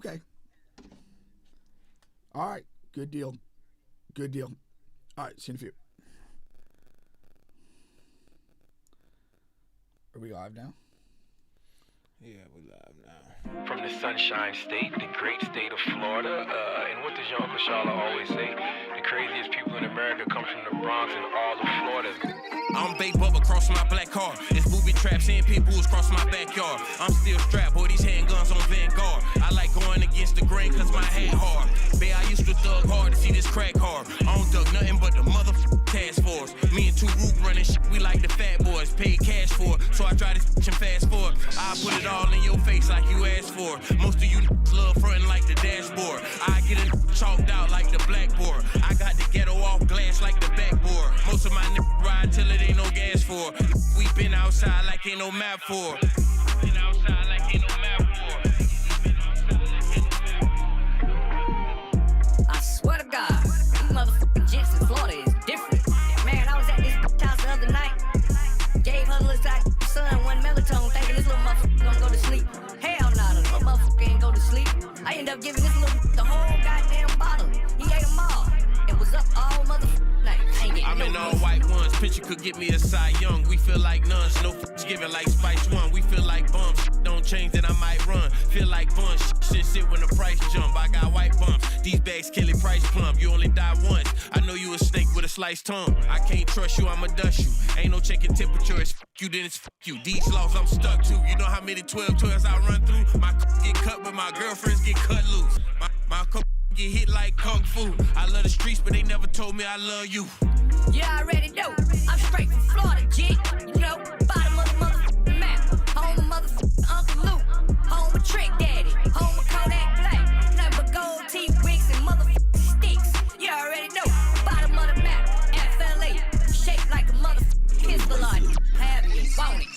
Okay. All right. Good deal. Good deal. All right. See you in a few. Are we live now? Yeah, we live now. From the Sunshine State, the great state of Florida, and what does your Uncle Charlotte always say? The craziest people in America come from the Bronx and all of Florida. I'm Big Bubba cross my black car. It's booby traps and pit bulls cross my backyard. I'm still strapped, boy, these handguns on Vanguard. I like going against the grain cause my head hard. Babe, I used to thug hard to see this crack hard. I don't thug nothing but the motherfucking task force. Me and 2 Rook running shit, we like the fat boys. Paid cash for it, so I try this and fast forward. I put it all in your face like you asked for. Most of you love frontin' like the dashboard. I get it chalked out like the blackboard. I got the ghetto off glass like the backboard. Most of my niggas ride till it ain't no gas for. We been outside like ain't no map for. Been outside like ain't no map for. I swear to God, these motherfucking gents in Florida is different. Man, I was at this house the other night. Gave her little son one melatonin, thinking this little motherfucker gonna go to sleep. Hell no, the little motherfucker ain't go to sleep. I ended up giving this little the whole goddamn bottle. He ate them all. It was up all motherfucking night. I ain't getting I'm no in all peace. white ones. Picture could get me a Cy Young. We feel like nuns. No giving like Spice One. We feel like bums. Don't change that I might run. Feel like buns. Shit sit when the price jump. I got white bumps. These bags kill it price plump. You only die once. I know you a snake with a sliced tongue. I can't trust you. I'ma dust you. Ain't no checking temperature. It's you, then it's you. These laws I'm stuck to. You know how many 12-12s I run through? My get cut, but my girlfriends get cut loose. My get hit like kung fu. I love the streets, but they never told me I love you. Yeah, I already know. I'm straight from Florida, G. You know, bottom of the motherfucking map. Home of motherfucking Uncle Luke. Home of Trick Daddy. Home of Kodak Black. Nothing but gold teeth, wigs, and motherfucking sticks. You already know. Bottom of the map. FLA. Shaped like a motherfucking Hezbollah. Have you, want it.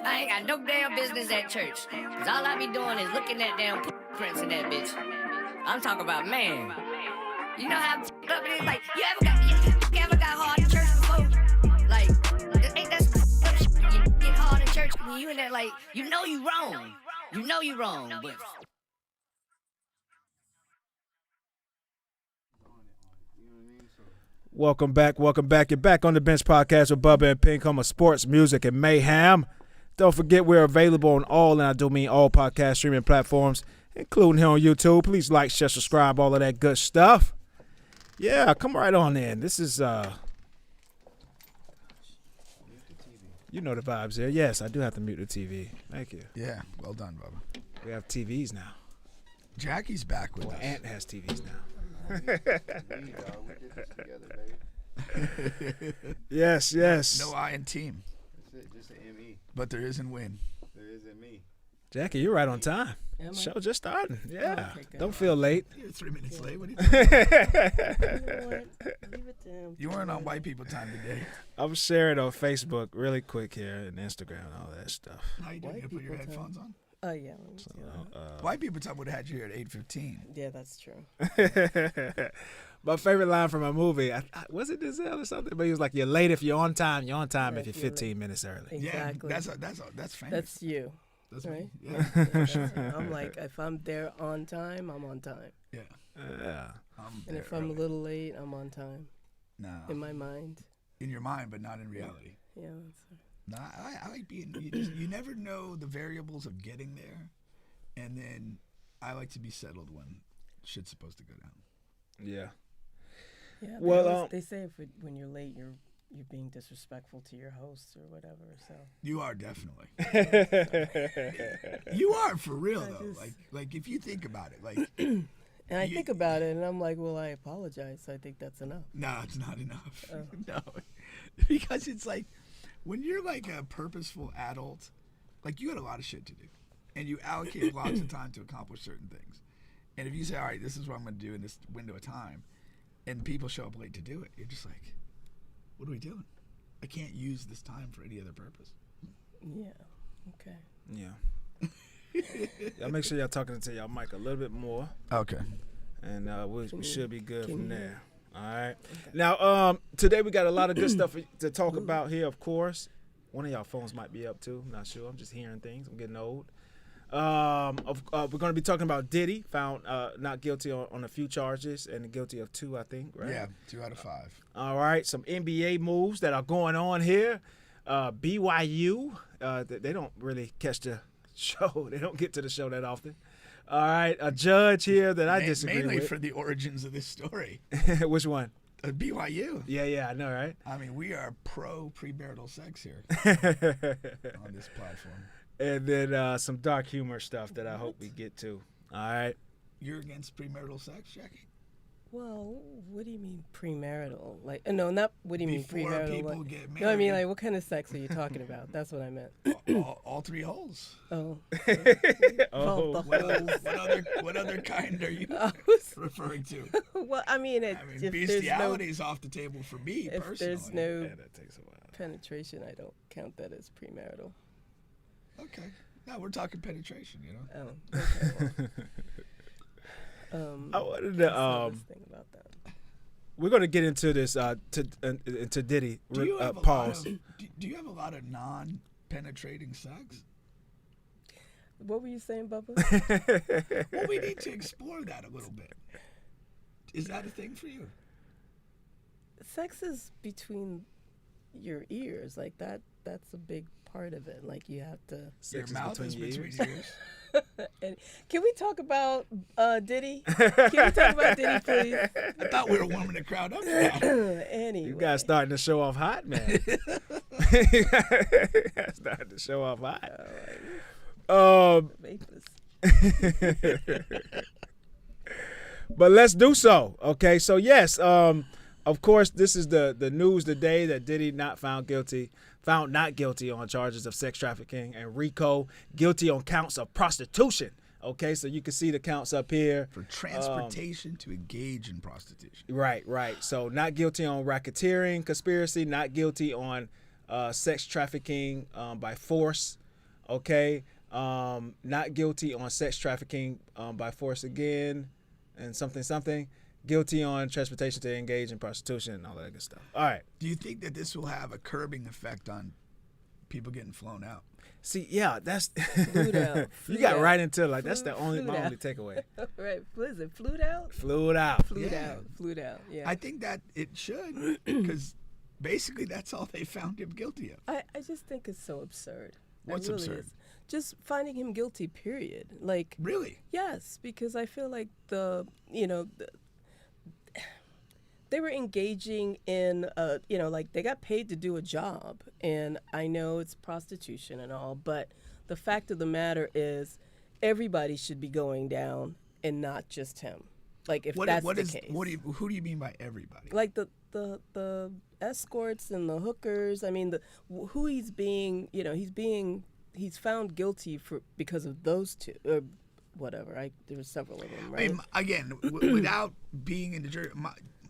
I ain't got no damn business at church. Cause all I be doing is looking at damn prints in that bitch. I'm talking about, man. You know how up it is? Like, you ever got hard in church before? Like, ain't that some shit? You get hard in church when you in there, like, you know you wrong. You know you wrong, but... Welcome back. You're back on the Bench Podcast with Bubba and Pink, home of sports, music, and mayhem. Don't forget we're available on all, and I do mean all podcast streaming platforms, including here on YouTube. Please like, share, subscribe, all of that good stuff. Yeah, come right on in. This is, you know the vibes there. Yes, I do have to mute the TV. Thank you. Yeah. Well done, Bubba. We have TVs now. Jackie's back with Well, us. Ant has TVs now. Yes. No I in team. That's it, just an ME. But there is in win. There is a me. Jackie, you're right on time. Am I? Show just starting. Yeah. Okay, good. Don't feel late. You're 3 minutes late. What are you doing? You know what? Leave it to him. You weren't on white people time today. I'm sharing on Facebook really quick here and Instagram and all that stuff. How you doing? White You put your people headphones on? Oh, yeah. Let me see that. White people time would have had you here at 8:15. Yeah, that's true. My favorite line from a movie, was it Denzel or something? But he was like, "You're late if you're on time. You're on time if you're 15 minutes early." Exactly. Yeah, that's famous. That's you. That's right? me. Yeah. That's you. I'm like, if I'm there on time, I'm on time. Yeah. Yeah. And if I'm a little late, I'm on time. No. In my mind. In your mind, but not in reality. Yeah, that's No, I like being. You never know the variables of getting there, and then I like to be settled when shit's supposed to go down. Yeah. Yeah. Well, they say when you're late, you're being disrespectful to your hosts or whatever. So You are definitely. You are for real though. Like if you think about it, like. And I think about it, and I'm like, well, I apologize. I think that's enough. No, it's not enough. Oh. No, because it's like when you're like a purposeful adult, like you got a lot of shit to do, and you allocate lots of time to accomplish certain things. And if you say, all right, this is what I'm going to do in this window of time, and people show up late to do it, you're just like, what are we doing? I can't use this time for any other purpose. Yeah. Okay. Yeah. Y'all make sure y'all talking to y'all mic a little bit more, Okay. and we should be good can from you hear? there. All right. Now, today we got a lot of good stuff to talk about here, of course. One of y'all phones might be up too. I'm not sure. I'm just hearing things. I'm getting old. We're going to be talking about Diddy, found not guilty on a few charges and guilty of 2, I think, right? Yeah, 2 out of 5. All right. Some NBA moves that are going on here. BYU, they don't really catch the show. They don't get to the show that often. All right. A judge here that I disagree Mainly with. for the origins of this story. Which one? BYU. Yeah, I know, right? I mean, we are pro premarital sex here on this platform. And then some dark humor stuff that I hope we get to. All right. You're against premarital sex, Jackie? Well, what do you mean premarital? Like, no, not what do you mean Before premarital? people like, get no, I mean married. like what kind of sex are you talking about? That's what I meant. All 3 holes. Oh. Oh. What other kind are you I was- referring to? well, I mean, I mean, if there's bestiality is off the table for me if personally. there's no Yeah, that takes a while. penetration, I don't count that as premarital. Okay. No, we're talking penetration, you know. Oh, okay. Well, I wanted that's to another thing about that. we're going to get into this to Diddy. Do you have Pause. do you have a lot of non-penetrating sex? What were you saying, Bubba? Well, we need to explore that a little bit. Is that a thing for you? Sex is between your ears, like that. That's a big part of it. Like you have to. Your mouth is between ears. your ears. And can we talk about Diddy? Can we talk about Diddy, please? I thought we were warming the crowd up for that. Anyway. You guys starting to show off hot, man. You guys starting to show off hot. Vapors. But let's do so. Okay, so yes, of course, this is the news today that Diddy found not guilty on charges of sex trafficking, and Rico guilty on counts of prostitution. Okay, so you can see the counts up here. For transportation to engage in prostitution. Right. So not guilty on racketeering conspiracy, not guilty on sex trafficking by force. Okay, not guilty on sex trafficking by force again, and something. Guilty on transportation to engage in prostitution and all that good stuff. All right. Do you think that this will have a curbing effect on people getting flown out? See, yeah, that's Flued out. you got Flued right out. into it. Like that's my Flued only out. takeaway. Right. What is it? Flued out? Flew out. Flued Yeah. out. Flued out. Yeah. I think that it should, because basically that's all they found him guilty of. I just think it's so absurd. What's it really absurd? Is. Just finding him guilty, period. Like, Really? yes, because I feel like they were engaging in, like they got paid to do a job. And I know it's prostitution and all, but the fact of the matter is everybody should be going down and not just him. Like, if that's the case. Who do you mean by everybody? Like the escorts and the hookers. I mean, who he's being, he's found guilty because of those two, or whatever. There were several of them, right? I mean, again, without being in the jury,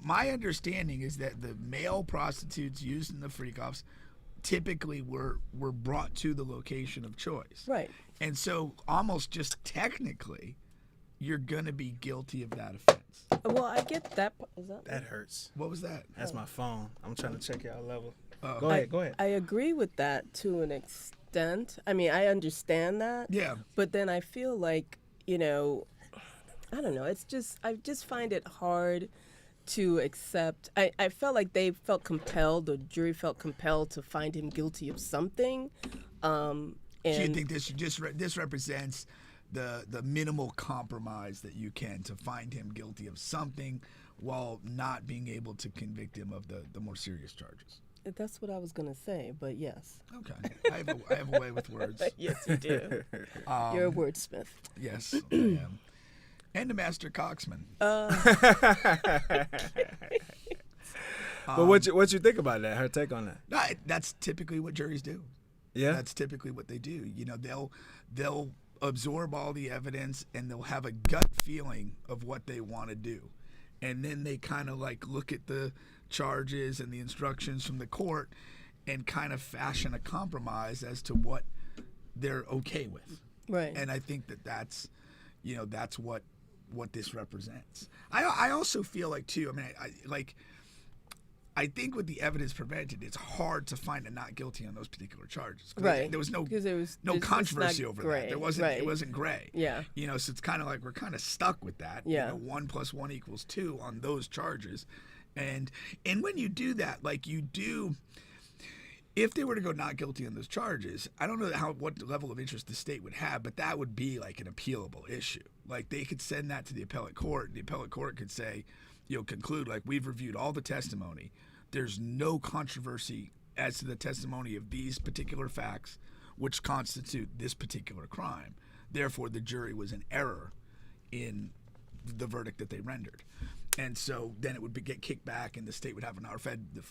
my understanding is that the male prostitutes used in the freak-offs typically were brought to the location of choice. Right. And so almost just technically, you're going to be guilty of that offense. Well, I get that. Is that? That hurts. What was that? That's my phone. I'm trying to check y'all level. Oh. Go ahead. I agree with that to an extent. I mean, I understand that. Yeah. But then I feel like, I don't know. It's just, I just find it hard to accept. I felt like the jury felt compelled to find him guilty of something. And So you think this represents the minimal compromise that you can to find him guilty of something while not being able to convict him of the more serious charges? that's what I was going to say, but yes. Okay. I have a way with words. Yes, you do. You're a wordsmith. Yes, I am. And a master coxman. But what you think about that? Her take on that? No, that's typically what juries do. Yeah. That's typically what they do. They'll absorb all the evidence and they'll have a gut feeling of what they want to do. And then they kind of like look at the charges and the instructions from the court and kind of fashion a compromise as to what they're okay with. Right. And I think that's what this represents. I also feel like too. I mean, I think with the evidence presented, it's hard to find a not guilty on those particular charges. Right. There was no it's controversy not over gray. that. There wasn't. Right. It wasn't gray. Yeah. So it's kind of like we're kind of stuck with that. Yeah. 1 + 1 = 2 on those charges, and when you do that, like you do. If they were to go not guilty on those charges, I don't know what level of interest the state would have, but that would be like an appealable issue. Like they could send that to the appellate court, and the appellate court could say, conclude like we've reviewed all the testimony. There's no controversy as to the testimony of these particular facts, which constitute this particular crime. Therefore, the jury was in error in the verdict that they rendered, and so then it would get kicked back, and the state would have the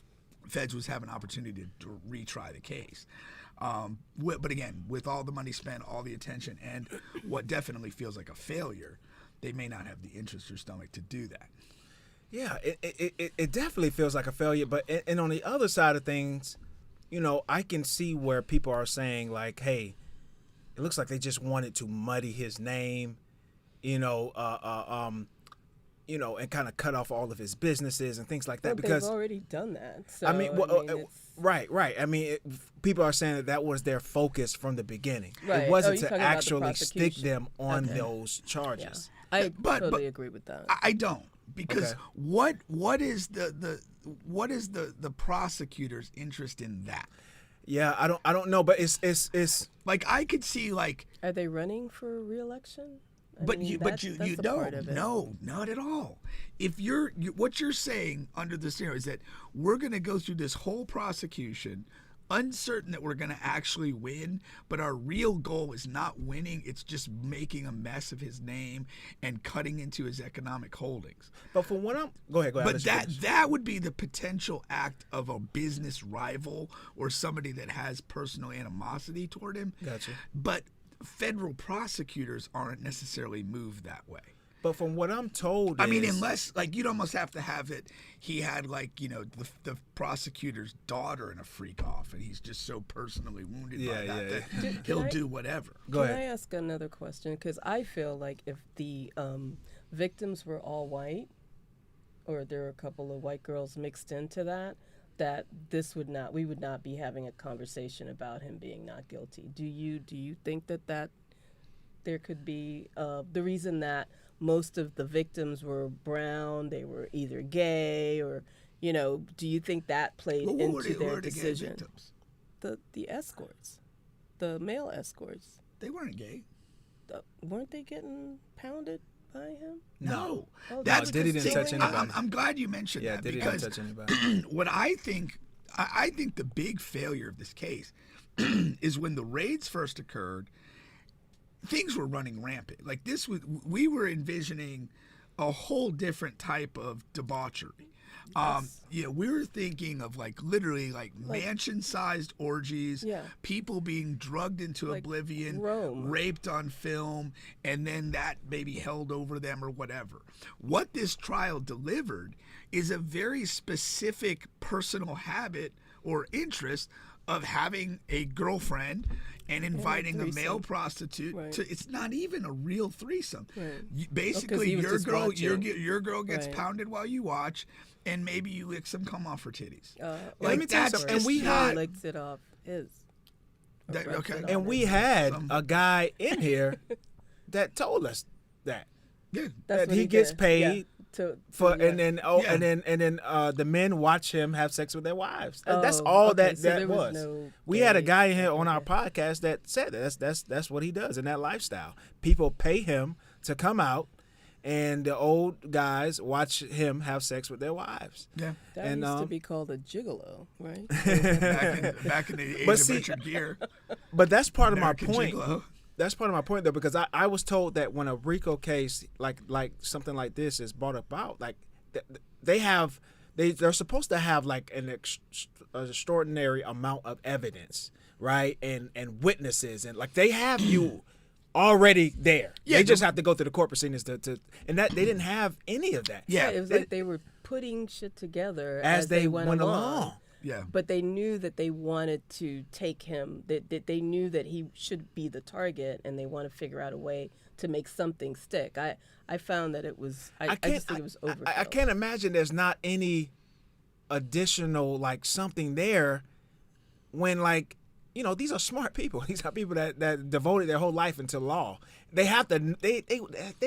feds would have an opportunity to retry the case. But again, with all the money spent, all the attention, and what definitely feels like a failure, they may not have the interest or stomach to do that. Yeah, it definitely feels like a failure. But and on the other side of things, I can see where people are saying like, hey, it looks like they just wanted to muddy his name, and kind of cut off all of his businesses and things like that. But because they've already done that. So, I mean, it's... right. I mean, people are saying that was their focus from the beginning. Right. It wasn't you're to talking about the actually stick prosecution. them on Okay. those charges. Yeah. I But totally agree with that. I don't, because Okay. what is the prosecutor's interest in that? Yeah, I don't know, but it's Like I could see like. Are they running for re-election? But mean, you that's a part don't. of it. No, not at all. If what you're saying under this scenario is that we're going to go through this whole prosecution, uncertain that we're going to actually win, but our real goal is not winning. It's just making a mess of his name and cutting into his economic holdings. But for what go ahead. But that would be the potential act of a business rival or somebody that has personal animosity toward him. Gotcha. But federal prosecutors aren't necessarily moved that way. But from what I'm told, I mean, unless like you'd almost have to have it. He had like the prosecutor's daughter in a freak off, and he's just so personally wounded by that that he'll do whatever. Go Can ahead. I ask another question? Because I feel like if the victims were all white, or there were a couple of white girls mixed into that we would not be having a conversation about him being not guilty. Do you think that there could be the reason that most of the victims were brown, they were either gay or do you think that played into their decision? The escorts, the male escorts. They weren't gay. Weren't they getting pounded by him? No. Oh, That's Diddy didn't touch anybody. I'm glad you mentioned that Diddy because didn't touch anybody. what I think the big failure of this case is when the raids first occurred, things were running rampant. Like we were envisioning a whole different type of debauchery. We were thinking of like literally like mansion-sized orgies, people being drugged into oblivion, Rome. raped on film, and then that maybe held over them or whatever. What this trial delivered is a very specific personal habit or interest of having a girlfriend and inviting a male prostitute to. It's not even a real threesome. Basically, he was just your girl gets Right. pounded while you watch, and maybe you lick some cum off her titties. Let me tell you something. And we had licked it off his. okay. and we had a guy in here that told us that That's that what he gets did. paid to for, yeah. and then the men watch him have sex with their wives. That's Oh, all okay, that so that there was. was no We had a gay- guy in here on our podcast that said that's what he does in that lifestyle. People pay him to come out, and the old guys watch him have sex with their wives. Yeah. That And, used to be called a gigolo, right? back in the age But of see, Richard Gere. But that's part American of my point. Gigolo. That's part of my point, though, because I was told that when a RICO case like something like this is brought about, like they're supposed to have like an extraordinary amount of evidence, right, and witnesses, and like they have you already there. Yeah, they just have to go through the court proceedings and that they didn't have any of that. Yeah. It was like they were putting shit together as they went along. Yeah. But they knew that they wanted to take him, that they knew that he should be the target, and they want to figure out a way to make something stick. I found that it was, I just think it was overkill. I can't imagine there's not any additional, like, something there when, like, you know, these are smart people. These are people that devoted their whole life into law. They have to, they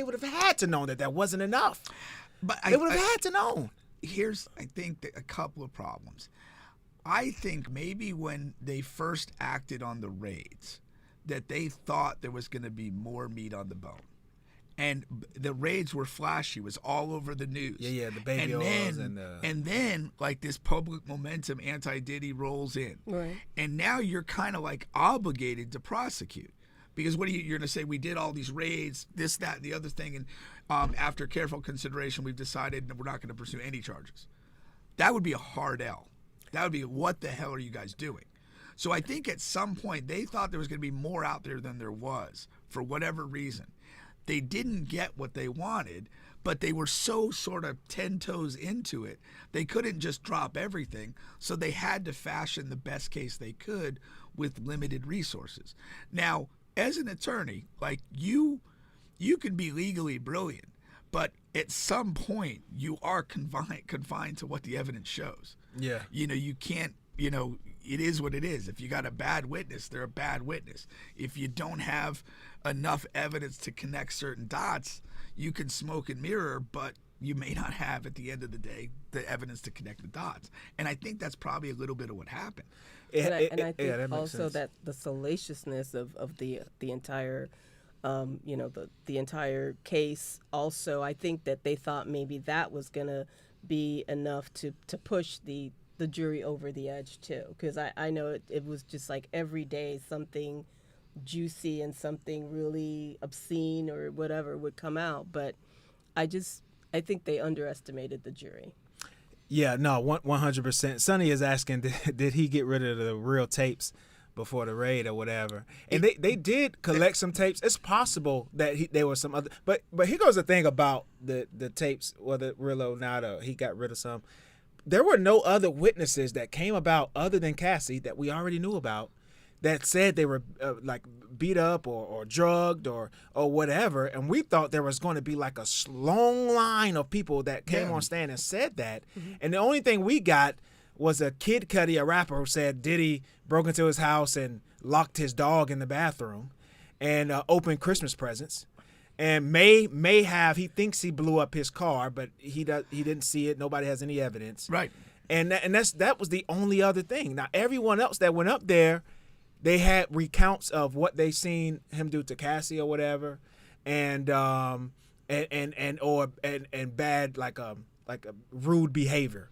would have had to know that wasn't enough. But They would have had to know. Here's, I think, a couple of problems. I think maybe when they first acted on the raids, that they thought there was going to be more meat on the bone. And the raids were flashy. It was all over the news. Yeah, the baby oils and then, like, this public momentum anti-Diddy rolls in. Right. And now you're kind of, like, obligated to prosecute. Because what you're going to say, we did all these raids, this, that, and the other thing, and after careful consideration, we've decided that we're not going to pursue any charges. That would be a hard L. That would be, what the hell are you guys doing? So I think at some point they thought there was going to be more out there than there was, for whatever reason. They didn't get what they wanted, but they were so sort of 10 toes into it, they couldn't just drop everything, so they had to fashion the best case they could with limited resources. Now, as an attorney, like, you can be legally brilliant, but at some point you are confined to what the evidence shows. Yeah. You know, you can't, you know, it is what it is. If you got a bad witness, they're a bad witness. If you don't have enough evidence to connect certain dots, you can smoke and mirror, but you may not have, at the end of the day, the evidence to connect the dots. And I think that's probably a little bit of what happened. And I think that makes also sense. that the salaciousness of the entire, you know, the entire case. Also, I think that they thought maybe that was gonna be enough to push the jury over the edge too. Because I know it was just like every day something juicy and something really obscene or whatever would come out. But I think they underestimated the jury. Yeah, no, 100%. Sonny is asking, did he get rid of the real tapes before the raid or whatever? And they did collect some tapes. It's possible that there was some other, but here goes the thing about the tapes, whether real or not, or he got rid of some. There were no other witnesses that came about other than Cassie that we already knew about that said they were like beat up or drugged or whatever. And we thought there was going to be like a long line of people that came on stand and said that. Mm-hmm. And the only thing we got was a Kid Cudi, a rapper, who said Diddy broke into his house and locked his dog in the bathroom and opened Christmas presents. And may have, he thinks he blew up his car, but he didn't see it. Nobody has any evidence. Right. And that was the only other thing. Now everyone else that went up there, they had recounts of what they seen him do to Cassie or whatever, and bad like a rude behavior.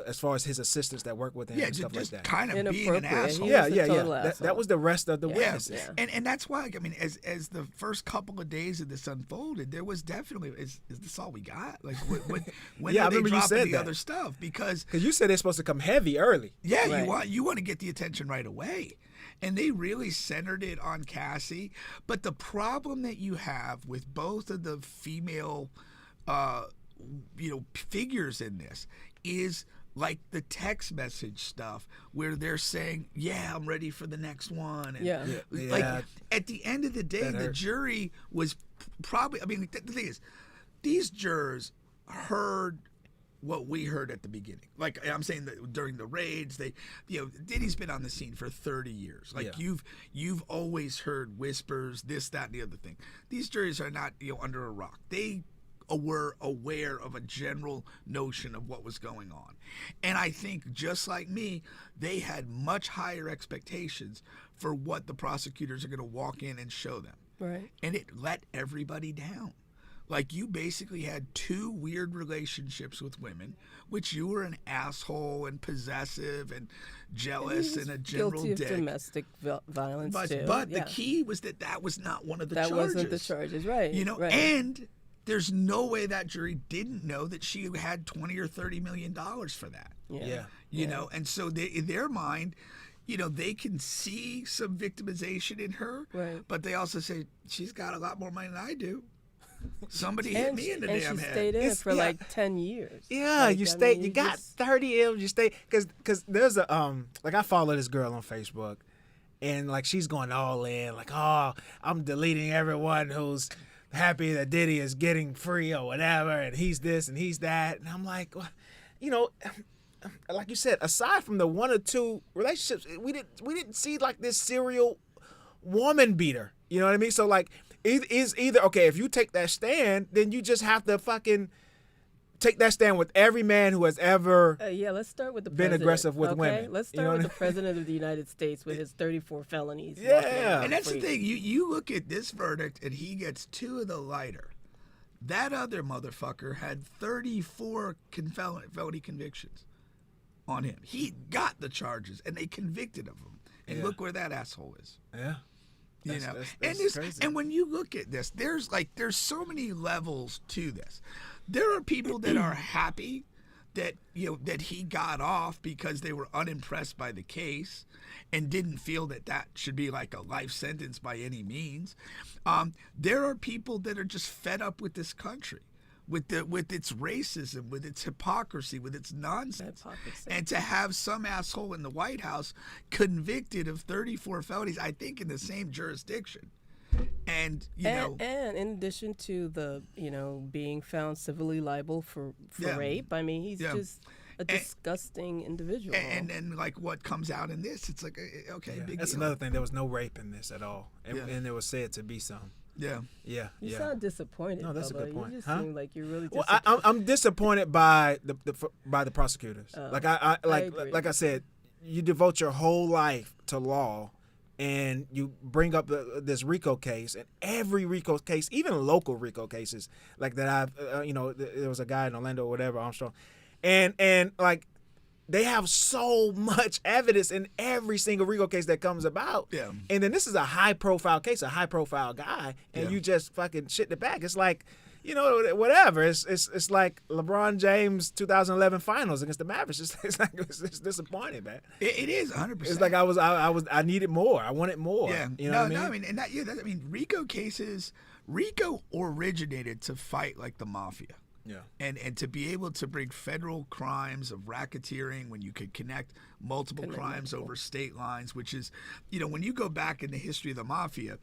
As far as his assistants that work with him and stuff like that. Kind of being an asshole. That was the rest of the witnesses. Yeah. And that's why, I mean, as the first couple of days of this unfolded, there was definitely, is this all we got? Like, when I are they remember you dropping said the that. other stuff? Because you said they're supposed to come heavy early. Yeah, right. you want to get the attention right away. And they really centered it on Cassie. But the problem that you have with both of the female figures in this is like the text message stuff where they're saying, yeah, I'm ready for the next one. And like at the end of the day, the jury was probably, I mean, the thing is, these jurors heard what we heard at the beginning. Like I'm saying that during the raids, Diddy's been on the scene for 30 years. Like you've always heard whispers, this, that, and the other thing. These juries are not under a rock. They were aware of a general notion of what was going on. And I think, just like me, they had much higher expectations for what the prosecutors are going to walk in and show them. Right. And it let everybody down. Like, you basically had two weird relationships with women, which you were an asshole and possessive and jealous and a general dick. Guilty of domestic violence, too. But the key was that was not one of the charges. That wasn't the charges, right. Right. And there's no way that jury didn't know that she had $20 or $30 million for that. You know, and so in their mind, they can see some victimization in her, but they also say, she's got a lot more money than I do. Somebody hit me in the and damn she head. stayed in it It's- for yeah. like 10 years. Yeah, Like, you I stay. mean, You got just- 30 M's. You stay because there's a like I follow this girl on Facebook, and like she's going all in. Like, oh, I'm deleting everyone who's happy that Diddy is getting free or whatever, and he's this and he's that. And I'm like, well, you know, like you said, aside from the one or two relationships, we didn't see like this serial woman beater. You know what I mean? So like, is either okay if you take that stand, then you just have to fucking take that stand with every man who has ever Yeah, let's start with the been president, aggressive with okay? women. Let's You start know with what the president of the United States with his 34 felonies. Yeah. walking around And that's free. the thing. You look at this verdict, and he gets 2 of the lighter. That other motherfucker had 34 felony convictions on him. He got the charges, and they convicted of him. And Yeah. look where that asshole is. Yeah. You That's- know, that's and crazy. and when you look at this, there's so many levels to this. There are people that are happy that that he got off because they were unimpressed by the case and didn't feel that should be like a life sentence by any means. There are people that are just fed up with this country, with its racism, with its hypocrisy, with its nonsense. Hypocrisy. And to have some asshole in the White House convicted of 34 felonies, I think in the same jurisdiction. And and in addition to the being found civilly liable for Yeah. rape, I mean he's Yeah. just a disgusting individual. and then like what comes out in this, it's like okay, Yeah. big That's deal. another thing. There was no rape in this at all, and, Yeah. and it was said to be some. Yeah. Yeah. You yeah. sound disappointed. No, that's a Bubba. good point. You just Huh? seem like you're really Well, disappointed. I'm disappointed by the prosecutors. Like I agree. like I said, you devote your whole life to law, and you bring up this RICO case, and every RICO case, even local RICO cases, like that there was a guy in Orlando or whatever, Armstrong, and like they have so much evidence in every single RICO case that comes about. Yeah. And then this is a high profile case, a high profile guy, and Yeah. you just fucking shit the back. It's like, whatever. It's like LeBron James 2011 Finals against the Mavericks. It's disappointing, man. It is 100%. It's like I needed more. I wanted more. Yeah. You know what I mean? No, I mean, and I mean, RICO cases, RICO originated to fight like the mafia. Yeah. And to be able to bring federal crimes of racketeering when you could connect multiple crimes over state lines, which is, when you go back in the history of the mafia,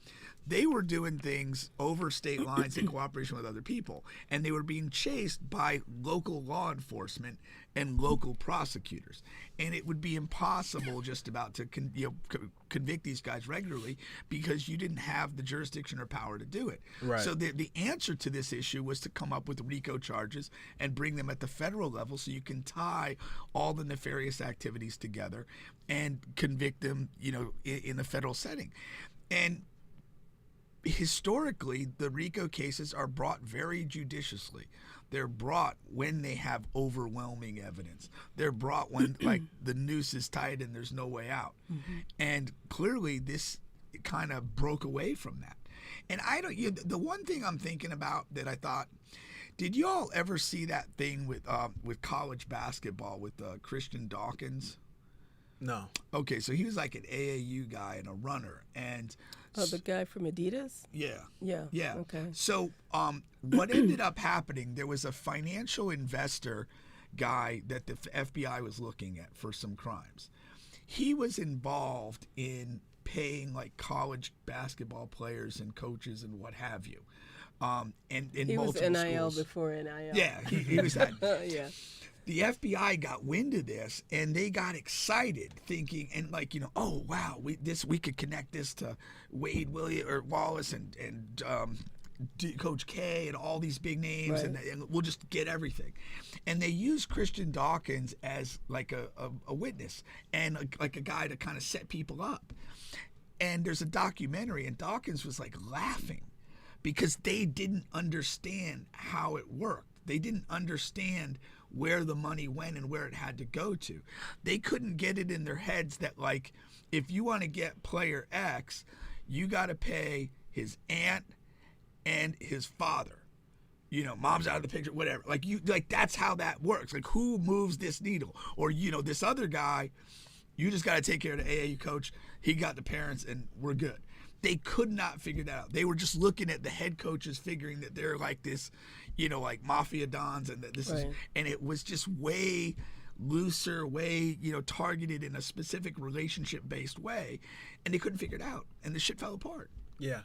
they were doing things over state lines in cooperation with other people, and they were being chased by local law enforcement and local prosecutors, and it would be impossible just about to convict these guys regularly because you didn't have the jurisdiction or power to do it. Right. So the answer to this issue was to come up with RICO charges and bring them at the federal level so you can tie all the nefarious activities together and convict them, in the federal setting. And historically, the RICO cases are brought very judiciously. They're brought when they have overwhelming evidence. They're brought when like the noose is tied and there's no way out. And clearly this kind of broke away from that. And the one thing I'm thinking about that I thought, did y'all ever see that thing with college basketball with Christian Dawkins? No. Okay, so he was like an AAU guy and a runner, and the guy from Adidas? yeah. Yeah. Okay. So what ended up happening, there was a financial investor guy that the FBI was looking at for some crimes. He was involved in paying like college basketball players and coaches and what have you. And in He was multiple NIL schools. before NIL. Yeah, he was that. Yeah. The FBI got wind of this and they got excited, thinking and like oh wow, we could connect this to Wade Wallace and Coach K and all these big names, Right. and we'll just get everything. And they used Christian Dawkins as like a witness and like a guy to kind of set people up. And there's a documentary, and Dawkins was like laughing because they didn't understand how it worked. They didn't understand where the money went and where it had to go to. They couldn't get it in their heads that like, if you want to get player X, you got to pay his aunt and his father. Mom's out of the picture, whatever. Like that's how that works. Like who moves this needle? Or this other guy, you just got to take care of the AAU coach. He got the parents, and we're good. they could not figure that out. They were just looking at the head coaches, figuring that they're like this, like mafia dons, and that this is, and it was just way looser, way targeted in a specific relationship-based way, and they couldn't figure it out, and the shit fell apart. Yeah.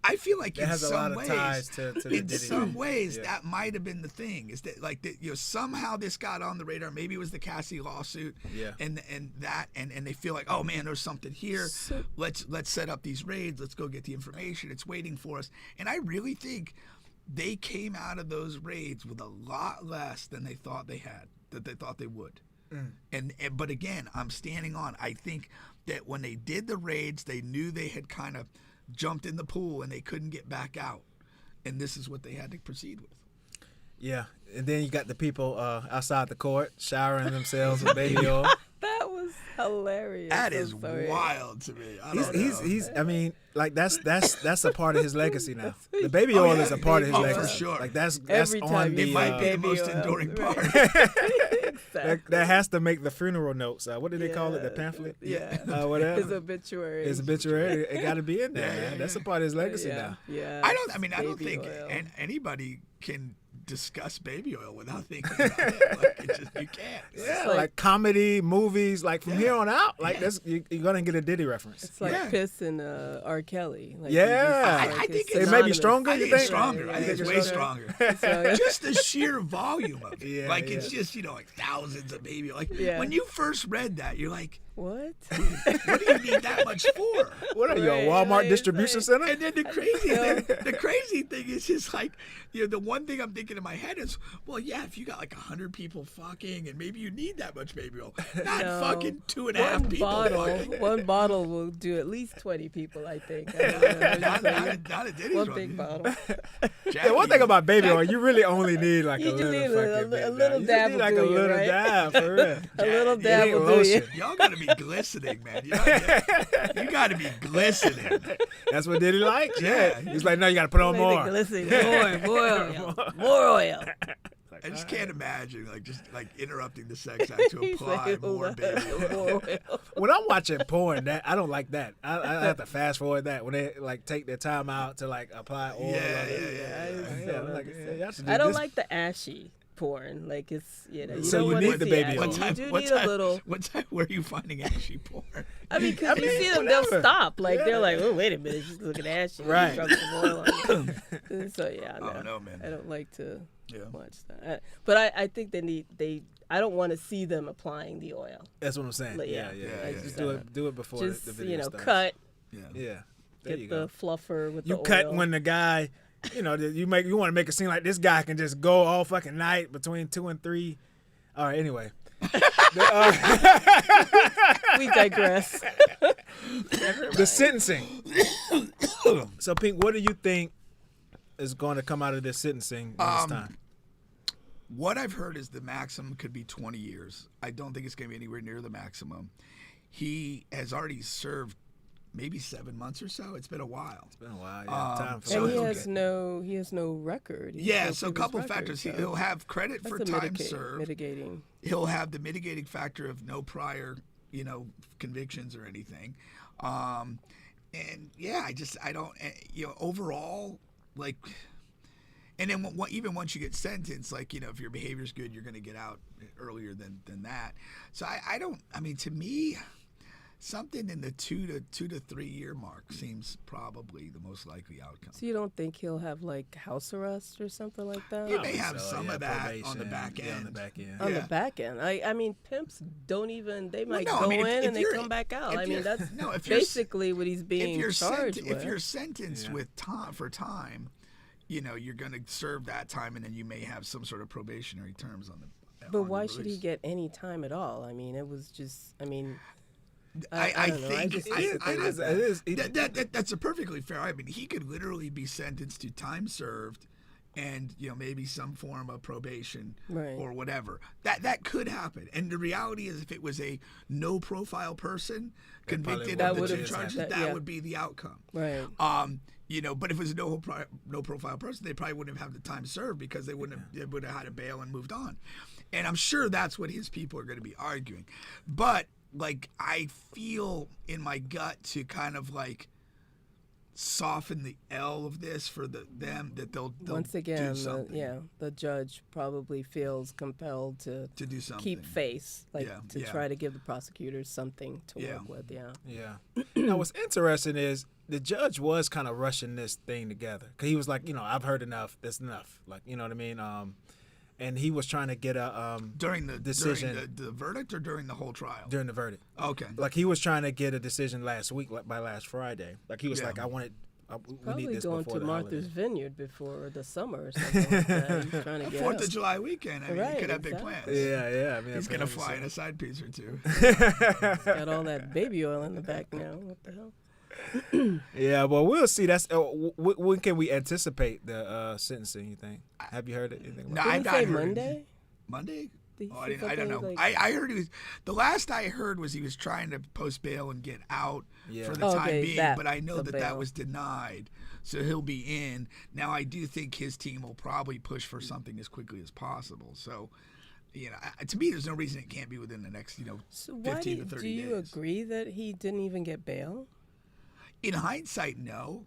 I feel like It in has a some lot ways, of ties to the in Diddy. some ways, that might have been the thing. Is that like that? Somehow this got on the radar. Maybe it was the Cassie lawsuit. Yeah. And they feel like, oh man, there's something here. Let's set up these raids. Let's go get the information. It's waiting for us. And I really think they came out of those raids with a lot less than they thought they had. That they thought they would. But again, I'm standing on. I think that when they did the raids, they knew they had kind of jumped in the pool and they couldn't get back out, and this is what they had to proceed with. Yeah, and then you got the people outside the court showering themselves with baby oil. That was hilarious. That I'm is sorry. wild to me. I don't know. He's. I mean, like that's a part of his legacy now. The baby oil is a part of his legacy. for sure. Like that's Every on time the. It might be the baby most oil, enduring right. part. That has to make the funeral notes. What do they call it? The pamphlet? Yeah. Whatever. His obituary. His obituary. It got to be in there, man. That's a part of his legacy now. Yeah. I don't Baby think oil. anybody can discuss baby oil without thinking about it. Like, you can't. Yeah, like- like comedy, movies, like from here on out, like that's you're gonna get a Diddy reference. It's like piss and R. Kelly. Like, Yeah. you just- I think It may be synonymous. stronger. I You think it's think? stronger. Yeah, I think it's yeah. way stronger. So- Just the sheer volume of it. Yeah, like yeah. it's just like thousands of baby. Like Yeah. when you first read that, you're like, What? what do you need that much for? What are you, a Right, Walmart right, distribution right. center? And then the crazy thing is just like, the one thing I'm thinking in my head is, well, yeah, if you got like 100 people fucking, and maybe you need that much baby oil, not No. fucking 2.5 people fucking. One bottle will do at least 20 people, I think. I don't know. Not a Diddy's One one. big bottle. Yeah, one thing about baby oil, you really only need like You a just little need fucking bit, a man. little You dab just need will like do a you, little right? dab for real. A little It dab ain't will do you. lotion. Y'all gotta be glistening, man. You gotta be glistening. That's what Diddy likes. Yeah, he's like, no, you got to put on Make it more. glisten. More oil. More oil. I just can't imagine like interrupting the sex act to He's apply like, more baby oil. more oil. When I'm watching porn, I don't like that. I have to fast forward that when they like take their time out to like apply oil. Yeah. I'm like, y'all should do I don't this. like the ashy porn. Like it's you So don't you want need to the see baby ashy. oil. You do need a little. What time were you finding ashy porn? I mean, because you see them, they'll whatever. stop. Like they're like, oh wait a minute, she's looking ashy. Right. Drop some oil on it. So yeah, Oh, no, man. I don't like to Yeah. watch that. But I think I don't want to see them applying the oil. That's what I'm saying. Like, Yeah. I Just just, do it before Just the video starts. cut, Yeah. Yeah. There get you the go. fluffer with You the cut oil. when the guy, you want to make it seem like this guy can just go all fucking night between 2 and 3. All right. Anyway. We digress. The sentencing. So, Pink, what do you think is going to come out of this sentencing this time? What I've heard is the maximum could be 20 years. I don't think it's going to be anywhere near the maximum. He has already served maybe 7 months or so. It's been a while. It's been a while. Yeah. Time for so And he he'll has no record. He Yeah, has so no a couple previous record, factors. so He'll have credit for that's a time served. mitigating. He'll have the mitigating factor of no prior, convictions or anything. And yeah, I don't, overall, like, and then even once you get sentenced, like, if your behavior's good, you're going to get out earlier than that. So to me, something in the 2 to 3 year mark seems probably the most likely outcome. So you don't think he'll have like house arrest or something like that? You may have some of that on the probation, back end. Yeah, on the back end. On Yeah. the back end. I mean, pimps don't even, they might no, I go mean, if in and they you're- come back out. if I mean, you're- that's no, if you're- basically what he's being charged with. If you're sentenced Yeah. with time, you're going to serve that time, and then you may have some sort of probationary terms on the. But on why the should he release. get any time at all? I mean, it was just, I mean, I don't know. I think just that's a perfectly fair. I mean, he could literally be sentenced to time served, and maybe some form of probation Right. or whatever. That could happen. And the reality is, if it was a no profile person convicted of the would've two charges, happened. that Yeah. would be the outcome. right. But if it was a no profile person, they probably wouldn't have the time served because they would have had to bail and moved on. And I'm sure that's what his people are going to be arguing. But like, I feel in my gut to kind of like soften the L of this for them that they'll Once again, do something. the judge probably feels compelled to do something. keep face, like Yeah, to yeah. try to give the prosecutors something to Yeah. work with. Yeah. Yeah. Now, what's interesting is the judge was kind of rushing this thing together because he was like, I've heard enough. That's enough. Like, you know what I mean? And he was trying to get a during the decision during the verdict or during the whole trial. during the verdict. Okay. Like he was trying to get a decision last week, like by last Friday. Like he was Yeah. like, we Probably need this going before to the Martha's holiday. Vineyard before the summer or something like that. He's trying to get 4th out. of July weekend. I mean, Right, he could have big exactly. plans. Yeah. I mean, He's gonna apparently fly so. in a side piece or two. Got all that baby oil in the back now. What the hell? Yeah, well, we'll see. That's when can we anticipate the sentencing? You think? Have you heard anything about No, it? I Didn't he say heard Monday? Monday? Did he Oh, say I don't know. something like- I heard he was. The last I heard was he was trying to post bail and get out Yeah. for the Oh, time okay, being, that, but I know the that bail. was denied, so he'll be in. Now I do think his team will probably push for something as quickly as possible. So, to me, there's no reason it can't be within the next, So why 15 do to 30 you days. agree that he didn't even get bail? In hindsight, no.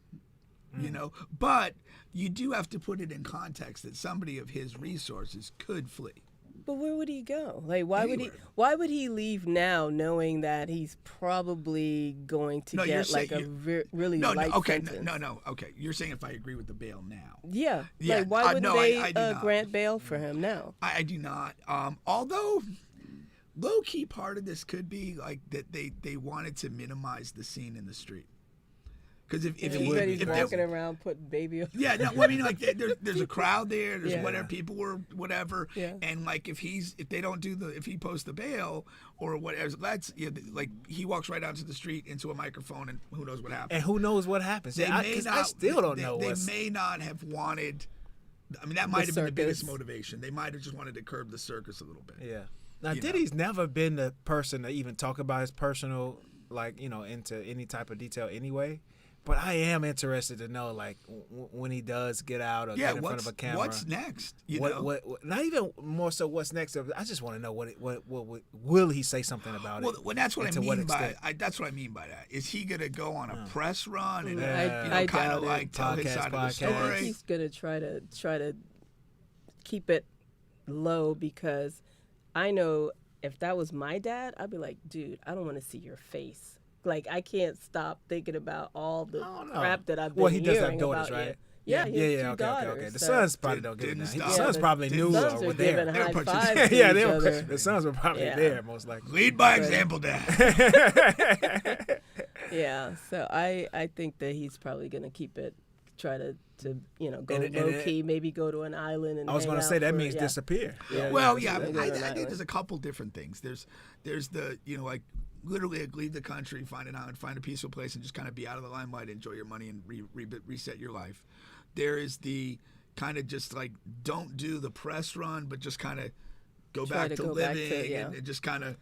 But you do have to put it in context that somebody of his resources could flee. But where would he go? Like, why Anywhere. would he leave now, knowing that he's probably going to No, you're get like saying a really light okay, sentence? no, okay. You're saying if I agree with the bail now. Yeah. Yeah, Like, why wouldn't no, they I do not. grant bail for him now? I do not. Although low key part of this could be like that they wanted to minimize the scene in the street. Because if Everybody's if walking they, around putting baby oil. yeah, no, I mean like there's a crowd there. There's Yeah. whatever people were whatever, Yeah. and like if he posts the bail or whatever, like he walks right out to the street into a microphone and who knows what happens. And who knows what happens? They may 'Cause not. I still don't they, know They what's. may not have wanted. I mean, that might have been the biggest circus. motivation. They might have just wanted to curb the circus a little bit. Yeah. Now, You know. Diddy's never been the person to even talk about his personal, into any type of detail anyway. But I am interested to know, like, when he does get out or Yeah, get in front of a camera. what's next? What? Not even more so. What's next? I just want to know what will he say something about Well, it? well, that's what and I to what mean by extent? that's what I mean by that. Is he gonna go on a press run and I kind doubt of it. like tell his Podcast, side of the I think story? he's gonna try to keep it low, because I know if that was my dad, I'd be like, dude, I don't want to see your face. Like, I can't stop thinking about all the I don't know. crap that I've been Well, he does have hearing daughters, about right? you. Yeah, he has two Okay. daughters. The so- sons probably don't get it Didn't now. The stop. sons probably Didn't knew stop. sons or are were giving there. They were high participating. fives to Yeah, each other. the sons were probably Yeah. there, most likely. Lead by example, Dad. Yeah, so I think that he's probably gonna keep it, try to go And low key, maybe go to an island and I was hang going to say out that for- means yeah. disappear. Well, that's yeah, what I they're think doing. there's a couple different things. There's the like literally like leave the country, find an island, find a peaceful place, and just kind of be out of the limelight, enjoy your money, and reset your life. There is the kind of just like don't do the press run, but just kind of go Try back to to go back living to- yeah. and just kind of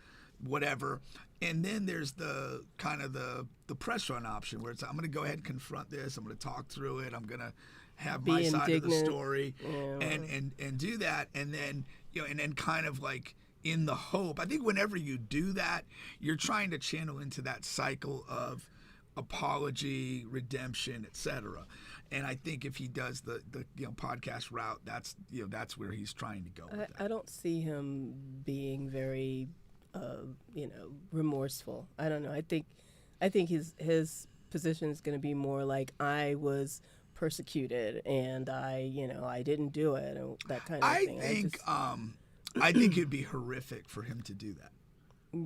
whatever. And then there's the kind of the press run option where it's I'm going to go ahead and confront this. I'm going to talk through it. I'm going to have Be my side of the indignant. story Yeah. and do that, and then and then kind of like in the hope. I think whenever you do that, you're trying to channel into that cycle of apology, redemption, etc. And I think if he does the podcast route, that's where he's trying to go with that. I don't see him being very, remorseful. I don't know. I think his position is going to be more like, I was persecuted and I didn't do it, and that kind of thing. I think it'd be horrific for him to do that.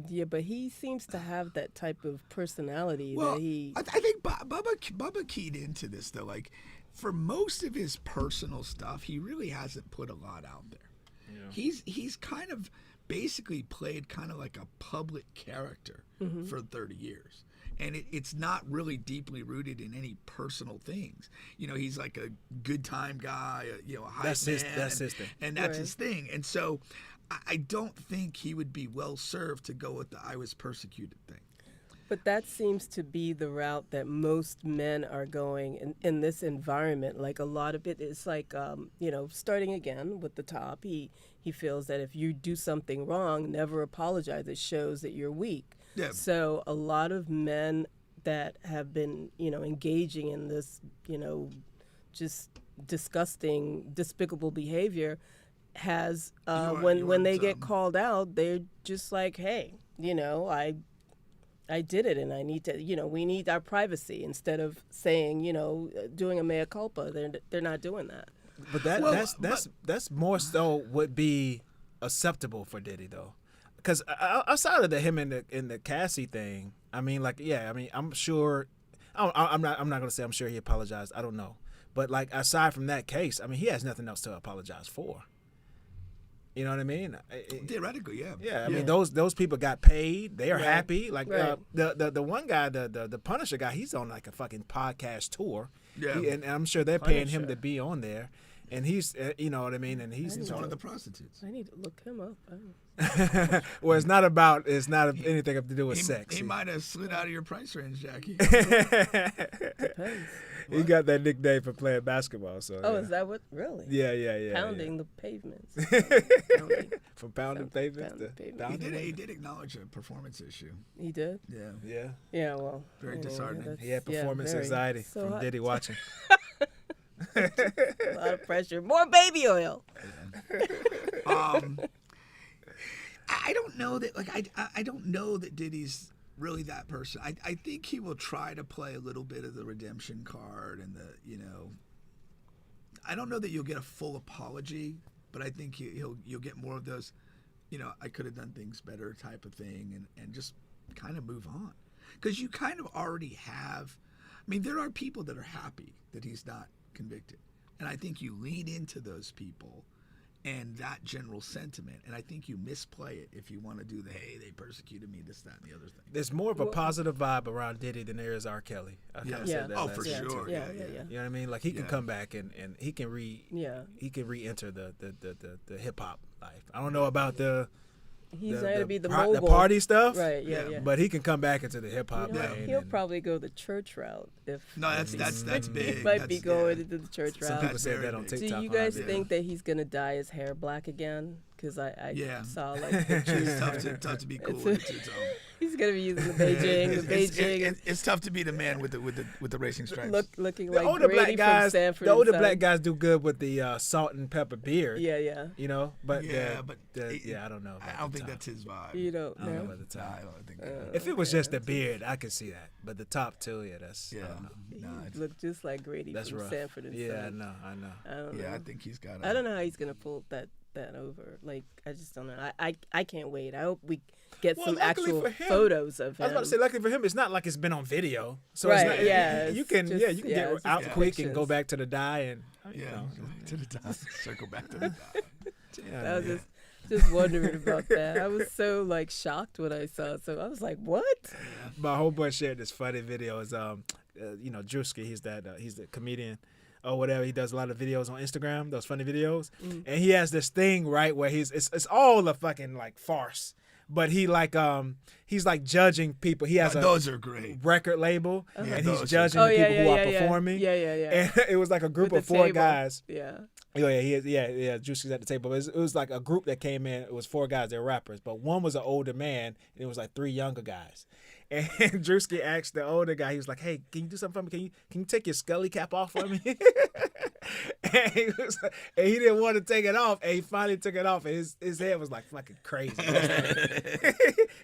Yeah, but he seems to have that type of personality Well, that he. I think Bubba keyed into this though. Like, for most of his personal stuff, he really hasn't put a lot out there. Yeah. He's kind of basically played kind of like a public character for 30 years. And it's not really deeply rooted in any personal things. He's like a good time guy, a hype That's man. his thing. And that's Right. his thing. And so I don't think he would be well served to go with the I was persecuted thing. But that seems to be the route that most men are going in this environment. Like, a lot of it is like, starting again with the top. He feels that if you do something wrong, never apologize. It shows that you're weak. Yeah. So a lot of men that have been, engaging in this, just disgusting, despicable behavior has, when they get called out, they're just like, hey, I did it and I need to, we need our privacy, instead of saying, doing a mea culpa. They're not doing that. But that's more so would be acceptable for Diddy though, because outside of him in the Cassie thing, I mean, I'm sure, I'm not gonna say I'm sure he apologized. I don't know, but like aside from that case, I mean, he has nothing else to apologize for. You know what I mean? Theoretically, yeah. Yeah, I mean those people got paid. They are happy. Like Right. The one guy, the Punisher guy, he's on like a fucking podcast tour. Yeah. And I'm sure they're paying him Punisher. to be on there. And he's, you know what I mean? And he's One of the prostitutes. I need to look him up. well, it's not anything to do with sex. He might have slid out of your price range, Jackie. Depends. He got that nickname for playing basketball. So Oh, yeah. is that what? Really? Yeah. Pounding the pavements. Pounding. From pounding pavements Pounding to pavements. pounding. He did acknowledge a performance issue. He did? Yeah. Yeah. Yeah, well. Very disheartening. that's- He had performance very. anxiety So from hot. Diddy watching. A lot of pressure. More baby oil. I don't know that. I don't know that Diddy's really that person. I think he will try to play a little bit of the redemption card and I don't know that you'll get a full apology, but I think you'll get more of those, I could have done things better type of thing, and just kind of move on, because you kind of already have. I mean, there are people that are happy that he's not convicted, and I think you lean into those people and that general sentiment, and I think you misplay it if you want to do hey, they persecuted me, this, that, and the other thing. There's more of a positive vibe around Diddy than there is R. Kelly. I kinda Yeah. said that Oh, last for week, sure. too. Yeah. You know what I mean? Like he can Yeah. come back and he can he can re-enter the hip hop life. I don't know about He's the, going the to be the par- mogul. the party stuff, Right, yeah. but he can come back into the hip hop You know, lane. he'll and probably go the church route. No, that's big. He might be That's- going yeah. into the church some route. people say very that on big. Do TikTok. you guys on there. think that he's going to dye his hair black again? Because I Yeah. saw like pictures. It's tough to be cool with the two-tone. He's going to be using the Beijing. It's tough to be the man with the racing stripes. Looking The like older Grady black guys, from Sanford the older and Son. black guys do good with the salt and pepper beard. Yeah. You know, but Yeah, but I don't know. About I don't the think top. that's his vibe. You don't I don't know know. about the Nah, top. I don't think. If it was just the beard, I could see that. But the top too, yeah, that's I Yeah. don't know. Nah, He looked just like Grady That's from rough. Sanford and Yeah, I Son. know. I don't know. yeah, I think he's got. I don't know how he's gonna pull that over. Like, I just don't know. I can't wait. I hope we get Well, some luckily actual for him- photos of him. I was about to say, luckily for him, it's not like it's been on video. So Right, it's not, yeah, you it's can just- you can yeah, get it's out just quick and go pictures. back to the dye and you Yeah, know. to the top. Circle back to the top. Yeah, I was yeah. just wondering about that. I was so like shocked when I saw it. So I was like, what? My whole bunch shared this funny video. Is Drewski, he's the comedian or whatever. He does a lot of videos on Instagram, those funny videos, and he has this thing right where it's all a fucking like farce. But he's like judging people. He has Those are great. record label, Yeah, and those he's are judging Oh the yeah, people yeah, who yeah, are yeah. performing. Yeah. And it was like a group With of the four table. guys. Yeah. Oh yeah, Drewski's at the table. It was like a group that came in. It was four guys. They're rappers, but one was an older man, and it was like three younger guys. And Drewski asked the older guy. He was like, "Hey, can you do something for me? Can you take your Scully cap off for me?" and he didn't want to take it off. And he finally took it off, and his head was like fucking crazy.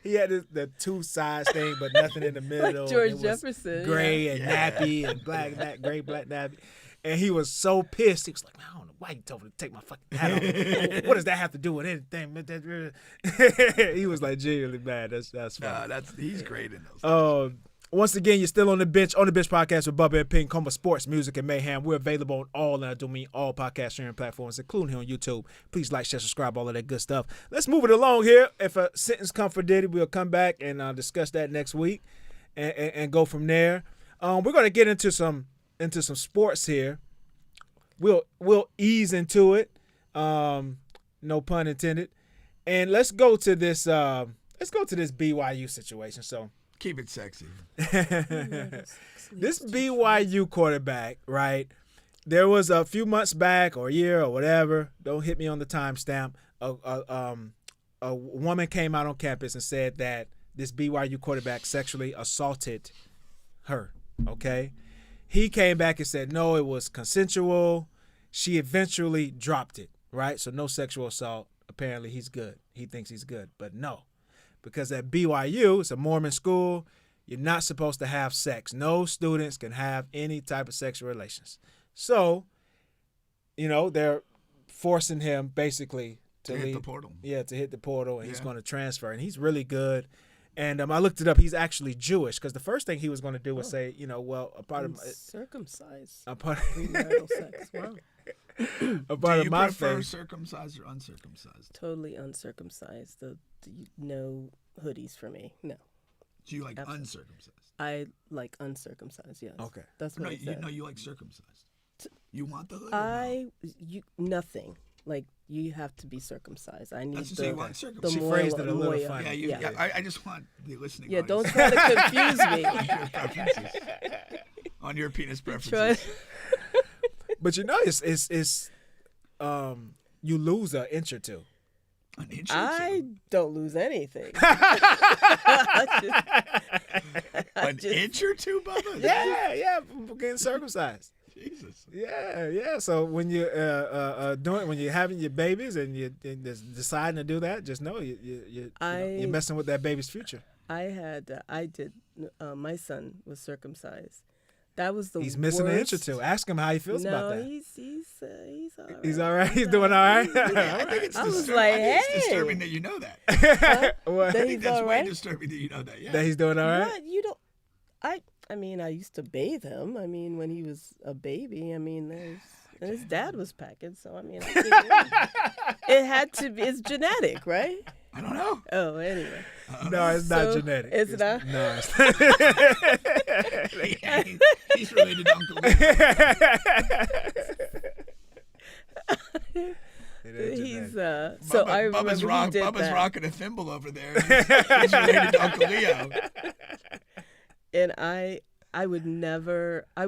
He had the two sides thing, but nothing in the middle. George and it was Jefferson, gray and nappy and black, gray, black, nappy. And he was so pissed. He was like, I don't know why you told me to take my fucking hat off. What does that have to do with anything? He was like genuinely mad. That's funny. Nah, he's great in those. Once again, you're still on the bench podcast with Bubba and Pink, home of sports, music, and mayhem. We're available on all, and I do mean all podcast streaming platforms, including here on YouTube. Please like, share, subscribe, all of that good stuff. Let's move it along here. If a sentence comes for Diddy, we'll come back and discuss that next week and go from there. We're going to get into some sports here. We'll ease into it. No pun intended. And let's go to this BYU situation. So Keep it sexy. this BYU quarterback, right? There was a few months back or a year or whatever. Don't hit me on the timestamp. A woman came out on campus and said that this BYU quarterback sexually assaulted her, okay? He came back and said, no, it was consensual. She eventually dropped it, right? So no sexual assault. Apparently he's good. He thinks he's good, but no. Because at BYU, it's a Mormon school, you're not supposed to have sex. No students can have any type of sexual relations. So, they're forcing him basically to hit leave. the portal. Yeah, to hit the portal, and he's going to transfer. And he's really good. And I looked it up. He's actually Jewish, because the first thing he was going to do was say, a part of circumcised. a part Premarital sex. Wow. a part Do of you my prefer faith. circumcised or uncircumcised? Totally uncircumcised. No hoodies for me. No. Do you like Absolutely. uncircumcised? I like uncircumcised. Yes. Okay. That's what I said. You like circumcised. You want the hood? Or no? Nothing. Like, you have to be circumcised. I need That's just so you want the circumcised. She moil, phrased it a little moil. funny. Yeah, I just want the listening. Yeah, don't audience try to confuse me. your preferences. On your penis Try- preferences. But it's you lose an inch or two. An inch or I two? don't lose anything. An inch or two, Bubba? Yeah, from getting circumcised. Jesus. Yeah. So when you when you're having your babies and you're deciding to do that, just know you're messing with that baby's future. My son was circumcised. That was the He's missing an inch or worst. two. Ask him how he feels about that. No, he's all right. He's all right. He's doing all right. Yeah, I think it's I was disturbing. like, It's hey. disturbing that you know that. What? I That think he's that's all way right. disturbing that you know that. Yeah. That he's doing all right. What? You don't. I mean, I used to bathe him. I mean, when he was a baby. I mean, and his dad was packing. So I mean, I think it had to be. It's genetic, right? I don't know. Oh, anyway. No, it's not So, genetic. it's not? No, it's He's related to Uncle Lee. It is He's genetic. so I remember he did Bubba's that. rocking a thimble over there. He's related to Uncle Leo. And I would never, I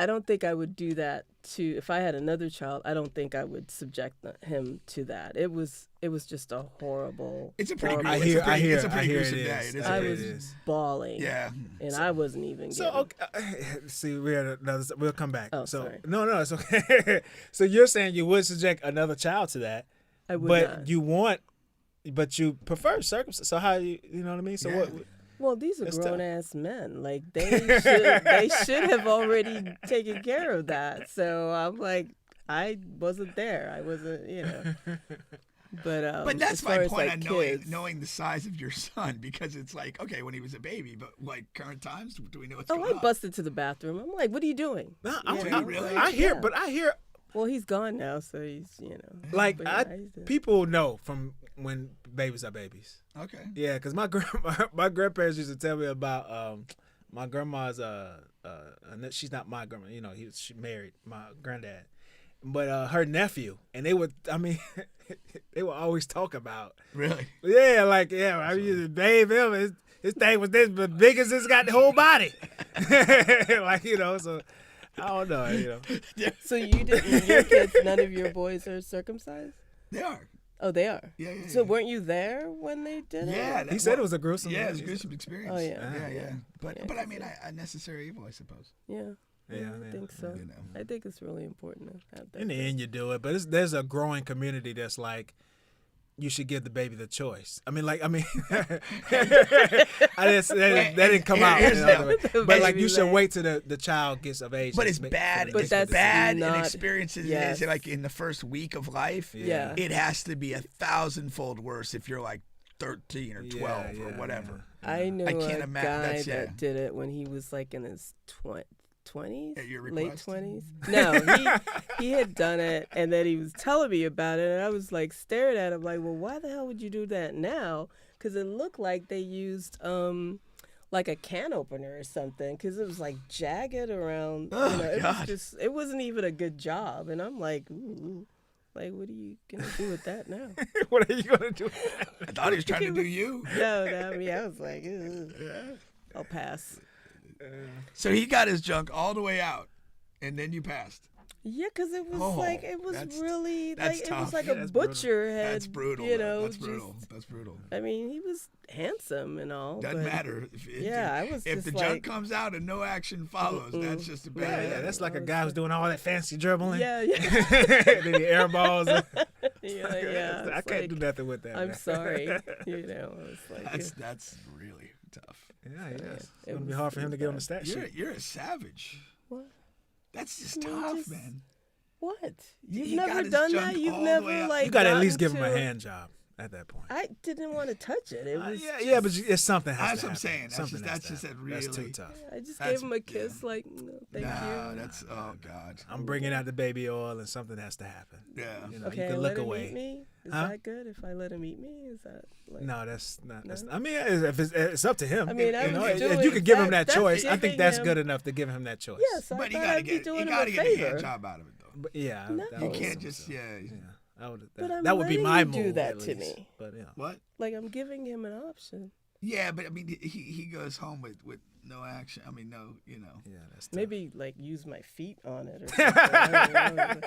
don't think I would do that to, if I had another child, I don't think I would subject him to that. It was just a horrible. It's a pretty horrible- gruesome. I hear It's a pretty it gruesome is. day. It is. I it was is. bawling. Yeah. And I wasn't even So getting. okay, see, we had another. We'll come back. Oh, so sorry. no, it's okay. So you're saying you would subject another child to that, I would but not. you prefer circumcision. So how you know what I mean? So Yeah. what? Well, these are It's tough. grown ass men. Like they should have already taken care of that. So I'm like, I wasn't there. I wasn't, But that's as my far as, point like, on kids, knowing the size of your son, because it's like, okay, when he was a baby, but like current times, do we know what's Oh, going I on? busted to the bathroom. I'm like, what are you doing? No, Do you really? I hear, Yeah. but I hear Well, he's gone now, so he's, like But yeah, I used to- people know from when babies are babies. Okay. Yeah, because my grandparents used to tell me about my grandma's she's not my grandma, she married my granddad, but her nephew, and they would they would always talk about Really? I used to bathe him. His thing was this but big as it's got the whole body. So I don't know, So you didn't, your kids, none of your boys are circumcised? They are. Oh, they are? Yeah. So weren't you there when they did it? Yeah. He said it was a gruesome. Yeah, it was a gruesome experience. Oh, yeah. Yeah. But Yeah, I mean, a necessary evil, I suppose. Yeah. Yeah, I think so. You know. I think it's really important to have that. In the end, you do it, but there's a growing community that's like, you should give the baby the choice. That didn't come out. Here's But like, you baby should leg. wait till the child gets of age. But it's to make- bad. to But make that's the bad not- in experiences. yes. Is like in the first week of life. Yeah. It has to be 1,000-fold worse if you're like 13 or 12 or whatever. I knew I can't a imagine- guy that's- yeah. that did it when he was like in his 20s, At your late request? 20s. No, he had done it, and then he was telling me about it, and I was like staring at him like, well, why the hell would you do that now? Because it looked like they used like a can opener or something, because it was like jagged around. Oh, it God. it wasn't even a good job, and I'm like, ooh. Like, what are you gonna do with that now? What are you gonna do? I thought he was trying to do you. No, I mean, I was like, ugh. I'll pass. So he got his junk all the way out, and then you passed. Yeah, because it was really that's like tough. it was like Yeah, a that's brutal. butcher had. That's brutal. You know, that's brutal. That's brutal. I mean, he was handsome and all. Doesn't but matter. I was if just the like, junk comes out and no action follows, that's just a bad. Yeah, that's like a guy who's doing all that fancy dribbling. Yeah. Then he air balls. Yeah. I can't do nothing with that. I'm man. sorry. You know, it's like That's really tough. Yeah, he is. It's it gonna be was- hard for it him to was get on the bad. stat sheet. You're a savage. What? That's just No, tough, just- man. What? He You've got never his done junk that? You've all the never way up. like. You got to at least give gotten him a to- hand job at that point. I didn't want to touch it. It was. Yeah, but it's something has That's to what I'm happen. saying. Something That's has just to that happen. That's too really- tough. I just That's- gave him a kiss, like, no, thank Nah, you. that's oh god. I'm bringing out the baby oil, and something has to happen. Yeah. You know, Okay, you can let look him away. eat me. Is Huh? that good? If I let him eat me, is that like? No, that's not. That's, No? I mean, if it's up to him. I mean, I you know, was if doing you could give him that that's choice, I think giving that's him- good enough to give him that choice. Yes, I But you thought gotta I'd be get doing him a a favor. hand job out of it though. But yeah, No. that You would can't be just so. yeah. But I'm that would be letting my you move. do that at to least. me. But yeah. What? Like I'm giving him an option. Yeah, but I mean, he goes home with no action. I mean, no, you know. Yeah, that's tough. Maybe like use my feet on it or something. I don't know.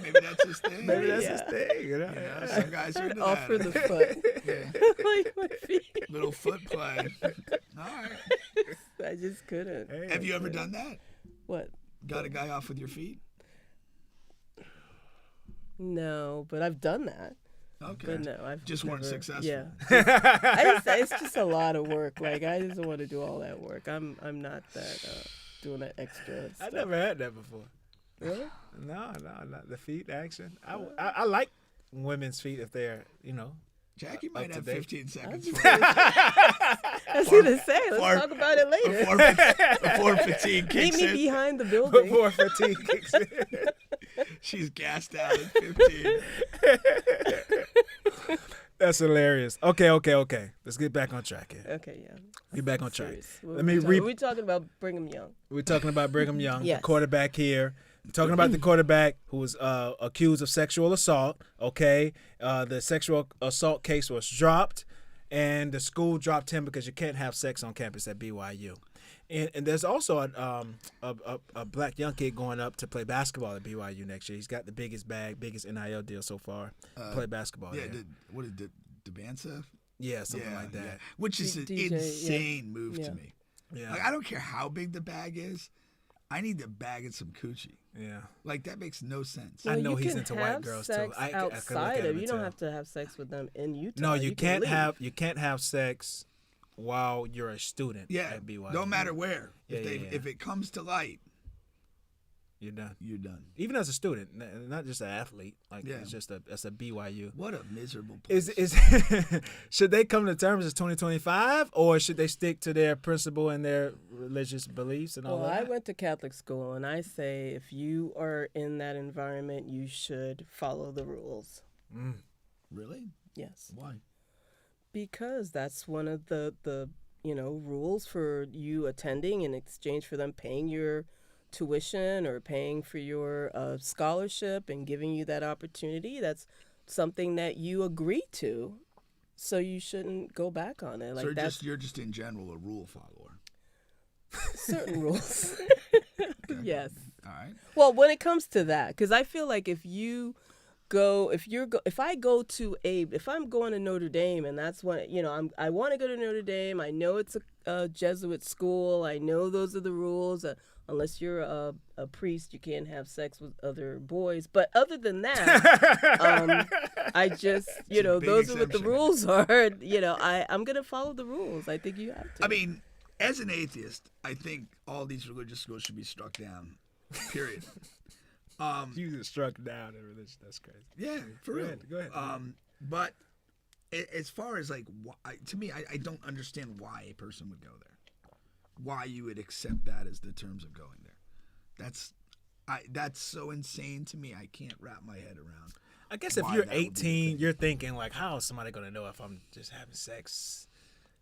Maybe that's his thing. Maybe that's Yeah. his thing. You know? Yeah, some guys are I'd into offer that. the foot. Yeah. Like my feet. Little foot play. All right. I just couldn't. Hey, Have you ever done that? What? Got a guy off with your feet? No, but I've done that. Okay. But no, I've Just weren't never- successful. Yeah, it's just a lot of work. Like I just don't want to do all that work. I'm not that doing that extra I stuff. never had that before. Really? No, not the feet action. I like women's feet if they're, you know. Jackie Up might to have date. 15 seconds was for you I was gonna say, let's for- talk about it later. before fatigue Meet kicks me in. behind the building. Before fatigue kicks in. She's gassed out at 15. That's hilarious. Okay. Let's get back on track here. Okay, yeah. Get back on track. Serious. Let me read. We're talking about Brigham Young. We're talking about Brigham Young, Yes. the quarterback here. We're talking about the quarterback who was accused of sexual assault. Okay, the sexual assault case was dropped, and the school dropped him because you can't have sex on campus at BYU. And there's also a black young kid going up to play basketball at BYU next year. He's got the biggest NIL deal so far. Play basketball. Yeah, there. what is it? Debanza? Yeah, something like that. Yeah. Which is an DJ, insane move Yeah. to me. Yeah, Like, I don't care how big the bag is. I need the bag and some coochie. yeah. Like, that makes no sense. I Well, know you he's can into white have girls, too. sex I could look outside at him of. and You don't tell. have to have sex with them in Utah. No, you can leave. can't have sex while you're a student Yeah, at BYU. don't matter where. Yeah, If, yeah. if it comes to light, You're done. you're done. Even as a student, not just an athlete. Like Yeah. it's just that's a BYU. What a miserable place. Is should they come to terms as 2025, or should they stick to their principle and their religious beliefs and all Well, that? I went to Catholic school, and I say if you are in that environment, you should follow the rules. Really? Yes, Why? because that's one of the rules for you attending in exchange for them paying your tuition or paying for your scholarship and giving you that opportunity. That's something that you agree to, so you shouldn't go back on it. Like So that's you're just in general a rule follower. certain rules. Yes. All right. Well, when it comes to that, because I feel like if I'm going to Notre Dame, and that's when I want to go to Notre Dame. I know it's a Jesuit school. I know those are the rules. Unless you're a priest, you can't have sex with other boys. But other than that, I just a big those are what the exemption. rules are. I'm gonna follow the rules. I think you have to. I mean, as an atheist, I think all these religious schools should be struck down. Period. You just struck down a religion. That's crazy. Yeah, for real. Go ahead. But as far as like, to me, I don't understand why a person would go there. Why you would accept that as the terms of going there. That's so insane to me. I can't wrap my head around. I guess if why you're that would be the 18, thing. you're thinking like, how is somebody gonna know if I'm just having sex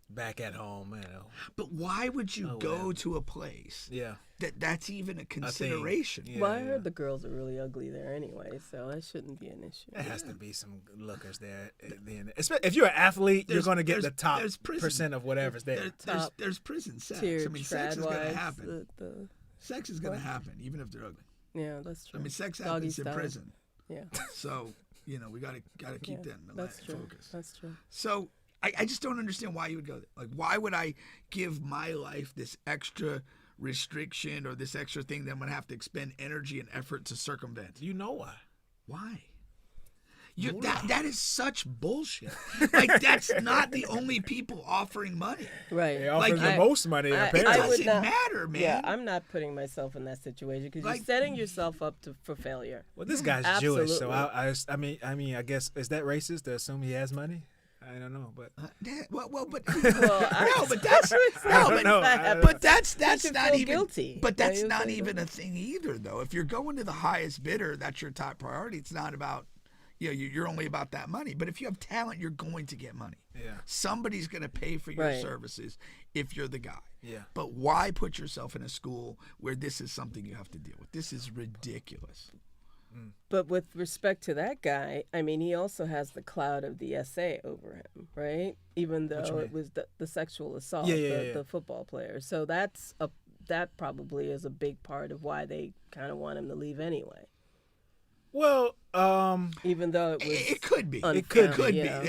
back at home? You know? But why would you go whatever. to a place Yeah. that's even a consideration? Yeah. well, I heard the girls are really ugly there anyway, so that shouldn't be an issue. There has to be some good lookers there. If you're an athlete, you're going to get the top there's prison. percent of whatever's there. There's prison sex. Tier I mean, sex is going to trad-wise, happen. the Sex is going to happen, even if they're ugly. Yeah, that's true. I mean, sex Doggy happens in style. prison, Yeah, so we gotta keep that in the that's true. focus. That's true. So I just don't understand why you would go there. Like, why would I give my life this extra restriction or this extra thing that I'm gonna have to expend energy and effort to circumvent? You know why? Why? That is such bullshit. Like, that's not the only people offering money. Right. They offer Like, the most money, It apparently. I would doesn't not- matter, man. Yeah, I'm not putting myself in that situation because Like- you're setting yourself up for failure. Well, this guy's Absolutely. Jewish, so I mean, I guess, is that racist to assume he has money? I don't know, but Well, but I- no, but that's know. but that's you not feel even guilty. But that's Right? not even a thing either, though. If you're going to the highest bidder, that's your top priority. It's not about, you're only about that money. But if you have talent, you're going to get money. yeah. Somebody's going to pay for your Right. services if you're the guy. Yeah. But why put yourself in a school where this is something you have to deal with? This is ridiculous. But with respect to that guy, I mean, he also has the cloud of the SA over him, right? Even What you though mean? it was the sexual assault, Yeah. the football player. So that probably is a big part of why they kind of want him to leave anyway. Well, Even though it was It could be. unfair, It could be. yeah.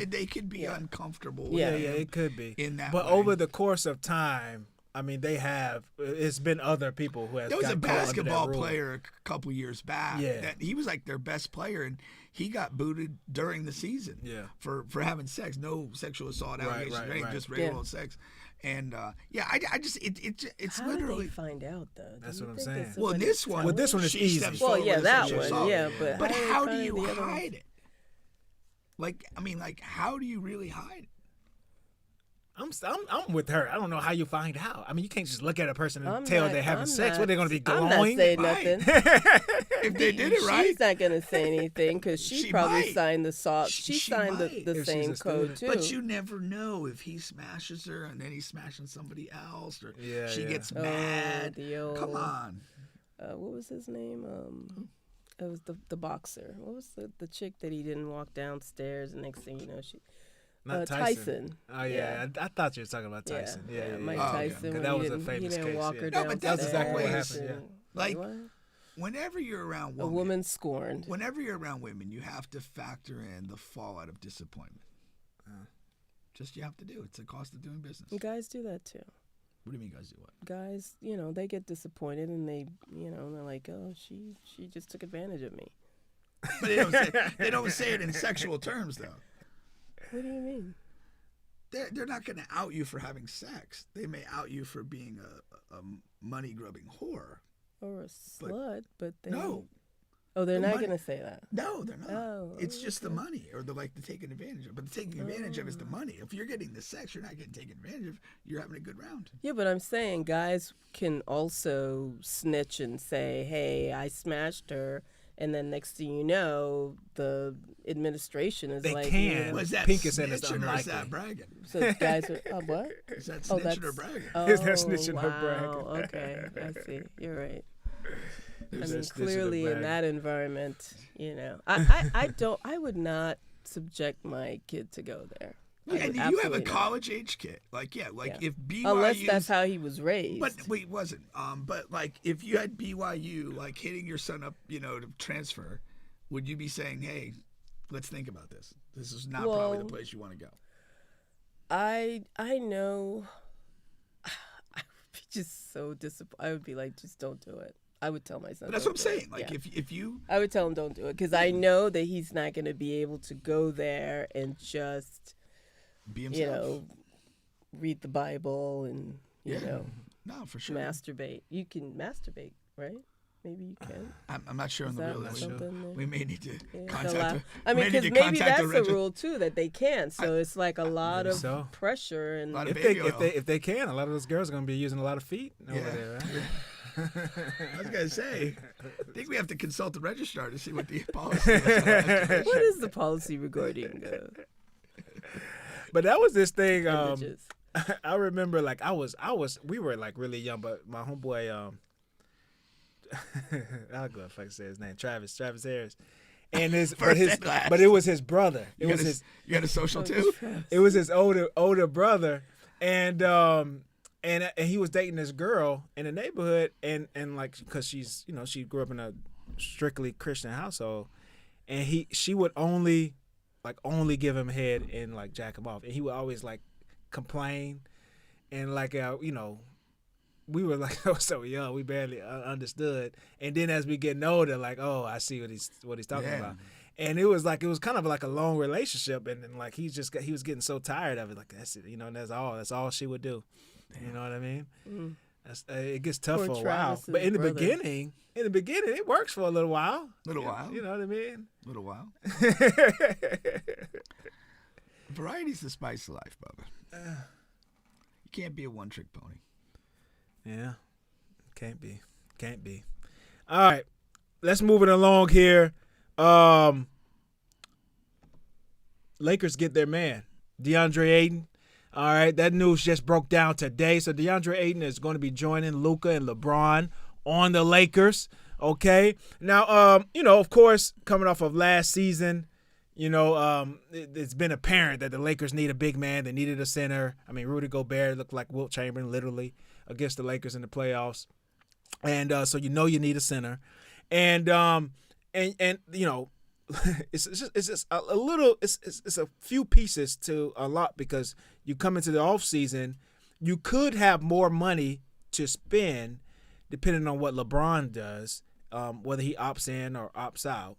They could be uncomfortable. Yeah. with yeah, him it could be. in that But way. over the course of time, I mean, it's been other people who have. There was a got caught under that basketball rule. player a couple years back Yeah. that he was like their best player, and he got booted during the season Yeah. for having sex. No sexual assault allegations, right, or anything, right. just regular Yeah. old sex. And I just it's How literally. did they find out though? That's Do you what I'm think saying. that Well, in somebody this one, told Well, this one is she easy. steps Well, forward yeah, and that sexual one, assault. yeah, but But how did they how do find you the other one? hide it? Like, I mean, like, how do you really hide it? I'm with her. I don't know how you find out. I mean, you can't just look at a person and I'm tell not- they're having I'm sex. not- What, they're going to be I'm glowing? not saying Right. nothing. If they did it right, She's not going to say anything because she probably might. signed the salt. She She signed might. the If she's same a code student. too. but you never know if he smashes her and then he's smashing somebody else, or Yeah, she yeah. gets Oh, mad. the old- Come on. What was his name? It was the boxer. What was the chick that he didn't walk downstairs and next thing you know she Not Tyson. Oh, yeah. I thought you were talking about Tyson. Yeah. Mike Oh, okay. Tyson. 'Cause when that he was a didn't- famous he didn't case, walk yeah. her No, but that's exactly what downstairs happened, and- Like, what? whenever you're around A women, woman scorned. whenever you're around women, you have to factor in the fallout of disappointment. Just you have to do. It's the cost of doing business. And guys do that too. What do you mean, guys do what? Guys, they get disappointed and they, they're like, oh, she just took advantage of me. But they don't say it in sexual terms, though. What do you mean? They're not going to out you for having sex. They may out you for being a money grubbing whore. Or a slut, but they No, Oh, they're the not money- going to say that. no, they're not. Oh, It's just the okay. money, or the taking advantage of. But the taking advantage of is the money. If you're getting the sex, you're not getting taken advantage of. You're having a good round. Yeah, but I'm saying guys can also snitch and say, hey, I smashed her. And then next thing you know, the administration is They like, can. Was that Pinkus said it's snitching or is unlikely. that bragging? so guys are, oh, what? Is that Oh, snitching or that's- bragging? Oh, Is that snitching or wow. bragging? Okay, I see. You're right. I Is mean, that snitching or clearly in bragging? that environment, I would not subject my kid to go there. I And would you have a absolutely not. college age kid. Like, yeah, like Yeah. if BYU. Unless that's how he was raised. But wait, it wasn't. But like, if you had BYU like hitting your son up, to transfer, would you be saying, "Hey, let's think about this. This is not probably the Well, place you want to go." I know. I would be just so disappointed. I would be like, just don't do it. I would tell my son. But that's don't what I'm do it. saying. Like, Yeah. if you, I would tell him don't do it because I know that he's not going to be able to go there and just, be himself, read the Bible and yeah, no, for sure. masturbate. You can masturbate, right? Maybe you can. I'm not sure on Is the that real. something that- We may need to Yeah, contact. allow- the- I mean, may need because to maybe contact that's the a rule too that they can. So it's like a lot Maybe of so. pressure and Lot of If baby they, oil. if they can, a lot of those girls are going to be using a lot of feet over Yeah. there, right? I was gonna say, I think we have to consult the registrar to see what the policy is. what is the policy regarding But that was this thing. images? I remember, like, we were like really young, but my homeboy, I'll go if I can say his name, Travis Harris, and First and last. but it was his brother. It You was got a social Oh, too? it was his older brother, and and he was dating this girl in the neighborhood, and like because she's she grew up in a strictly Christian household, and she would only give him head and like jack him off, and he would always like complain, and like we were like so young, we barely understood, and then as we get older, like I see what he's talking about. And it was kind of like a long relationship, and then like he was getting so tired of it. Like that's it, and that's all she would do. Damn. You know what I mean? Mm. It gets tough for a while, but in the beginning, it works for a little while. You know what I mean? Little while. Variety's the spice of life, Bubba. You can't be a one-trick pony. Yeah, can't be. All right, let's move it along here. Lakers get their man, DeAndre Ayton. All right, that news just broke down today. So DeAndre Ayton is going to be joining Luka and LeBron on the Lakers. Okay, now of course, coming off of last season, it's been apparent that the Lakers need a big man. They needed a center. I mean, Rudy Gobert looked like Wilt Chamberlain literally against the Lakers in the playoffs, and so you need a center, and it's just a little. It's a few pieces to a lot because you come into the off season, you could have more money to spend depending on what LeBron does, whether he opts in or opts out.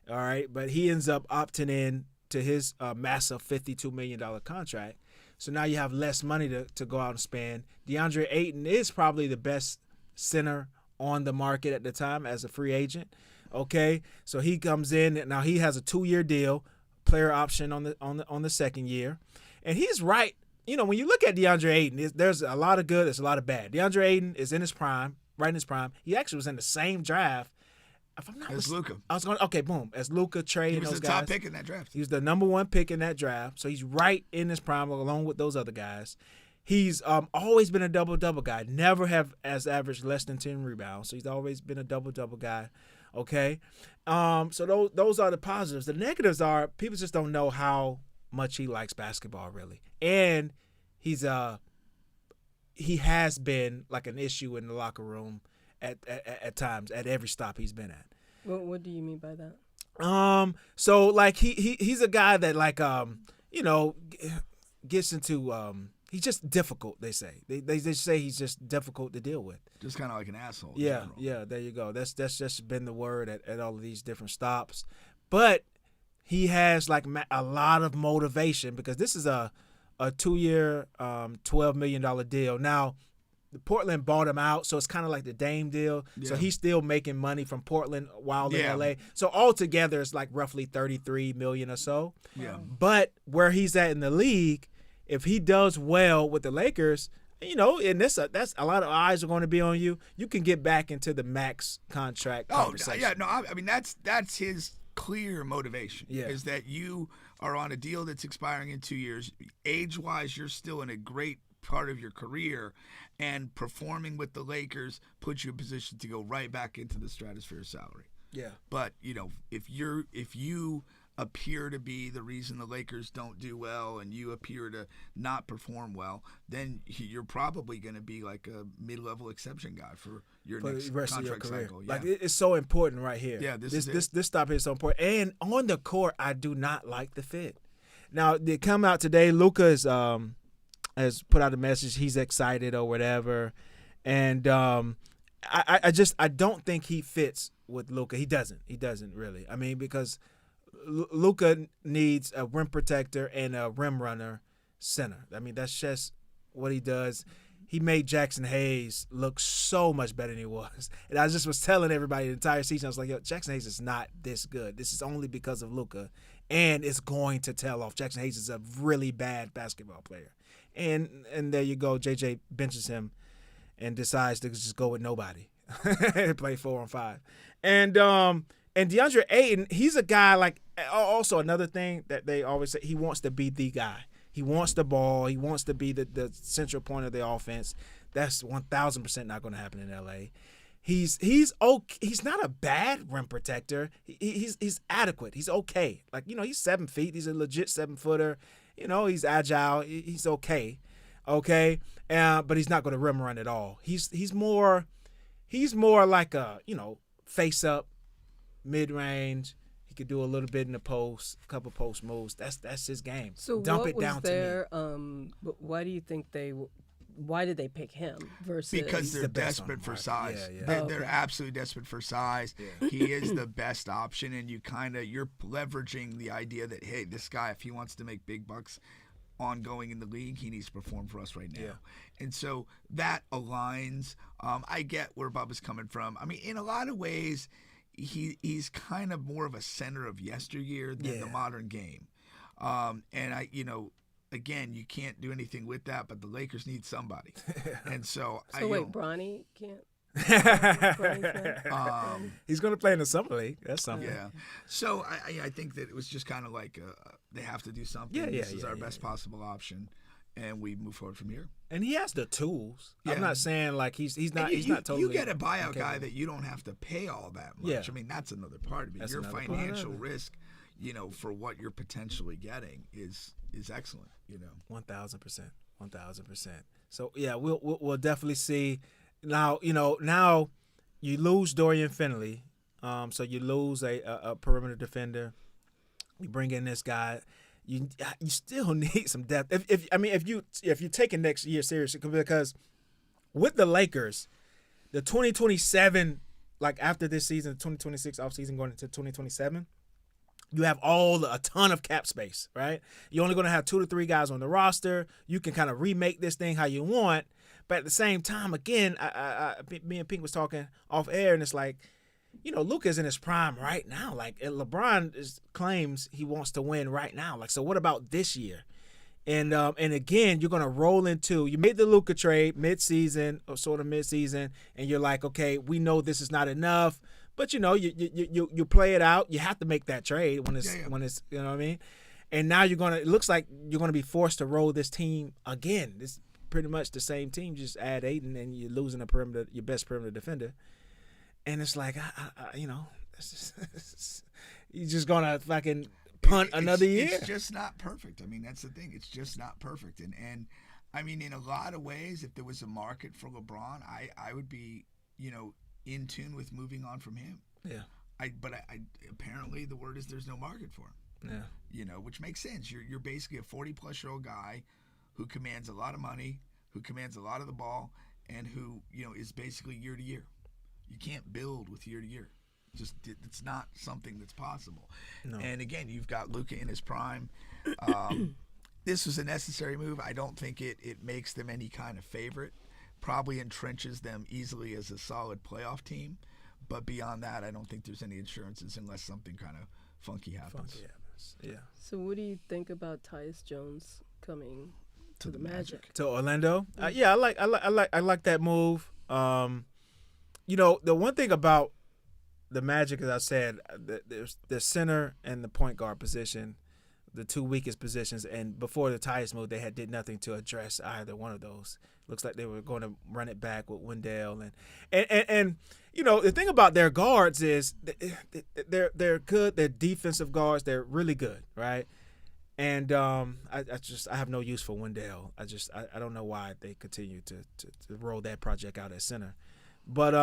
All right, but he ends up opting in to his massive $52 million contract. So now you have less money to go out and spend. DeAndre Ayton is probably the best center on the market at the time as a free agent. Okay, so he comes in now. He has a 2-year deal, player option on the second year, and he's right. When you look at DeAndre Ayton, there's a lot of good, there's a lot of bad. DeAndre Ayton is in his prime, right in his prime. He actually was in the same draft. If I'm not as Luka. I was going as Luka, Trey, and those guys. He was the top pick in that draft. He was the number 1 pick in that draft, so he's right in his prime along with those other guys. He's always been a double-double guy. Never have as averaged less than 10 rebounds, so he's always been a double-double guy. Okay, so those are the positives. The negatives are people just don't know how much he likes basketball really, and he has been like an issue in the locker room at times at every stop he's been at. What do you mean by that? So like he's a guy that like gets into he's just difficult. They say they say he's just difficult to deal with. Just kind of like an asshole. Yeah. There you go. That's just been the word at all of these different stops. But he has like a lot of motivation because this is a 2-year, $12 million deal. Now, Portland bought him out, so it's kind of like the Dame deal. Yeah. So he's still making money from Portland while in LA. So altogether, it's like roughly $33 million or so. Yeah. But where he's at in the league, if he does well with the Lakers, and that's a lot of eyes are going to be on you. You can get back into the max contract conversation. Yeah, no, I mean that's his clear motivation. Yeah. Is that you are on a deal that's expiring in 2 years. Age-wise, you're still in a great part of your career, and performing with the Lakers puts you in position to go right back into the stratosphere salary. Yeah. But if you appear to be the reason the Lakers don't do well and you appear to not perform well, then you're probably going to be like a mid-level exception guy for your next rest contract of your career. cycle. Yeah. Like it's so important right here. Yeah, this stop here is so important. And on the court, I do not like the fit. Now they come out today. Luka has put out a message. He's excited or whatever, and I don't think he fits with Luka. He doesn't really. I mean, because Luka needs a rim protector and a rim runner center. I mean, that's just what he does. He made Jackson Hayes look so much better than he was. And I just was telling everybody the entire season, I was like, yo, Jackson Hayes is not this good. This is only because of Luka. And it's going to tail off. Jackson Hayes is a really bad basketball player. And there you go. JJ benches him and decides to just go with nobody and play 4-on-5. And DeAndre Ayton, he's a guy like also another thing that they always say, he wants to be the guy. He wants the ball. He wants to be the central point of the offense. That's 1,000% not going to happen in LA. He's okay. He's not a bad rim protector. He's adequate. He's okay. Like, he's 7 feet. He's a legit 7-footer. He's agile. He's okay. Okay, but he's not going to rim run at all. He's more like a face up, mid range. He could do a little bit in the post, a couple post moves. That's his game. So dump what it was down their, to me. but why do you think why did they pick him versus? Because they're the best on desperate the for market. size. Yeah. They're absolutely desperate for size. Yeah. He is the best option, and you're leveraging the idea that, hey, this guy, if he wants to make big bucks ongoing in the league, he needs to perform for us right now. Yeah. And so that aligns. I get where Bub is coming from. I mean, in a lot of ways, he's kind of more of a center of yesteryear than the modern game. And again, you can't do anything with that, but the Lakers need somebody. And so Bronny can't. He's going to play in the summer league. That's something. Yeah. So I think that it was just kind of like they have to do something. This is our best possible option, and we move forward from here. And he has the tools. Yeah. I'm not saying like he's not totally. You get a buyout guy that you don't have to pay all that much. Yeah. I mean, that's another part of it. That's Your another part. financial risk, for what you're potentially getting is excellent. 1,000%. So yeah, we'll definitely see. Now now you lose Dorian Finley, so you lose a perimeter defender. You bring in this guy. You still need some depth. If you take it next year seriously, because with the Lakers, the 2027, like after this season, 2026 offseason going into 2027, you have a ton of cap space, right? You're only going to have 2 to 3 guys on the roster. You can kind of remake this thing how you want, but at the same time, again, me and Pink was talking off air, and it's like, Luka's in his prime right now. Like LeBron claims he wants to win right now. Like, so what about this year? And again, you're gonna roll into. You made the Luka trade mid-season, and you're like, okay, we know this is not enough, but you play it out. You have to make that trade when it's you know what I mean. And now it looks like you're gonna be forced to roll this team again. It's pretty much the same team. Just add Ayton, and you're losing your best perimeter defender. And it's like, you're just gonna fucking punt another year. It's just not perfect. I mean, that's the thing. It's just not perfect. And I mean, in a lot of ways, if there was a market for LeBron, I would be, in tune with moving on from him. Yeah. But apparently the word is there's no market for him. Yeah. Which makes sense. You're basically a 40-plus-year-old guy who commands a lot of money, who commands a lot of the ball, and who is basically year to year. You can't build with year to year. It's not something that's possible. No. And again, you've got Luka in his prime. This was a necessary move. I don't think it makes them any kind of favorite. Probably entrenches them easily as a solid playoff team. But beyond that, I don't think there's any insurances unless something kind of funky happens. Yeah. So what do you think about Tyus Jones coming to the Magic? To Orlando? Yeah, I like that move. The one thing about the Magic, as I said, there's the center and the point guard position, the 2 weakest positions. And before the Tyus move, they did nothing to address either one of those. Looks like they were going to run it back with Wendell and the thing about their guards is they're good. They're defensive guards. They're really good, right? And I have no use for Wendell. I don't know why they continue to roll that project out at center. But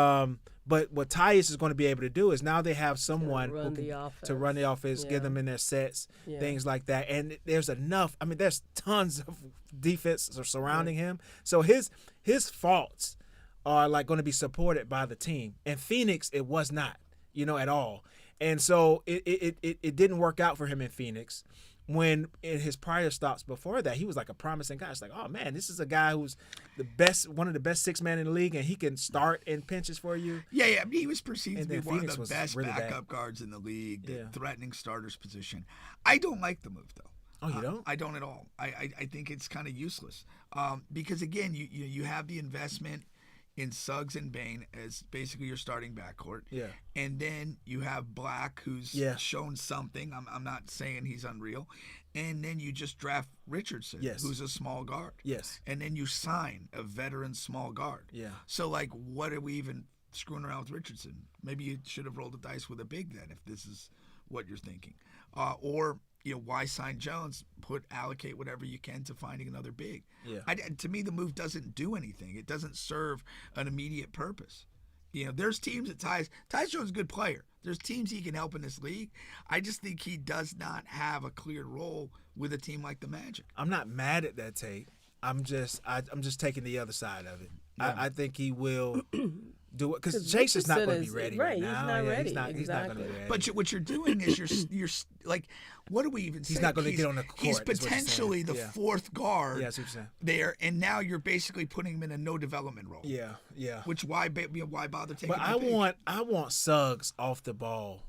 what Tyus is going to be able to do is now they have someone to run the offense, get them in their sets, things like that. And there's enough. I mean, there's tons of defense surrounding him. So his faults are like going to be supported by the team. In Phoenix, it was not, at all. And so it didn't work out for him in Phoenix. When in his prior stops before that, he was like a promising guy. It's like, oh man, this is a guy who's one of the best 6 men in the league, and he can start in pinches for you. Yeah. I mean, he was perceived to be one Phoenix of the best really backup guards in the league, the threatening starters position. I don't like the move though. Oh, you don't? I don't at all. I think it's kind of useless because again, you have the investment in Suggs and Bane as basically your starting backcourt. Yeah. And then you have Black, who's shown something. I'm not saying he's unreal. And then you just draft Richardson, who's a small guard. Yes. And then you sign a veteran small guard. Yeah. So, like, what are we even screwing around with Richardson? Maybe you should have rolled the dice with a big then if this is what you're thinking. Or why sign Jones? Allocate whatever you can to finding another big. Yeah. To me, the move doesn't do anything. It doesn't serve an immediate purpose. There's teams that Tyus Jones is a good player. There's teams he can help in this league. I just think he does not have a clear role with a team like the Magic. I'm not mad at that take. I'm just taking the other side of it. Yeah. I think he will do it because Jason's not going to be ready right now. He's not ready. He's not going to be ready. But what you're doing is you're like, what do we even say? He's not going to get on the court. He's potentially the fourth guard there, and now you're basically putting him in a no development role. Yeah. Which why bother taking? But I want Suggs off the ball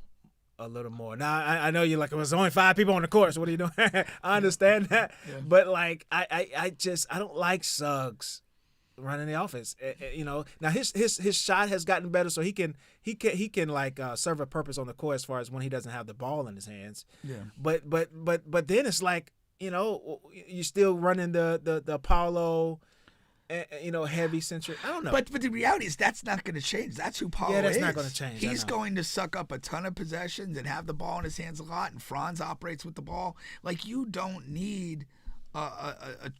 a little more. Now I know you're like, it was only 5 people on the court, so what are you doing? I understand that, but like I don't like Suggs running the offense. Now his shot has gotten better, so he can like serve a purpose on the court as far as when he doesn't have the ball in his hands. Yeah. But then it's like you're still running the Apollo. Heavy centric. I don't know. But the reality is that's not going to change. That's who Paulo is. Yeah, that's not going to change. He's going to suck up a ton of possessions and have the ball in his hands a lot. And Franz operates with the ball. Like you don't need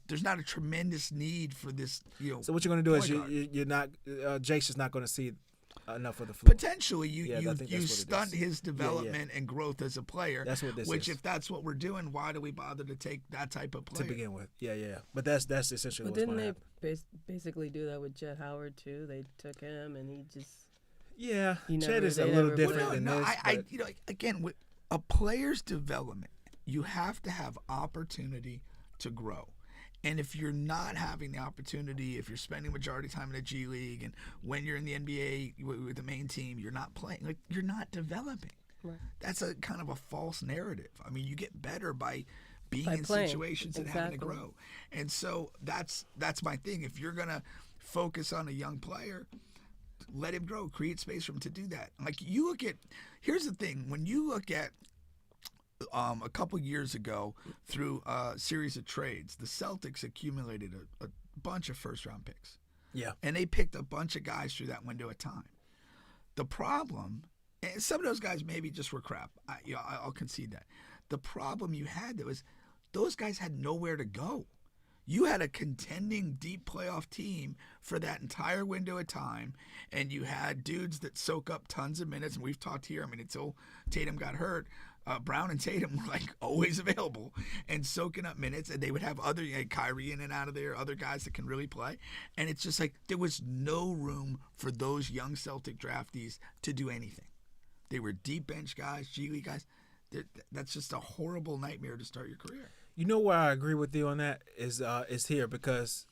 there's not a tremendous need for this. So what you're going to do is you're not. Jason's not going to see enough of the floor. Potentially, you stunt his development and growth as a player. That's what this is. Which, if that's what we're doing, why do we bother to take that type of player to begin with? Yeah. But that's essentially. But didn't they basically do that with Jet Howard too? They took him and he just. Yeah, Chet is a little different than this. Again, with a player's development, you have to have opportunity to grow. And if you're not having the opportunity, if you're spending majority of time in the G League and when you're in the NBA with the main team, you're not playing, like you're not developing. Right. That's a kind of a false narrative. I mean, you get better by being in situations and having to grow. And so that's my thing. If you're going to focus on a young player, let him grow, create space for him to do that. Like here's the thing, when you look at a couple years ago through a series of trades, the Celtics accumulated a bunch of first-round picks. Yeah. And they picked a bunch of guys through that window of time. The problem, and some of those guys maybe just were crap. I'll concede that. The problem you had was those guys had nowhere to go. You had a contending deep playoff team for that entire window of time, and you had dudes that soak up tons of minutes, and we've talked here, until Tatum got hurt, Brown and Tatum were like always available and soaking up minutes, and they would have other Kyrie in and out of there, other guys that can really play. And it's just like there was no room for those young Celtic draftees to do anything. They were deep bench guys, G League guys. That's just a horrible nightmare to start your career. You know where I agree with you on that is here because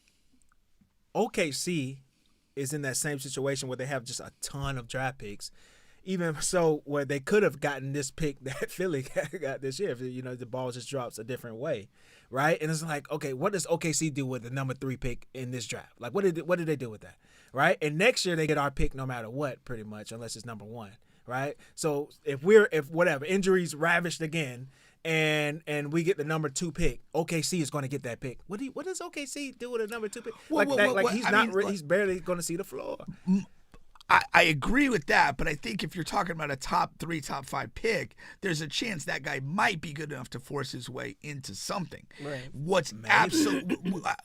OKC is in that same situation where they have just a ton of draft picks. Even so, where they could have gotten this pick that Philly got this year, if the ball just drops a different way, right? And it's like, okay, what does OKC do with the number 3 pick in this draft? Like, what did they do with that, right? And next year they get our pick no matter what, pretty much, unless it's number 1, right? So if injuries ravished again, and we get the number 2 pick, OKC is going to get that pick. What does OKC do with a number 2 pick? He's barely going to see the floor. I agree with that, but I think if you're talking about a top 3, top 5 pick, there's a chance that guy might be good enough to force his way into something. Right.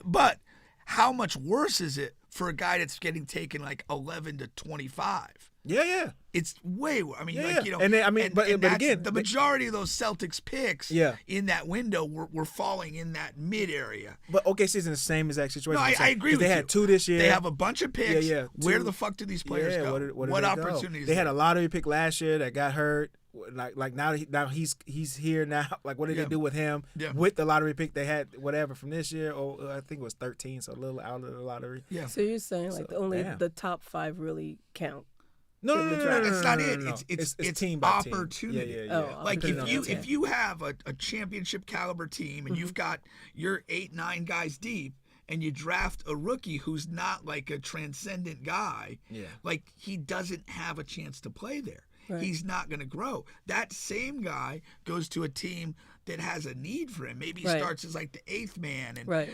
But how much worse is it for a guy that's getting taken like 11 to 25? Yeah. It's way worse. But again, the majority of those Celtics picks in that window were falling in that mid area. But OKC's in the same exact situation. No, I agree with you. They had 2 this year. They have a bunch of picks. Yeah. Where the fuck do these players go? What opportunities? They had a lottery pick last year that got hurt. Like now he's here now. Like what did they do with him? Yeah. With the lottery pick they had whatever from this year, or I think it was 13, so a little out of the lottery. Yeah. So you're saying the top 5 really count? No, that's not it. It's team by opportunity. Team. Yeah. Like if you have a championship caliber team and you've got your 8-9 guys deep, and you draft a rookie who's not like a transcendent guy, like he doesn't have a chance to play there. Right. He's not going to grow. That same guy goes to a team that has a need for him. Maybe he Right. starts as like the 8th man, and Right.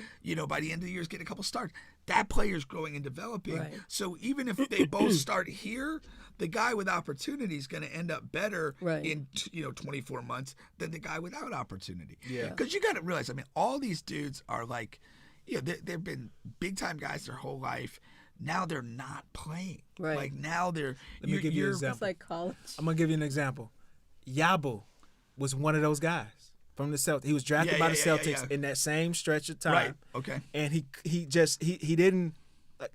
by the end of the year, he's getting a couple starts. That player's growing and developing. Right. So even if they both start here, the guy with opportunity is going to end up better Right. in 24 months than the guy without opportunity. Yeah. Because you got to realize, I mean, all these dudes are like, they've been big time guys their whole life. Now they're not playing. Right. Like now they're. Let me give you an you're- example. It's like college. I'm gonna give you an example. Yabu was one of those guys from the Celtics. He was drafted Yeah, by yeah, the yeah, Celtics yeah. in that same stretch of time. Right. Okay. And he didn't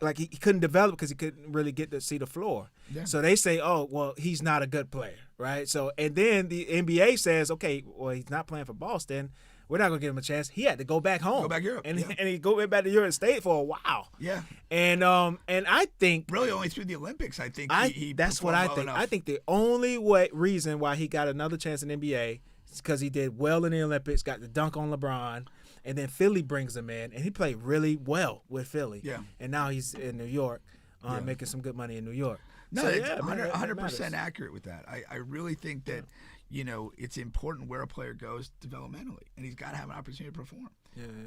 like he couldn't develop because he couldn't really get to see the floor. Yeah. So they say, oh well, he's not a good player, right? So and then the NBA says, okay, well he's not playing for Boston. We're not gonna give him a chance. He had to go back home. Go back Europe, And yeah. and he go back to Europe and stayed for a while. Yeah. And I think Really, only through the Olympics, I think. He that's what performed I well think. enough. I think the only reason why he got another chance in NBA is because he did well in the Olympics, got the dunk on LeBron, and then Philly brings him in, and he played really well with Philly. Yeah. And now he's in New York, making some good money in New York. No, So, it's yeah, man, that 100% matters. accurate with that. I really think that, it's important where a player goes developmentally, and he's got to have an opportunity to perform.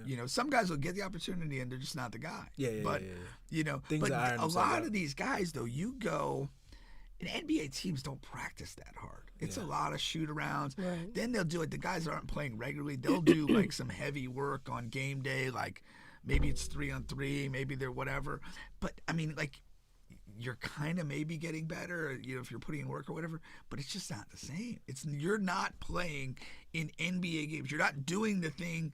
Yeah. Some guys will get the opportunity, and they're just not the guy. Yeah. But, Things but are ironing a themselves lot out. of these guys, though, and NBA teams don't practice that hard. It's a lot of shoot-arounds. Right. Then they'll do it. The guys that aren't playing regularly, they'll do, like, some heavy work on game day, like maybe it's 3-on-3, maybe they're whatever. But, I mean, like, you're kind of maybe getting better, if you're putting in work or whatever, but it's just not the same. You're not playing in NBA games. You're not doing the thing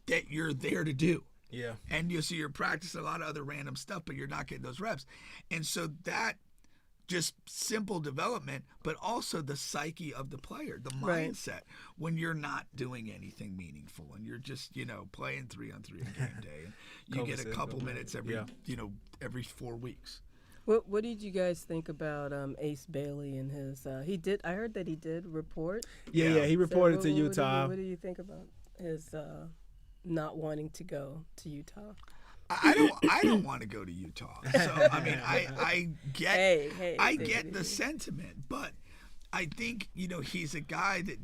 that you're there to do. Yeah. And so you're practicing a lot of other random stuff, but you're not getting those reps. And so that just simple development, but also the psyche of the player, the Right. mindset when you're not doing anything meaningful and you're just, playing 3-on-3 on game day. And you Kobe get a said, couple "Go minutes ahead." every 4 weeks. What did you guys think about Ace Bailey and his? I heard that he did report. Yeah. He reported So to what Utah. What do you think about his not wanting to go to Utah? I don't want to go to Utah. So I mean, I get Hey, I David. get the sentiment, but I think he's a guy that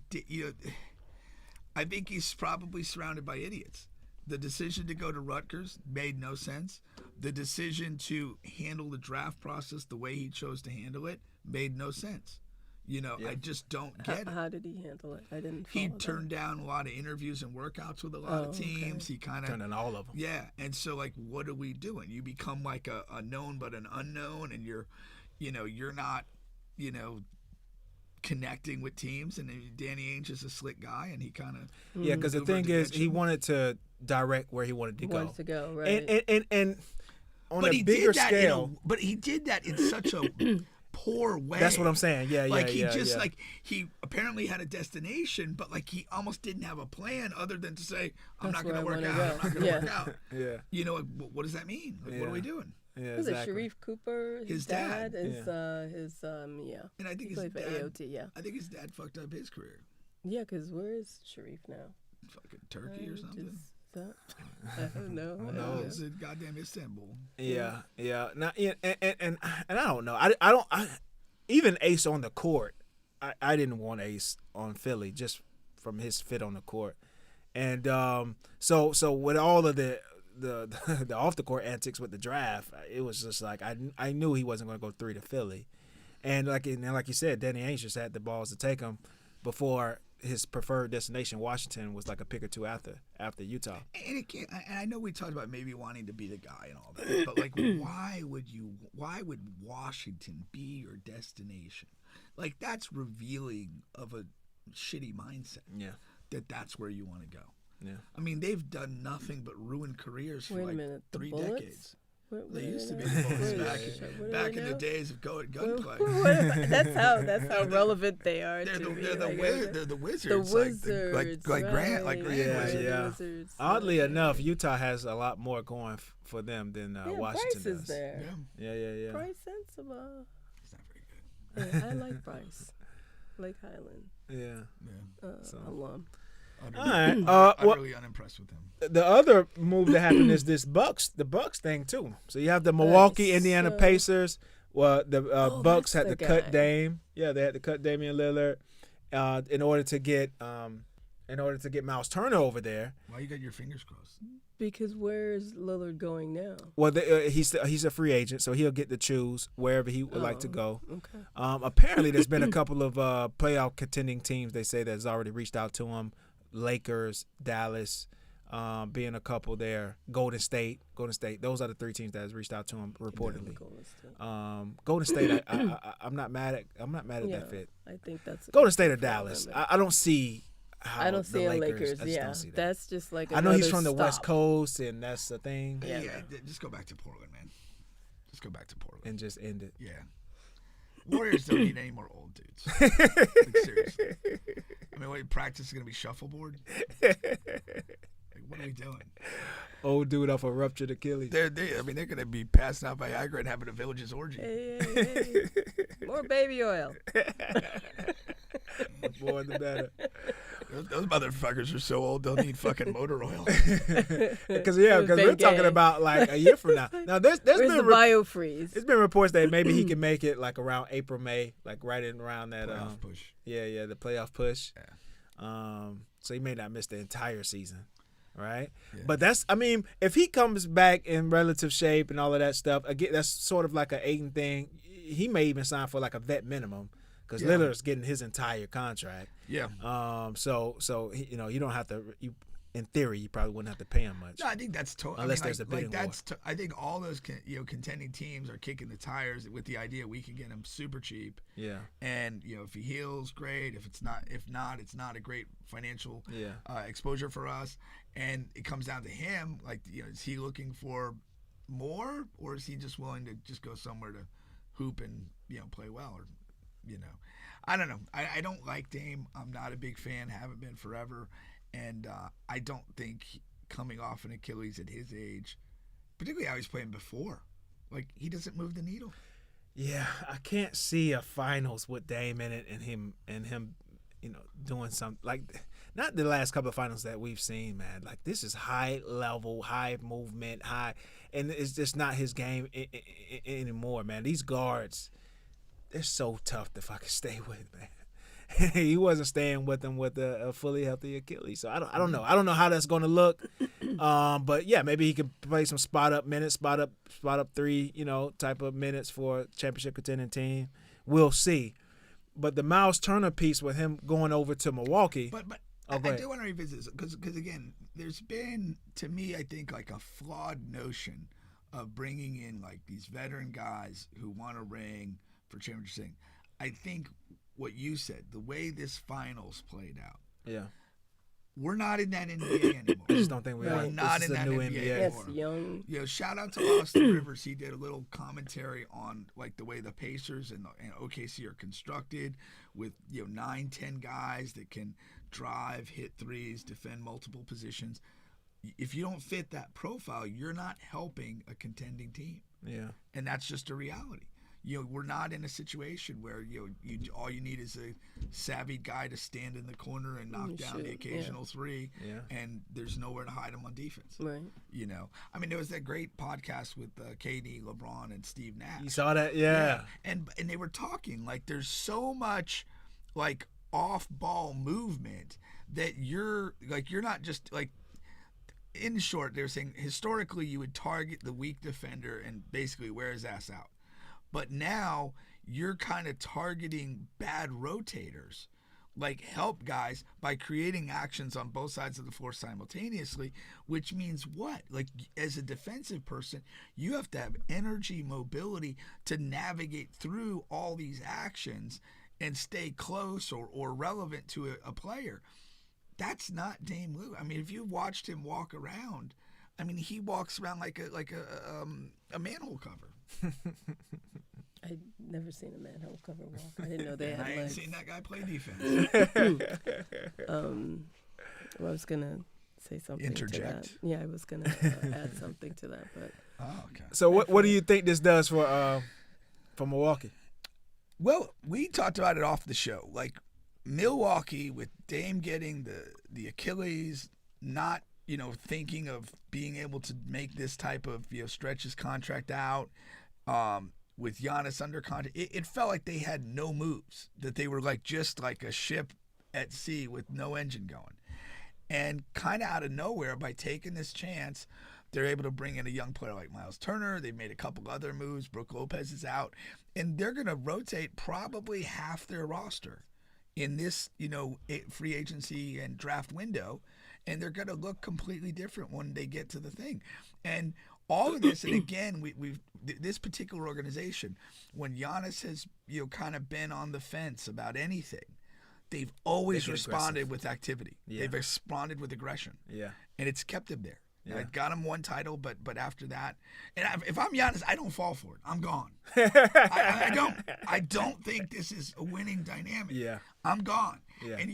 I think he's probably surrounded by idiots. The decision to go to Rutgers made no sense. The decision to handle the draft process the way he chose to handle it made no sense. I just don't get it. How did he handle it? I didn't. He follow that. turned down a lot of interviews and workouts with a lot of teams. okay. He kind Turned of on all of them. yeah, and so like, what are we doing? You become like a known but an unknown, and you're not, connecting with teams. And Danny Ainge is a slick guy, and he kind of Yeah, because the thing is, he wanted to direct where he wanted to He go. wanted to go, right? And on but a he bigger did that scale. but he did that in such a poor way. That's what I'm saying. Yeah, Like yeah. like he apparently had a destination, but like he almost didn't have a plan other than to say, I'm That's not going to where I work out. wanna I'm go. not going to Yeah. work out. Yeah. Like, what does that mean? Like, what are we doing? Yeah, Was exactly. it Sharif Cooper? His dad. His And I think He his played for dad. AOT. Yeah. I think his dad fucked up his career. Yeah, because where is Sharif now? Fucking Turkey or something. I don't know. Who I don't knows? know. It's in goddamn Istanbul. Yeah. Now, and I don't know. I even Ace on the court. I didn't want Ace on Philly just from his fit on the court, and so with all of the off the court antics with the draft, it was just like I knew he wasn't going to go 3 to Philly, and like you said, Danny Ainge just had the balls to take him before his preferred destination, Washington, was like a pick or two after Utah. And it can't, and I know we talked about maybe wanting to be the guy and all that, but like, why would Washington be your destination? Like, that's revealing of a shitty mindset. Yeah. That's where you want to go. Yeah. I mean, they've done nothing but ruin careers for Wait a like minute, the 3 Bullets? decades. Where They used to be now? the Bullets Where back, is- where are back they in the now? days of gunplay. That's how relevant they are. They're to the me. they're the Like, wiz- they're the wizards. The like Wizards, Grant, like right. Grant Yeah, Wizard. yeah. The Wizards. Oddly Okay. enough, Utah has a lot more going for them than Yeah, Washington Bryce does. is there. Yeah, Yeah. Bryce sensible. it's not very good. Yeah, I like Bryce. Lake Highland Yeah. Yeah, alum. All right. utterly unimpressed with him. The other move that happened is the Bucks thing too. So you have the Milwaukee, Indiana so- Pacers. Well, the Bucks that's had to the cut guy. Dame. Yeah, they had to cut Damian Lillard in order to get in order to get Miles Turner over there. Why you got your fingers crossed? Because where is Lillard going now? Well, he's a free agent, so he'll get to choose wherever he would like to go. Okay. Apparently, there's been a couple of playoff contending teams, they say, that's already reached out to him. Lakers, Dallas, being a couple there. Golden State. Those are the 3 teams that has reached out to him reportedly. Golden State. I'm not mad at that fit. I think that's Golden State or Dallas. I don't see. I don't see in Lakers. I just don't see that. That's just like I know he's from another the West stop. Coast, and that's the thing. Yeah, just go back to Portland, man. Just go back to Portland. And just end it. Yeah. Warriors don't need any more old dudes. Like, seriously. I mean, what, practice is going to be shuffleboard? Like, what are we doing? Old dude off a ruptured Achilles. They're going to be passing out Viagra and having a village's orgy. Hey. More baby oil. More the better. Those motherfuckers are so old they'll need fucking motor oil. Because we're talking about like a year from now. Now there's Where's been the biofreeze? There's been reports that maybe he can make it like around April, May, like right in around that Playoff push. Yeah, the playoff push. Yeah. So he may not miss the entire season, right? Yeah. But if he comes back in relative shape and all of that stuff, again, that's sort of like an Ayton thing. He may even sign for like a vet minimum. Because Lillard's getting his entire contract. Yeah. So you don't have to. In theory, you probably wouldn't have to pay him much. No, I think that's totally. Unless there's a bidding war. I think all those contending teams are kicking the tires with the idea we can get him super cheap. Yeah. And if he heals, great. If not, it's not a great financial exposure for us. And it comes down to him. Like, is he looking for more, or is he just willing to just go somewhere to hoop and play well, or I don't know. I don't like Dame. I'm not a big fan. Haven't been forever. And I don't think coming off an Achilles at his age, particularly how he's playing before, like, he doesn't move the needle. Yeah, I can't see a finals with Dame in it and him doing something like not the last couple of finals that we've seen, man. Like, this is high level, high movement, and it's just not his game anymore, man. These guards, they're so tough to fucking stay with, man. He wasn't staying with them with a fully healthy Achilles, so I don't know. I don't know how that's going to look, but yeah, maybe he can play some spot up minutes, spot up 3, type of minutes for a championship contending team. We'll see. But the Miles Turner piece with him going over to Milwaukee. But I do want to revisit this because again, there's been, to me, I think, like a flawed notion of bringing in like these veteran guys who want a ring for championship. I think what you said, the way this finals played out. Yeah. We're not in that NBA anymore. I just don't think we are. We're not in that new NBA anymore. Yes, young. Shout out to Austin Rivers. He did a little commentary on like the way the Pacers and OKC are constructed with 9-10 guys that can drive, hit threes, defend multiple positions. If you don't fit that profile, you're not helping a contending team. Yeah. And that's just a reality. We're not in a situation where all you need is a savvy guy to stand in the corner and knock down the occasional three, and there's nowhere to hide him on defense. Right. I mean, there was that great podcast with KD, LeBron, and Steve Nash. You saw that, yeah. And they were talking like there's so much like off-ball movement that you're not just like. In short, they were saying historically you would target the weak defender and basically wear his ass out. But now you're kind of targeting bad rotators, like help guys, by creating actions on both sides of the floor simultaneously, which means what? Like, as a defensive person, you have to have energy, mobility to navigate through all these actions and stay close or relevant to a player. That's not Dame Lou. I mean, if you watched him walk around, I mean, he walks around like a manhole cover. I'd never seen a manhole cover walk. I didn't know they had I ain't legs. seen that guy play defense. Well, I was gonna say something. Interject. To that. Yeah, I was gonna add something to that, but. Oh, okay. So what do you think this does for Milwaukee? Well, we talked about it off the show. Like, Milwaukee, with Dame getting the Achilles, not thinking of being able to make this type of stretch his contract out, with Giannis under contract, it felt like they had no moves, that they were like just like a ship at sea with no engine going. And kind of out of nowhere, by taking this chance, they're able to bring in a young player like Miles Turner. They've made a couple other moves. Brook Lopez is out. And they're going to rotate probably half their roster in this, free agency and draft window. And they're going to look completely different when they get to the thing. And all of this, and again, this particular organization, when Giannis has, kind of been on the fence about anything, they've always responded with activity. Yeah. They've responded with aggression. Yeah. And it's kept him there. Yeah. I got him one title, but after that, and if I'm Giannis, I don't fall for it. I'm gone. I don't think this is a winning dynamic. Yeah. I'm gone. Yeah. And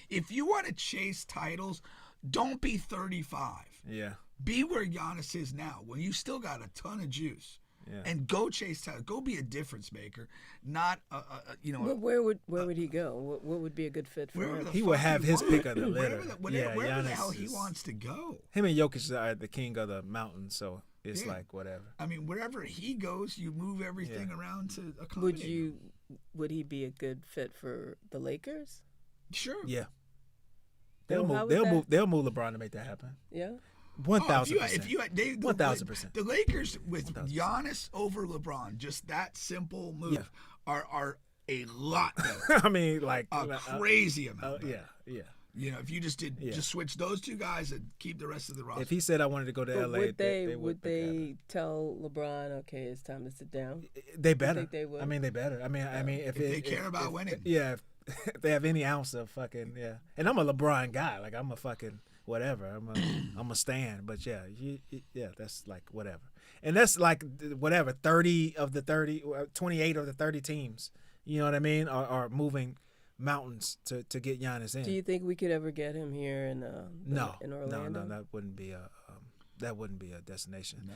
if you want to chase titles, don't be 35. Yeah. Be where Giannis is now, when you still got a ton of juice. Yeah. And go chase titles. Go be a difference maker, not But where would he go? What would be a good fit for him? He would have his pick of the litter. Wherever the hell he wants to go. Him and Jokic are the king of the mountain, so it's like whatever. I mean, wherever he goes, you move everything around to accommodate. Would he be a good fit for the Lakers? Sure. Yeah. They'll move LeBron to make that happen. Yeah. 1,000%. 1,000%. The Lakers with Giannis over LeBron, just that simple move, are a lot better. I mean, like a crazy amount. Yeah. If you just just switch those two guys and keep the rest of the roster. If he said I wanted to go to LA, would they tell LeBron, okay, it's time to sit down? They better. Think they would? I mean, they better. I mean, if they care about winning. Yeah. If they have any ounce of fucking and I'm a LeBron guy. Like I'm a fucking whatever. I'm a stan. But that's like whatever. And that's like whatever. 28 of the 30 teams. You know what I mean? Are moving mountains to get Giannis in. Do you think we could ever get him here in Orlando? No, that wouldn't be a destination.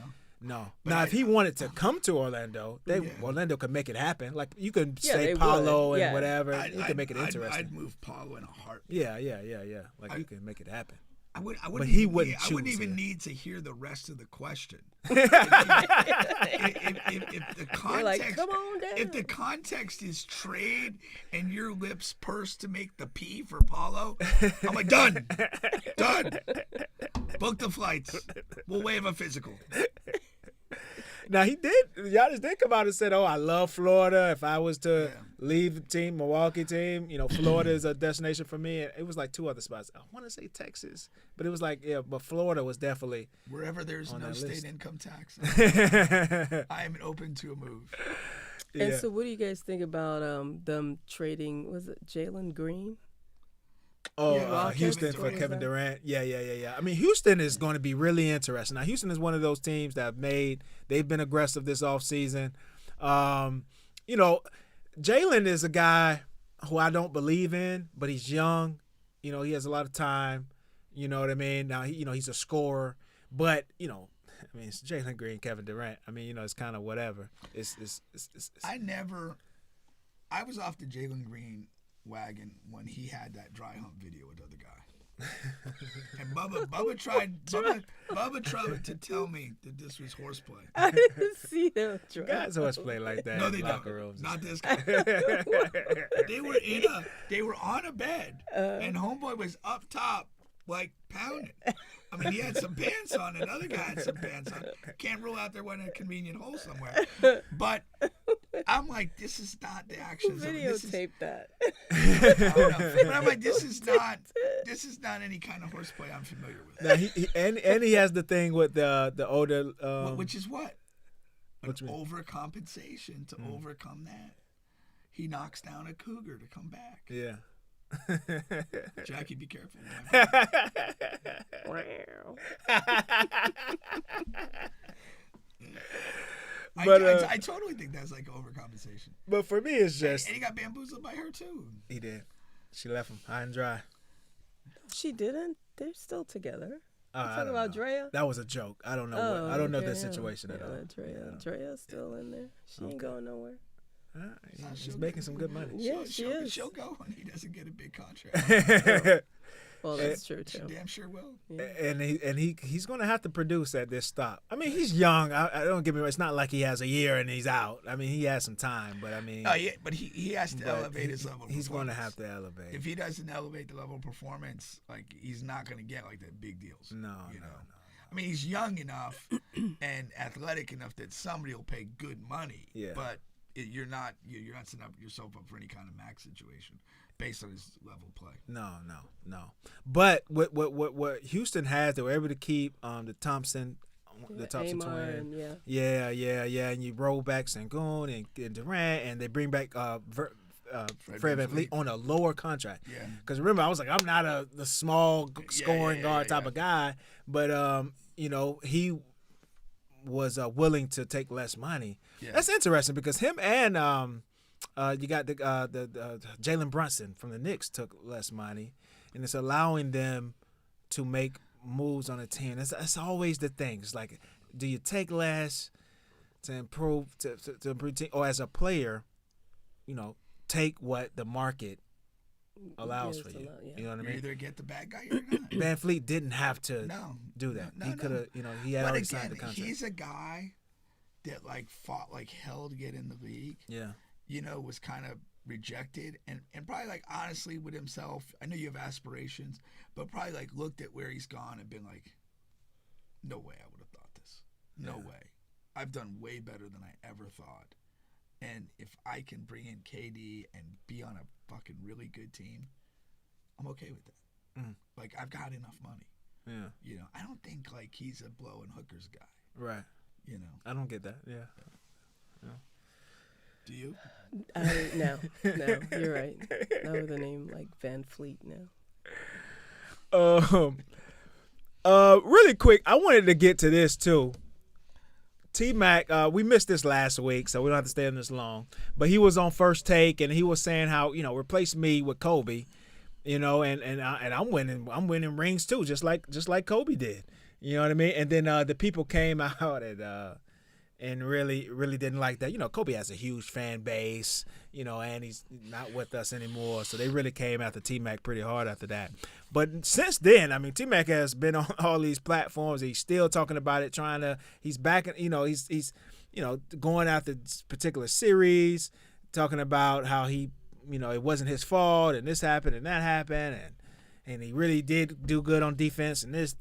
No. Now, if he wanted to come to Orlando, Orlando could make it happen. Like you can say Paulo and whatever. You can make it interesting. I'd move Paulo in a heartbeat. Yeah. Like you can make it happen. I wouldn't even need to hear the rest of the question. If the context, like, come on down. If the context is trade and your lips purse to make the P for Paulo, I'm like, done. Book the flights. We'll waive a physical. Now Giannis did come out and said, "Oh, I love Florida. If I was to leave the team, Milwaukee team, Florida is a destination for me." It was like two other spots. I want to say Texas, but it was like but Florida was definitely wherever there's no state income tax. I am open to a move. And so, what do you guys think about them trading? Was it Jalen Green? Houston for Kevin Durant. Yeah. I mean, Houston is going to be really interesting. Now, Houston is one of those teams that they've been aggressive this offseason. Jalen is a guy who I don't believe in, but he's young. He has a lot of time. You know what I mean? Now, he's a scorer, but, it's Jalen Green, Kevin Durant. I mean, it's kind of whatever. I was off the Jalen Green wagon when he had that dry hump video with the other guy. And Bubba tried to tell me that this was horseplay. I didn't see them. Guys horseplay like that. No, they don't. Rooms. Not this guy. They were on a bed, and homeboy was up top, like pounding. I mean, he had some pants on, and other guy had some pants on. Can't rule out there wasn't a convenient hole somewhere. But I'm like, this is not the action. Videotape that. But I'm like, this is not any kind of horseplay I'm familiar with. Now he has the thing with the older, which is what? An overcompensation to overcome that. He knocks down a cougar to come back. Yeah. Jackie, be careful. I totally think that's like overcompensation. But for me, it's just. And he got bamboozled by her too. He did. She left him high and dry. She didn't. They're still together. Talking about Drea? That was a joke. I don't know. I don't know the situation at all. Drea's still in there. She ain't going nowhere. She's making some good money. Yeah, she is. She'll go when he doesn't get a big contract. Well, that's true too. Damn sure will. And he's going to have to produce at this stop. I mean, he's young. I don't get me wrong. It's not like he has a year and he's out. I mean, he has some time, but I mean. Oh yeah, but he has to elevate his level. He's going to have to elevate. If he doesn't elevate the level of performance, like he's not going to get like that big deals. No. I mean, he's young enough and athletic enough that somebody will pay good money. Yeah. But you're not setting up yourself up for any kind of max situation based on his level of play. No. But what Houston has, they were able to keep the Thompson twin. Yeah. And you roll back Sengun and Durant, and they bring back Fred VanVleet on a lower contract. Yeah. Because remember, I was like, I'm not the small scoring guard type of guy, but he was willing to take less money. Yeah. That's interesting because him and you got the Jalen Brunson from the Knicks took less money, and it's allowing them to make moves on a team. That's always the thing. It's like, do you take less to improve to improve team, or as a player, take what the market allows for you. You know what I mean? You either get the bad guy or not. VanVleet didn't have to do that. No, he could have, he had already signed the contract. He's a guy that fought hell to get in the league. Yeah. Was kind of rejected and probably honestly with himself, I know you have aspirations, but probably looked at where he's gone and been like, no way I would have thought this. No way. I've done way better than I ever thought. And if I can bring in KD and be on a fucking really good team, I'm okay with that. I've got enough money. Yeah. I don't think he's a blow and hookers guy. Right. I don't get that. Yeah. Do you? No, you're right. Not with a name like Van Fleet Really quick, I wanted to get to this too. Tmac, we missed this last week, so we don't have to stay on this long. But he was on First Take, and he was saying how replace me with Kobe, and I'm winning rings too, just like Kobe did. You know what I mean? And then the people came out and really didn't like that. Kobe has a huge fan base, and he's not with us anymore. So they really came after Tmac pretty hard after that. But since then, I mean, Tmac has been on all these platforms. He's still talking about it, he's back, he's going after this particular series, talking about how he, it wasn't his fault and this happened and that happened and he really did do good on defense and this,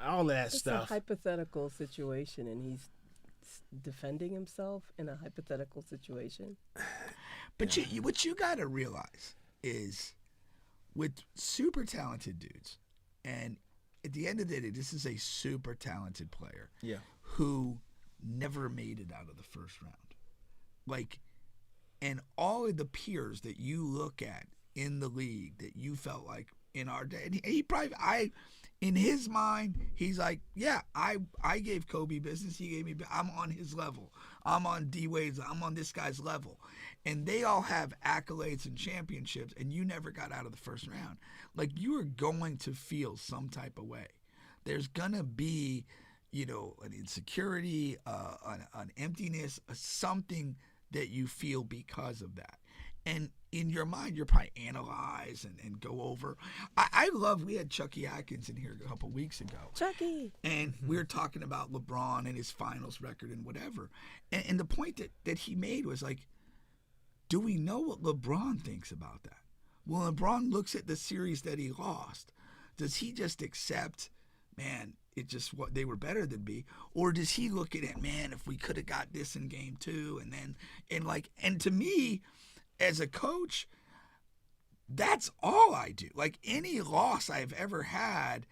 all of that stuff. It's a hypothetical situation, and he's defending himself in a hypothetical situation. But what you got to realize is with super talented dudes, and at the end of the day, this is a super talented player who never made it out of the first round. And all of the peers that you look at in the league that you felt like in our day, and he probably, in his mind, he's like, yeah, I gave Kobe business. He gave me. I'm on his level. I'm on D-Wade's. I'm on this guy's level. And they all have accolades and championships, and you never got out of the first round. You are going to feel some type of way. There's going to be, an insecurity, an emptiness, something that you feel because of that. And in your mind, you're probably analyze and go over. I love, we had Chucky Atkins in here a couple weeks ago. Chucky. And we were talking about LeBron and his finals record and whatever. And the point that he made was do we know what LeBron thinks about that? Well, LeBron looks at the series that he lost. Does he just accept, man, it just what they were better than me? Or does he look at it, man, if we could have got this in game 2 and to me, as a coach, that's all I do. Any loss I've ever had,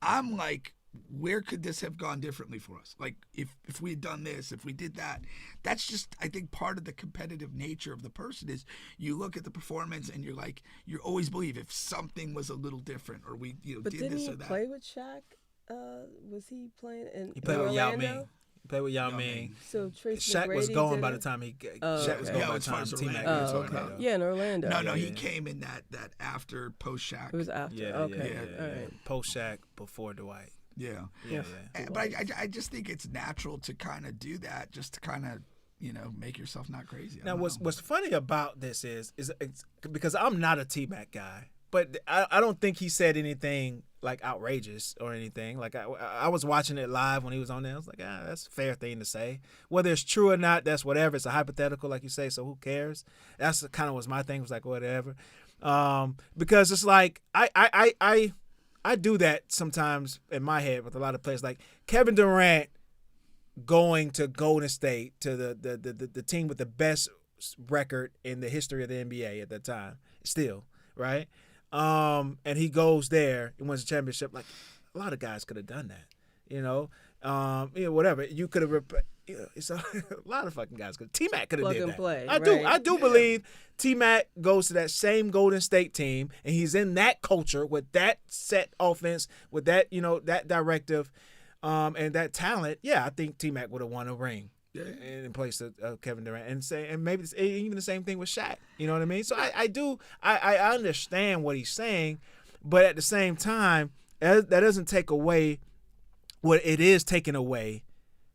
I'm like, where could this have gone differently for us? If we had done this, if we did that. That's just, I think, part of the competitive nature of the person is you look at the performance and you're like, you always believe if something was a little different or we did this or that. But didn't he play with Shaq? Was he playing in He played with Yao Orlando? Ming. He played with Yao Ming. So Tracy Shaq was McGrady gone did by it? the time Shaq was gone by the time Tmac. Okay. Yeah, in Orlando. No, he came in that after post Shaq. It was after. Yeah, okay. yeah. All right. Post Shaq, before Dwight. Yeah. But I just think it's natural to kind of do that, just to kind of make yourself not crazy. Now, what's funny about this is it's because I'm not a Tmac guy. but I don't think he said anything like outrageous or anything. Like I was watching it live when he was on there. I was like, that's a fair thing to say. Whether it's true or not, that's whatever. It's a hypothetical, like you say. So who cares? That's kind of was my thing. Was like whatever, because it's like I do that sometimes in my head with a lot of players. Like Kevin Durant going to Golden State, to the team with the best record in the history of the NBA at that time, still, right? And he goes there and wins a championship. Like a lot of guys could have done that, whatever. You could have. It's a lot of fucking guys. Tmac could have did that. Play, I do believe Tmac goes to that same Golden State team, and he's in that culture with that set offense, with that that directive, and that talent. Yeah, I think Tmac would have won a ring. Yeah. In place of Kevin Durant, and maybe it's even the same thing with Shaq. You know what I mean? So I understand what he's saying, but at the same time, that doesn't take away what it is taken away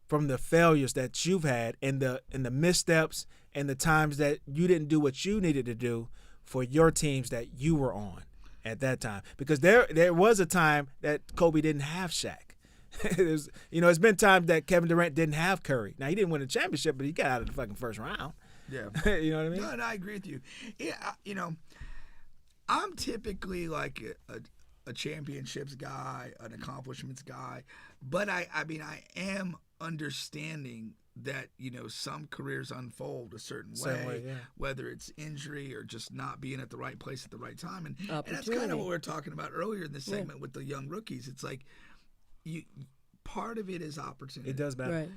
from the failures that you've had and the missteps and the times that you didn't do what you needed to do for your teams that you were on at that time. Because there was a time that Kobe didn't have Shaq. It's been times that Kevin Durant didn't have Curry. Now, he didn't win a championship, but he got out of the fucking first round. Yeah. You know what I mean? No, I agree with you. Yeah, I'm typically like a championships guy, an accomplishments guy, but I am understanding that, some careers unfold a certain way, yeah. Whether it's injury or just not being at the right place at the right time. And that's kind of what we were talking about earlier in this segment with the young rookies. It's like, part of it is opportunity. It does matter, right.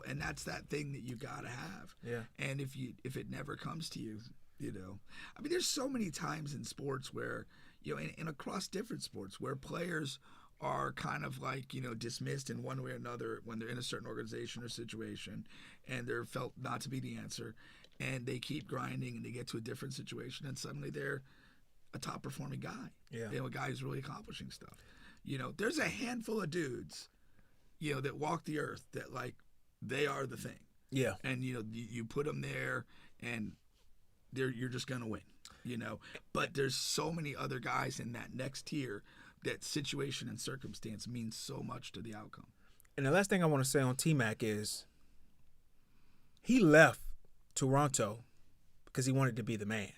And that's that thing that you gotta have. Yeah. And if it never comes to you, there's so many times in sports where, and across different sports where players are kind of like, dismissed in one way or another when they're in a certain organization or situation, and they're felt not to be the answer, and they keep grinding and they get to a different situation, and suddenly they're a top performing guy. Yeah. A guy who's really accomplishing stuff. There's a handful of dudes, that walk the earth that like they are the thing. Yeah. And you put them there, and you're just gonna win. But there's so many other guys in that next tier that situation and circumstance means so much to the outcome. And the last thing I want to say on Tmac is he left Toronto because he wanted to be the man,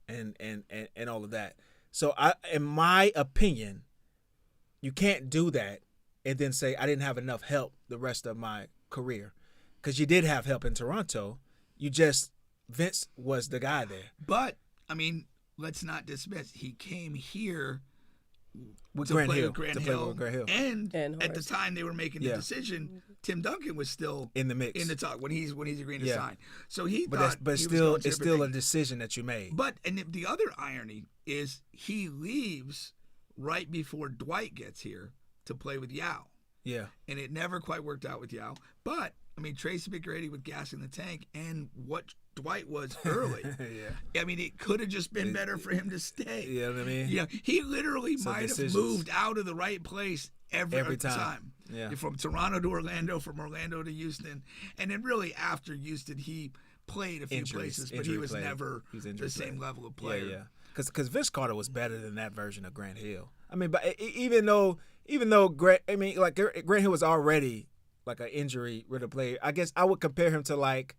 and all of that. So in my opinion, you can't do that and then say I didn't have enough help the rest of my career, because you did have help in Toronto. Vince was the guy there. But let's not dismiss, he came here with to Grant play Hill, with Grant to Hill, play with Grant Hill. And at the time they were making the decision, Tim Duncan was still in the mix, in the talk when he's agreeing to sign. So but it's still a decision that you made. But the other irony is he leaves right before Dwight gets here to play with Yao. Yeah. And it never quite worked out with Yao. But Tracy McGrady with gas in the tank and what Dwight was early. Yeah. It could have just been better for him to stay. You know what I mean? He literally might have moved out of the right place every time. Yeah. From Toronto to Orlando, from Orlando to Houston. And then really after Houston, he played a few places, but he was never the same level of player. Yeah. Because Vince Carter was better than that version of Grant Hill. But even though Grant Hill was already like an injury-riddled player, I guess I would compare him to like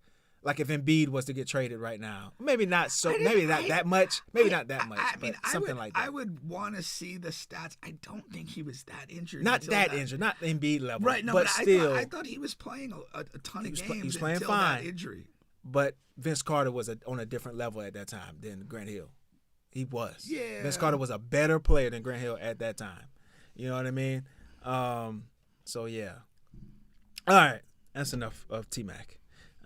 if Embiid was to get traded right now. Maybe not that much, but something like that. I would want to see the stats. I don't think he was that injured. Not that injured, not Embiid level. Right, no, but still. I thought he was playing a ton of games he was playing until fine. that injury. But Vince Carter was on a different level at that time than Grant Hill. He was. Yeah. Vince Carter was a better player than Grant Hill at that time. You know what I mean? So, yeah. All right. That's enough of Tmac.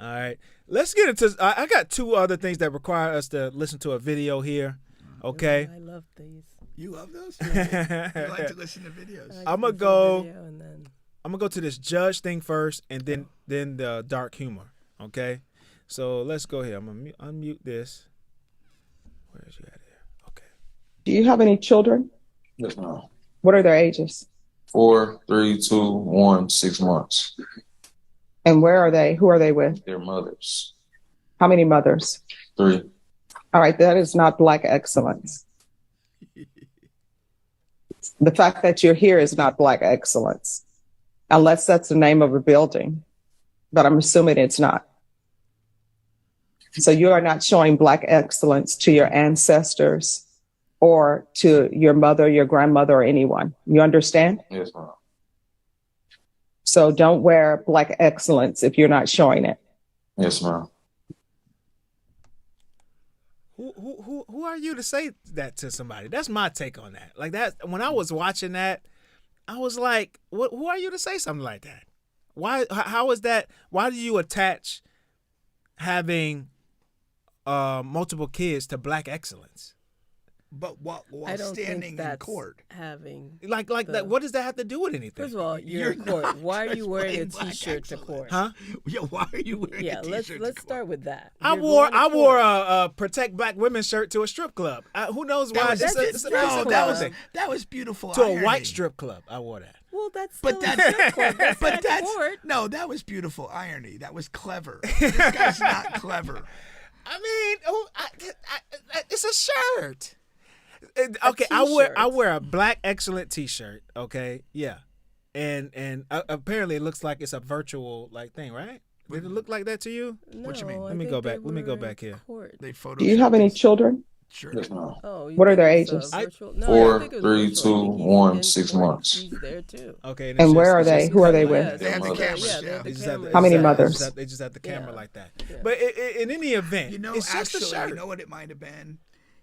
All right. Let's get into – I got two other things that require us to listen to a video here. Okay? I love these. You love those? You like to listen to videos. I'm going to go to this judge thing first and then the dark humor. Okay? So let's go here. I'm going to unmute this. Where is you at here? Okay. Do you have any children? Yes, ma'am. What are their ages? 4, 3, 2, 1, 6 months. And where are they? Who are they with? Their mothers. How many mothers? 3. All right, that is not Black excellence. The fact that you're here is not Black excellence, unless that's the name of a building, but I'm assuming it's not. So you are not showing Black excellence to your ancestors or to your mother, your grandmother, or anyone. You understand? Yes, ma'am. So don't wear Black excellence if you're not showing it. Yes, ma'am. Who are you to say that to somebody? That's my take on that. Like that, when I was watching that, I was like, who are you to say something like that? Why? How is that? Why do you attach having multiple kids to Black excellence? But while I don't standing think in that's court, Like that. What does that have to do with anything? First of all, you're in court. Why are you wearing a T-shirt to court? Huh? yeah, why are you wearing Yeah, a T-shirt? let's start with that. I You're wore going to court. a protect Black women shirt to a strip club. Who knows why? That was, It's a no, simple that was thing. that was beautiful. To a irony. white strip club. I wore that. Well, that's But still that's a strip club. That's but not that's court. no, that was beautiful irony. That was clever. This guy's not clever. I mean, it's a shirt. Okay, t-shirt. I wear a Black excellent T-shirt. Okay, yeah, and apparently it looks like it's a virtual like thing, right? Did it look like that to you? No, What you mean? I Let me think go they back. Let me go were back in here. court. They photoshopped Do you have any this children? shirt. Yes, ma'am. Oh, you What are think their it's, ages? virtual? No, I 4, think it was 3, virtual. 2, I think he's 1, in 6 court. months. He's there too. Okay, And where are they? Who are they Yeah, with? They have the yeah, cameras, yeah, yeah. they have the They just have cameras. How many they mothers? just have the camera Yeah. like that. Yeah. But in any event, You know, it's just a actually, shirt. you know what it might have been?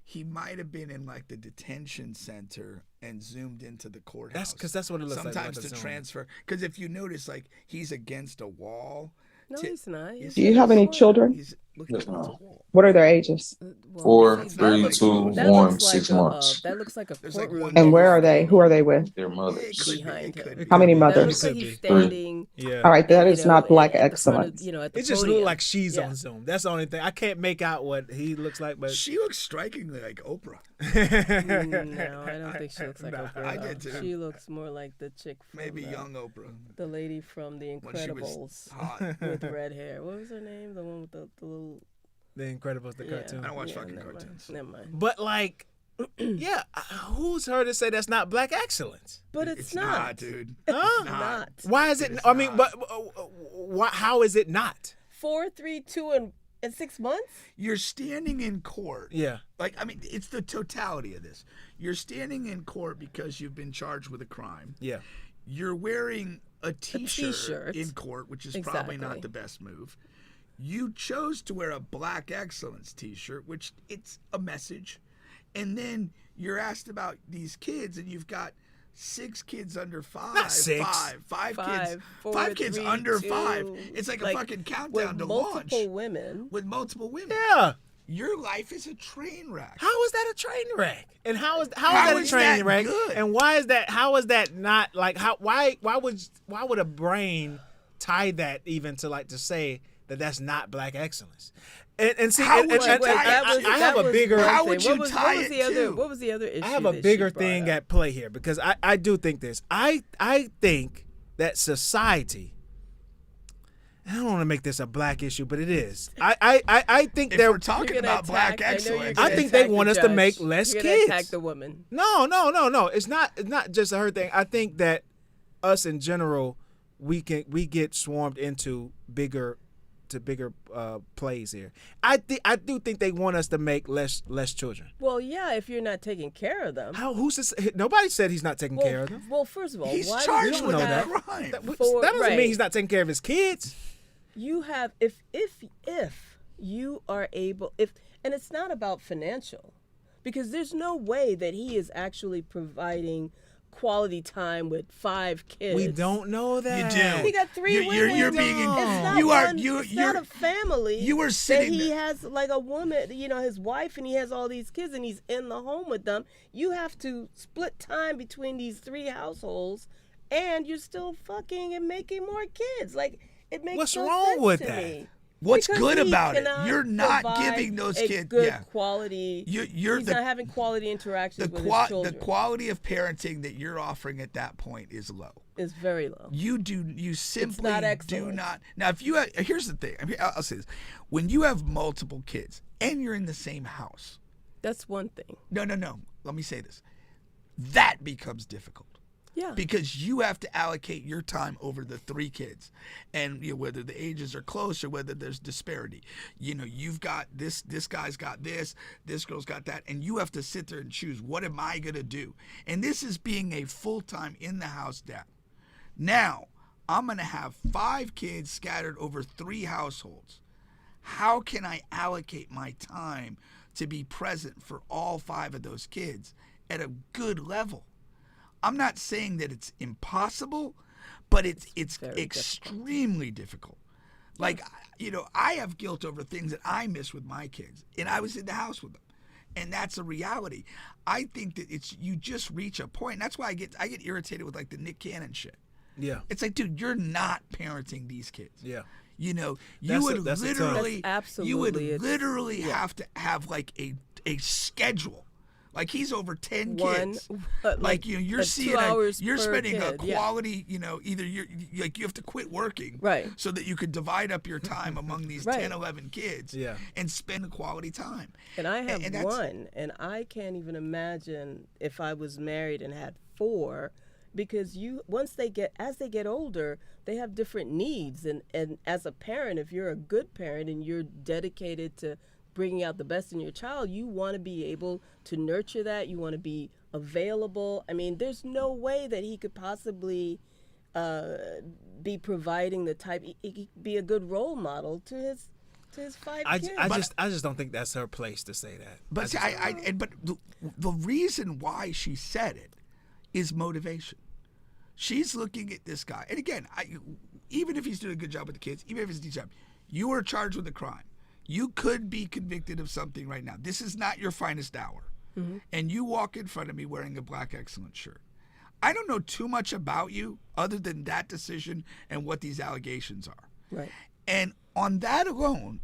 He might have been in like the detention center and zoomed into the courthouse. That's what it looks Sometimes like. to transfer, because if you notice, like he's against a wall. No, he's not. He's Do you have any children? He's looking Yes, against a ma'am. wall. What are their ages? 4, that 3, looks- 2, that 1, looks like 6 a, months. that looks like a There's like courtroom. one- And where are they? Who are they with? Their It mothers. could be, Behind it could him. be. How many That mothers? looks like he's Three. standing. Yeah. All right, that is you know, not Black at the front of- excellence. at the It just podium. looked like she's Yeah. on Zoom. That's the only thing. I can't make out what he looks like, but She looks strikingly like Oprah. No, I don't think she looks like Nah. Oprah. I at did all. too. She looks more like the chick from Maybe young Oprah. the lady from The When she was Incredibles hot. with red hair. What was her name? The one with the little. The Incredibles, the cartoon. I don't watch fucking never mind. cartoons. Never mind. But like, yeah, who's heard to say that's not Black excellence? But it's not, dude. Huh? Not. Why is it? It is I mean, not. but why? How is it not? 4, 3, 2, and 6 months. You're standing in court. Yeah. Like, I mean, it's the totality of this. You're standing in court because you've been charged with a crime. Yeah. You're wearing a t-shirt, t-shirt. in court, which is probably Exactly. not the best move. You chose to wear a Black excellence t-shirt, which it's a message. And then you're asked about these kids, and you've got 6 kids under 5. Not 6. Five kids. 5, 4, 5 kids 3, under 2, 5. It's like a fucking countdown with to multiple launch. women. With multiple women. Yeah. Your life is a train wreck. How is that a train wreck? And how is How that a is train that wreck? good? And why is that? How is that not like how? Why would a brain tie that even to like to say that that's not Black excellence? And see, How and, would and, you and, tie and it to? I have a bigger. How would you what tie was it the other? to? What was the other issue? I have a that she bigger brought thing up? at play here because I do think this. I think that society. I don't want to make this a Black issue, but it is. I think If they're we're talking You're gonna about Black attack- I know you're excellence, gonna I think they attack the want us to judge. make less You're gonna kids. attack the woman. No. It's not just a her thing. I think that us in general, we get swarmed into bigger plays here. I do think they want us to make less children. Well, yeah, if you're not taking care of them. Who's this? Nobody said he's not taking care of them. Well, first of all, he's why charged do with you a have, crime. That For- doesn't right. mean he's not taking care of his kids. you have if you are able and it's not about financial, because there's no way that he is actually providing quality time with 5 kids. We don't know that. You do. He got 3 You're- women. you're being- It's not you are- one- you- it's you're- not a family. you were that sitting he there. has like a woman, his wife, and he has all these kids, and he's in the home with them. You have to split time between these 3 households, and you're still fucking and making more kids. Like, it makes What's no wrong sense with to that? me. What's Because good he about it? cannot You're not provide giving those a kids. good Yeah. quality. You're he's the- not having quality interactions The, with qua- his children. the quality of parenting that you're offering at that point is low. is very low. You simply not do excellent. not. Now, if you here's the thing. I'll say this: when you have multiple kids and you're in the same house, That's one thing. no. Let me say this: that becomes difficult. Yeah. Because you have to allocate your time over the 3 kids, and whether the ages are close or whether there's disparity. You've got this guy's got this girl's got that, and you have to sit there and choose, what am I going to do? And this is being a full-time in-the-house dad. Now, I'm going to have 5 kids scattered over 3 households. How can I allocate my time to be present for all 5 of those kids at a good level? I'm not saying that it's impossible, but it's extremely difficult. Like, I have guilt over things that I miss with my kids, and I was in the house with them, and that's a reality. I think that you just reach a point. And that's why I get irritated with like the Nick Cannon shit. Yeah. It's like, dude, you're not parenting these kids. Yeah. You That's would Absolutely have to have like a schedule. Like, he's over 10 kids. Like you're seeing 2 hours you're per spending a kid, yeah. quality, either you have to quit working, right, so that you could divide up your time among these right. 10, 11 kids, yeah. and spend quality time. And I have one, and I can't even imagine if I was married and had 4, because as they get older, they have different needs, and as a parent, if you're a good parent and you're dedicated to bringing out the best in your child, you want to be able to nurture that. You want to be available. I mean, there's no way that he could possibly be providing the type. He could be a good role model to his 5 kids. I just don't think that's her place to say that. But but the reason why she said it is motivation. She's looking at this guy, and again, even if he's doing a good job with the kids, even if it's a decent job, you are charged with a crime. You could be convicted of something right now. This is not your finest hour. Mm-hmm. And you walk in front of me wearing a black excellence shirt. I don't know too much about you other than that decision and what these allegations are. Right. And on that alone,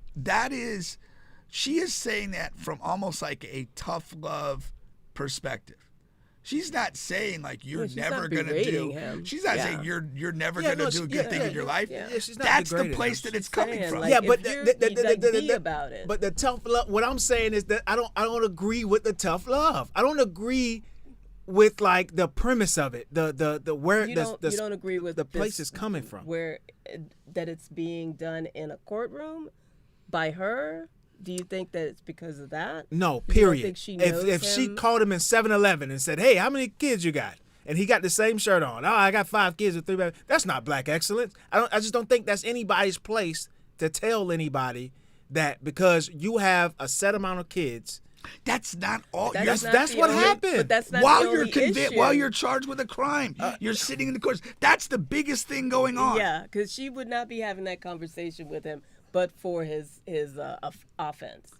she is saying that from almost like a tough love perspective. She's not saying like you're never gonna do. Him. She's not saying you're never gonna do a good thing in your life. Yeah, she's not That's the place that it's coming from. Like, but be about it. But the tough love. What I'm saying is that I don't agree with the tough love. I don't agree with like the premise of it. The where you don't agree with the place is coming from. Where that it's being done in a courtroom by her. Do you think that it's because of that? No, you period. think she knows if she called him in 7-Eleven and said, "Hey, how many kids you got?" and he got the same shirt on, "Oh, I got 5 kids with 3 babies." That's not black excellence. I just don't think that's anybody's place to tell anybody that because you have a set amount of kids. That's not all. That's what happened. But that's not while the only you're issue. while you're charged with a crime, you're sitting in the courts. That's the biggest thing going on. Yeah, because she would not be having that conversation with him, but for his offense.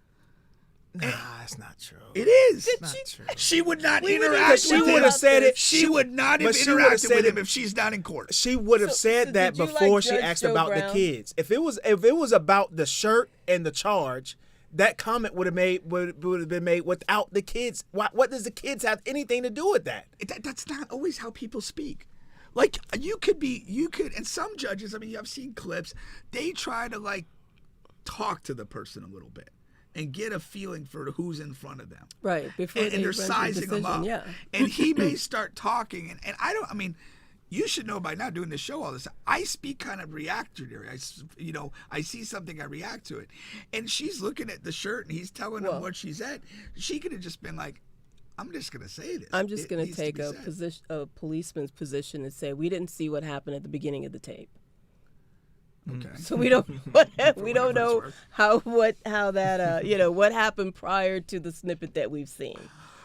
Nah, that's not true. It is. Not true. She would not interact with him. She would have said it. She would not have interacted with him if she's not in court. She would have said that before she asked about the kids. If it was about the shirt and the charge, that comment would have been made without the kids. What does the kids have anything to do with that? That's not always how people speak. Like you could, and some judges. I mean, I've seen clips. They try to like talk to the person a little bit and get a feeling for who's in front of them. Right. Before and they're sizing them up. Yeah. And he may start talking, and I mean, you should know by now doing this show all this time, I speak kind of reactionary. I see something, I react to it. And she's looking at the shirt and he's telling him what she said. She could have just been like, I'm just going to say this. I'm just going to take a policeman's position and say, we didn't see what happened at the beginning of the tape. Okay. So we don't know what happened prior to the snippet that we've seen.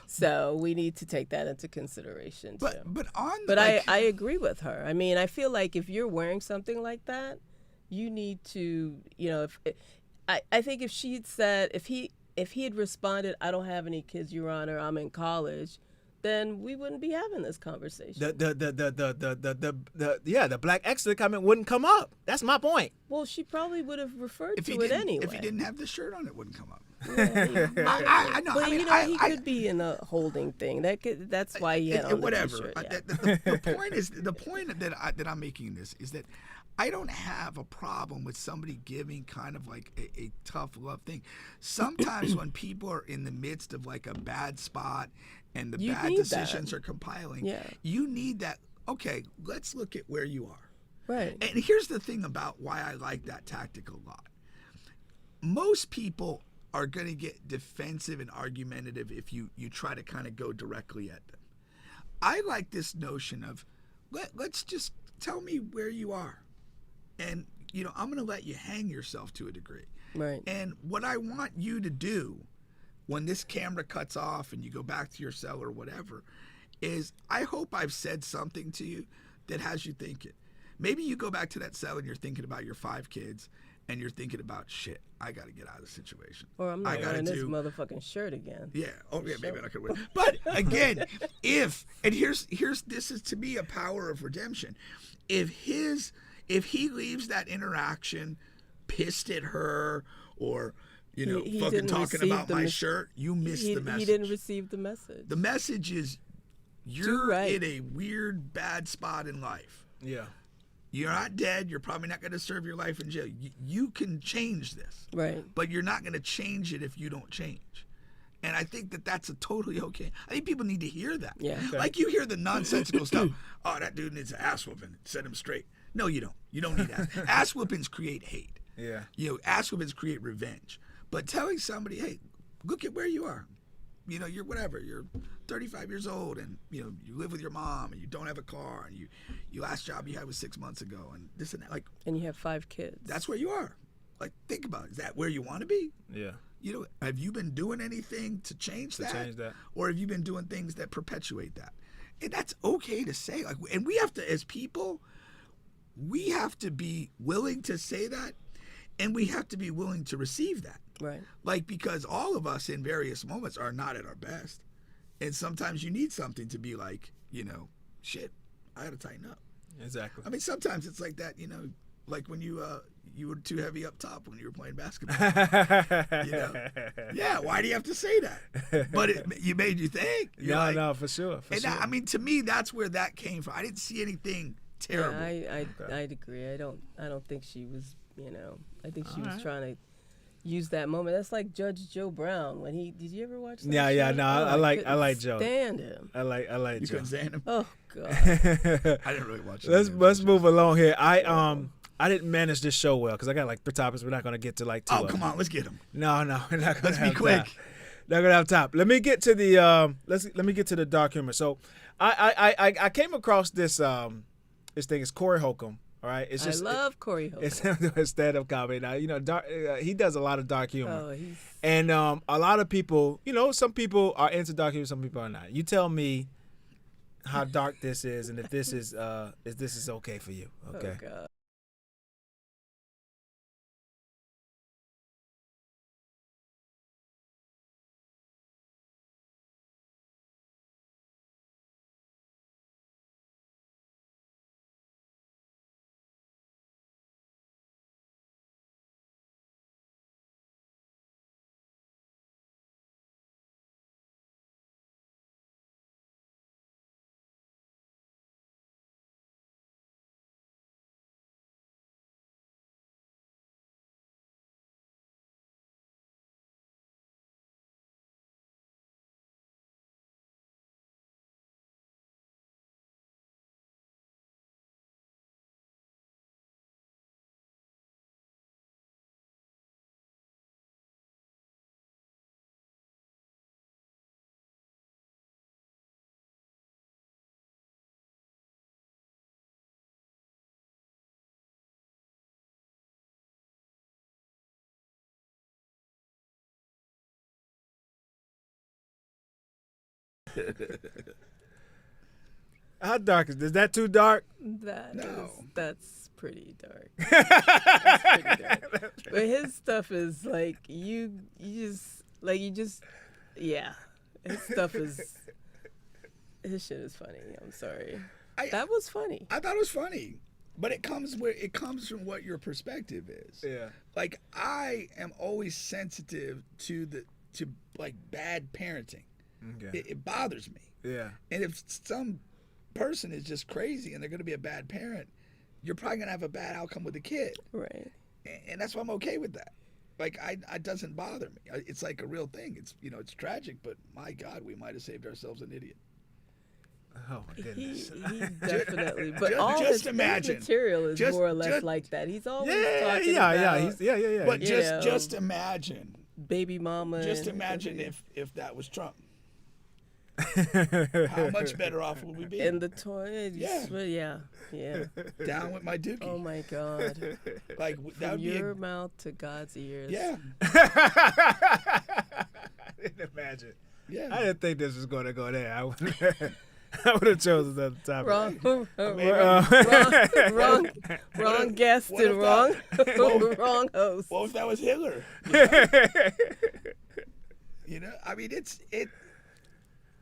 So we need to take that into consideration too. But I agree with her. I mean, I feel like if you're wearing something like that, you need to, I think if she'd said, if he had responded, "I don't have any kids, Your Honor, I'm in college," then we wouldn't be having this conversation. The black excellence comment wouldn't come up. That's my point. Well, she probably would have referred If to he it didn't, anyway. if he didn't have the shirt on, it wouldn't come up. I know. But I mean, he could be in a holding thing. That's why he had on whatever. the t-shirt. The point that I'm making this is that I don't have a problem with somebody giving kind of like a tough love thing. Sometimes when people are in the midst of like a bad spot and the bad decisions are compiling, you need that. Okay, let's look at where you are. Right. And here's the thing about why I like that tactic a lot. Most people are going to get defensive and argumentative if you try to kind of go directly at them. I like this notion of let's just tell me where you are. And, I'm going to let you hang yourself to a degree. Right. And what I want you to do when this camera cuts off and you go back to your cell or whatever is I hope I've said something to you that has you thinking. Maybe you go back to that cell and you're thinking about your 5 kids and you're thinking about, shit, I got to get out of the situation. Or I'm not wearing this motherfucking shirt again. Yeah. Oh, yeah, maybe I could win. But again, this is to me a power of redemption. If he leaves that interaction pissed at her or, he fucking talking about my shirt, you missed the message. He didn't receive the message. The message is you're in a weird, bad spot in life. Yeah. You're not dead. You're probably not going to serve your life in jail. You can change this. Right. But you're not going to change it if you don't change. And I think that that's a totally okay. I think people need to hear that. Yeah. Okay. Like you hear the nonsensical stuff. Oh, that dude needs an ass whooping. Set him straight. No, you don't. You don't need ass. Ass whoopings create hate. Yeah. Ass whoopings create revenge. But telling somebody, hey, look at where you are. You're whatever. You're 35 years old and, you live with your mom and you don't have a car and you last job you had was 6 months ago and this and that. Like, and you have 5 kids. That's where you are. Like, think about it. Is that where you want to be? Yeah. Have you been doing anything to change that? Or have you been doing things that perpetuate that? And that's okay to say. Like, and we have to, as people, we have to be willing to say that and we have to be willing to receive that. Right. Like, because all of us in various moments are not at our best. And sometimes you need something to be like, shit, I got to tighten up. Exactly. I mean, sometimes it's like that, like when you were too heavy up top when you were playing basketball. Yeah, why do you have to say that? But you made you think. No, for sure. I mean, to me, that's where that came from. I didn't see anything terrible. Yeah, I'd agree. I don't think she was, I think she was trying to use that moment. That's like Judge Joe Brown when did you ever watch that show? No, I like Joe. Stand him. I like Joe. You couldn't stand him? Oh God. I didn't really watch it. Let's move along here. I didn't manage this show well because I got like 3 topics. We're not gonna get to like 2. Oh, come on, let's get them. No, we're not gonna. Let's be quick. Time. Not gonna have time. Let me get to the let me get to the dark humor. So I came across this this thing is Corey Holcomb. All right, I love Corey Holcomb. It's stand-up comedy. Now, he does a lot of dark humor. Oh, and a lot of people, some people are into dark humor, some people are not. You tell me how dark this is, and if this is okay for you. Okay. Oh God. How dark is that? Too dark? That's pretty dark. That's pretty dark. But his stuff is like you just yeah. His stuff is his shit is funny. I'm sorry. That was funny. I thought it was funny. But it comes from what your perspective is. Yeah. Like I am always sensitive to like bad parenting. Okay. It bothers me. Yeah. And if some person is just crazy and they're going to be a bad parent, you're probably going to have a bad outcome with the kid. Right. And that's why I'm okay with that. Like it doesn't bother me. It's like a real thing. It's it's tragic, but my God, we might have saved ourselves an idiot. Oh my goodness. He definitely, but all just his imagine. material is more or less like that. He's always talking about Yeah. But just imagine. baby mama. Just imagine if that was Trump. How much better off would we be? in the toy. Yeah. Down with my dookie. Oh my God. Like that From would be your mouth to God's ears. yeah. I didn't imagine. Yeah. I didn't think this was going to go there. I would have chosen another topic. Wrong guest what if and wrong wrong host. What if that was Hitler? I mean,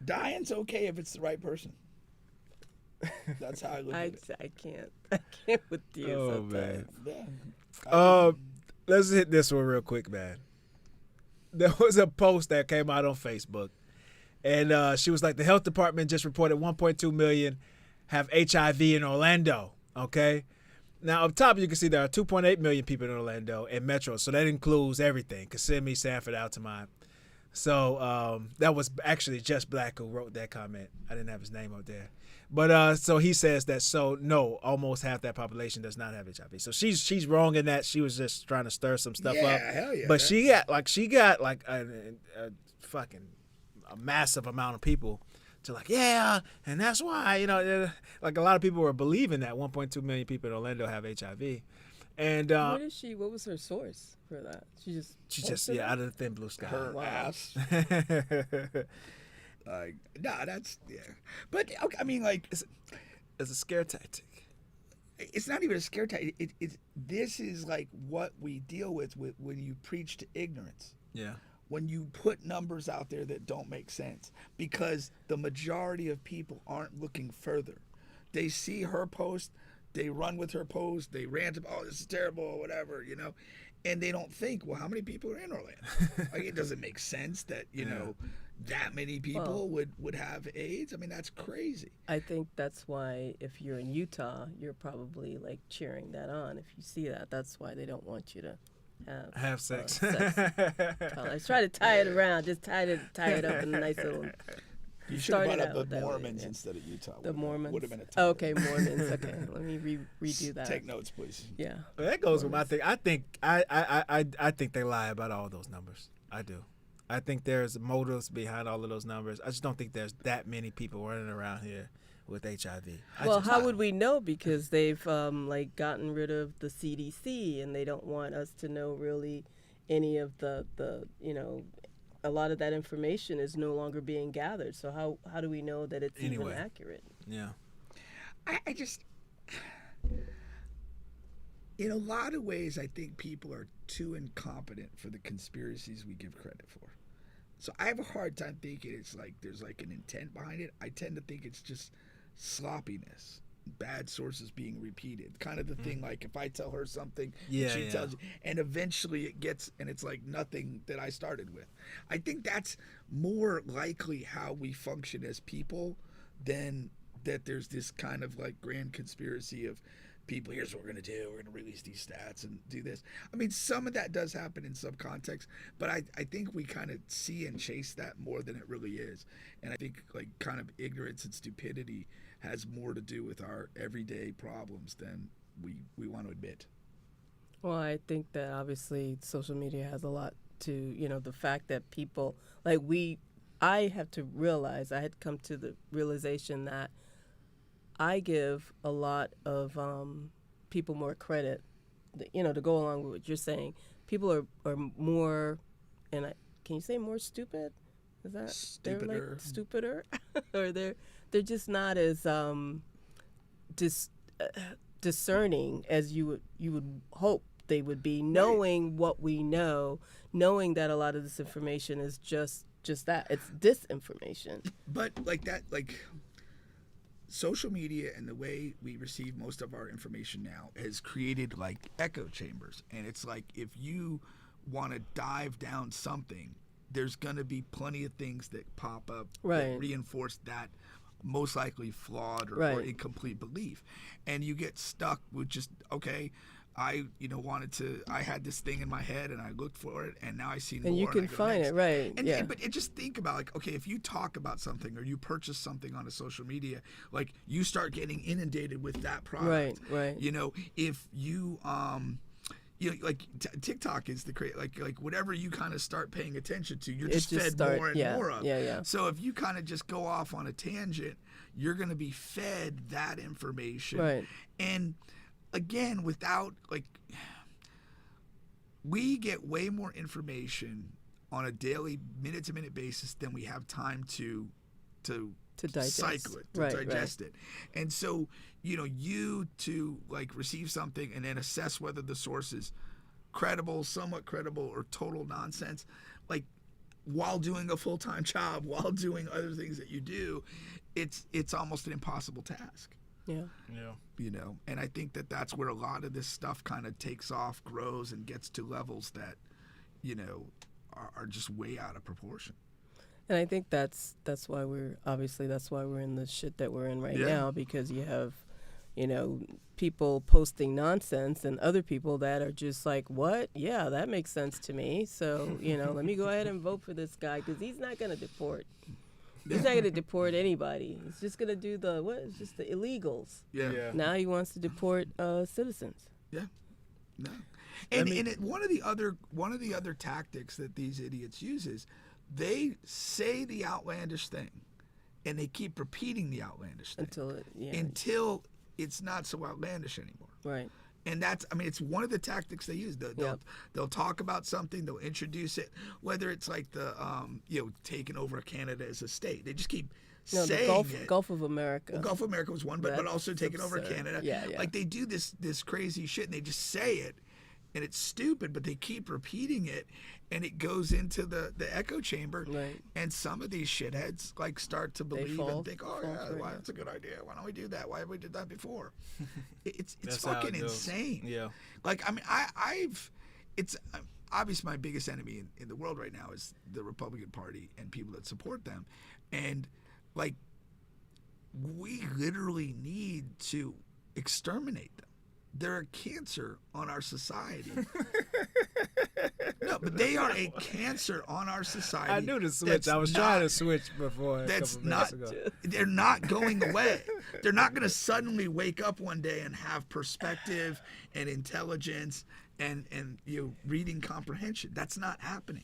dying's okay if it's the right person. That's how I look at it. I can't with you sometimes. Man. Let's hit this one real quick, man. There was a post that came out on Facebook, and she was like, the health department just reported 1.2 million have HIV in Orlando, okay? Now, up top, you can see there are 2.8 million people in Orlando and Metro, so that includes everything, Kissimmee, Sanford, Altamont. So that was actually Just Black who wrote that comment. I didn't have his name up there. But so he says that, no, almost half that population does not have HIV. So she's wrong in that. She was just trying to stir some stuff up. Yeah, hell yeah. But she got a fucking a massive amount of people to like, yeah, and that's why, like a lot of people were believing that 1.2 million people in Orlando have HIV. And what was her source for that? She just out of the thin blue sky. Her ass. Like, nah, that's But okay, I mean, like, it's a scare tactic. It's not even a scare tactic. This is like what we deal with when you preach to ignorance. Yeah. When you put numbers out there that don't make sense, because the majority of people aren't looking further. They see her post, they run with her post, they rant about, oh, this is terrible or whatever, and they don't think, well, how many people are in Orlando? Like, it doesn't make sense that, that many people would have AIDS. I mean, that's crazy. I think that's why if you're in Utah, you're probably like cheering that on. If you see that, that's why they don't want you to have sex. I try to tie it around, just tie it up in a nice little. You should have brought up the Mormons instead of Utah. The Mormons. Would have been a oh, okay, Mormons. Okay, let me redo that. Take notes, please. Yeah. Well, that goes with my thing. I think they lie about all those numbers. I do. I think there's motives behind all of those numbers. I just don't think there's that many people running around here with HIV. Well, how would we know? Because they've gotten rid of the CDC, and they don't want us to know really any of the a lot of that information is no longer being gathered. So how do we know that it's even accurate? Yeah. I just, in a lot of ways, I think people are too incompetent for the conspiracies we give credit for. So I have a hard time thinking it's like there's like an intent behind it. I tend to think it's just sloppiness, bad sources being repeated, kind of the thing like if I tell her something, she tells you, and eventually it gets, and it's like nothing that I started with. I think that's more likely how we function as people than that there's this kind of like grand conspiracy of people, here's what we're going to do, we're going to release these stats and do this. I mean, some of that does happen in some contexts, but I think we kind of see and chase that more than it really is. And I think like kind of ignorance and stupidity has more to do with our everyday problems than we want to admit. Well, I think that obviously social media has a lot to, the fact that people, I have to realize, I had come to the realization that I give a lot of people more credit, to go along with what you're saying. People are more, can you say more stupid? Is that stupider? They're like stupider, or they're just not as discerning as you would hope they would be, knowing what we know, knowing that a lot of this information is just that, it's disinformation. But like that, like social media and the way we receive most of our information now has created like echo chambers, and it's like if you want to dive down something, there's going to be plenty of things that pop up that reinforce that most likely flawed or incomplete belief, and you get stuck with just I had this thing in my head and I looked for it and now I see more. And you can find it, right? But just think about like, okay, if you talk about something or you purchase something on a social media, like you start getting inundated with that product. Right. You know, if you like TikTok is the like whatever you kind of start paying attention to, you're just fed more and more of. Yeah. So if you kind of just go off on a tangent, you're going to be fed that information. Right. And again, without we get way more information on a daily, minute-to-minute basis than we have time to digest. cycle it, digest it. And so, you to like receive something and then assess whether the source is credible, somewhat credible, or total nonsense, like while doing a full-time job, while doing other things that you do, it's almost an impossible task. Yeah. And I think that that's where a lot of this stuff kind of takes off, grows, and gets to levels that, are just way out of proportion. And I think that's why we're in the shit that we're in right now, because you have, people posting nonsense and other people that are just like, what? Yeah, that makes sense to me. So, let me go ahead and vote for this guy because he's not going to deport. He's not going to deport anybody. He's just going to do the illegals. Yeah. Now he wants to deport citizens. Yeah. No. And one of the other tactics that these idiots use is they say the outlandish thing, and they keep repeating the outlandish thing until it's not so outlandish anymore. Right. And it's one of the tactics they use. They'll talk about something, they'll introduce it, whether it's like the taking over Canada as a state. They just keep saying it. Gulf of America. Well, Gulf of America was one, but also taking over Canada. Yeah. Like they do this crazy shit and they just say it, and it's stupid, but they keep repeating it, and it goes into the echo chamber. Right. And some of these shitheads like start to believe and think, that's a good idea. Why don't we do that? Why have we did that before? It's fucking insane. Yeah. Like it's obviously my biggest enemy in the world right now is the Republican Party and people that support them, and like we literally need to exterminate them. They're a cancer on our society. No, but they are a cancer on our society. I knew the switch. I was trying to switch before. That's not. They're not going away. They're not going to suddenly wake up one day and have perspective and intelligence and reading comprehension. That's not happening.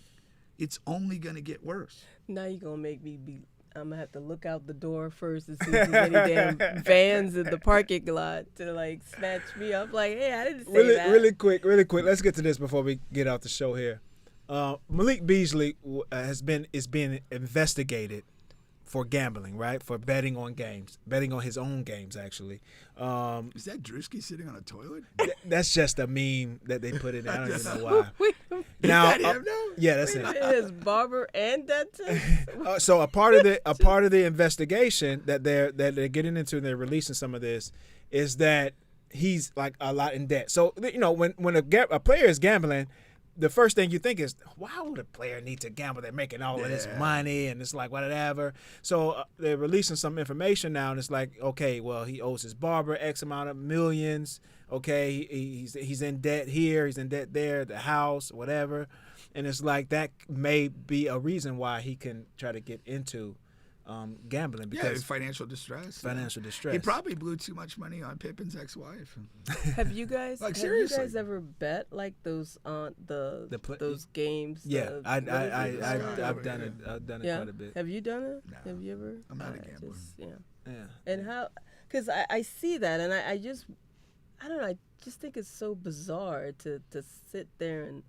It's only going to get worse. Now you're going to make me be. I'm going to have to look out the door first to see if there's any damn vans in the parking lot to like snatch me up. Like, hey, I didn't say that. Really quick. Let's get to this before we get off the show here. Malik Beasley is being investigated for gambling, right? For betting on his own games, actually. Is that Drewski sitting on a toilet? That's just a meme that they put in there. I don't even know why. Now, is that him now? Yeah, that's him. His barber and dentist. So a part of the investigation that they're getting into and they're releasing some of this is that he's like a lot in debt. So when a player is gambling, the first thing you think is, why would a player need to gamble? They're making all of this money, and it's like whatever. So they're releasing some information now, and it's like, okay, well, he owes his barber X amount of millions. Okay, he's in debt here, he's in debt there, the house, whatever. And it's like that may be a reason why he can try to get into gambling, because financial distress. Distress. He probably blew too much money on Pippen's ex-wife. Have you guys seriously? Have you guys ever bet like those those games? Yeah, I've done it. I've done it quite a bit. Have you done it? No. Have you ever? I'm not a gambler. Yeah. And how? Because I see that, and I don't know. I just think it's so bizarre to sit there and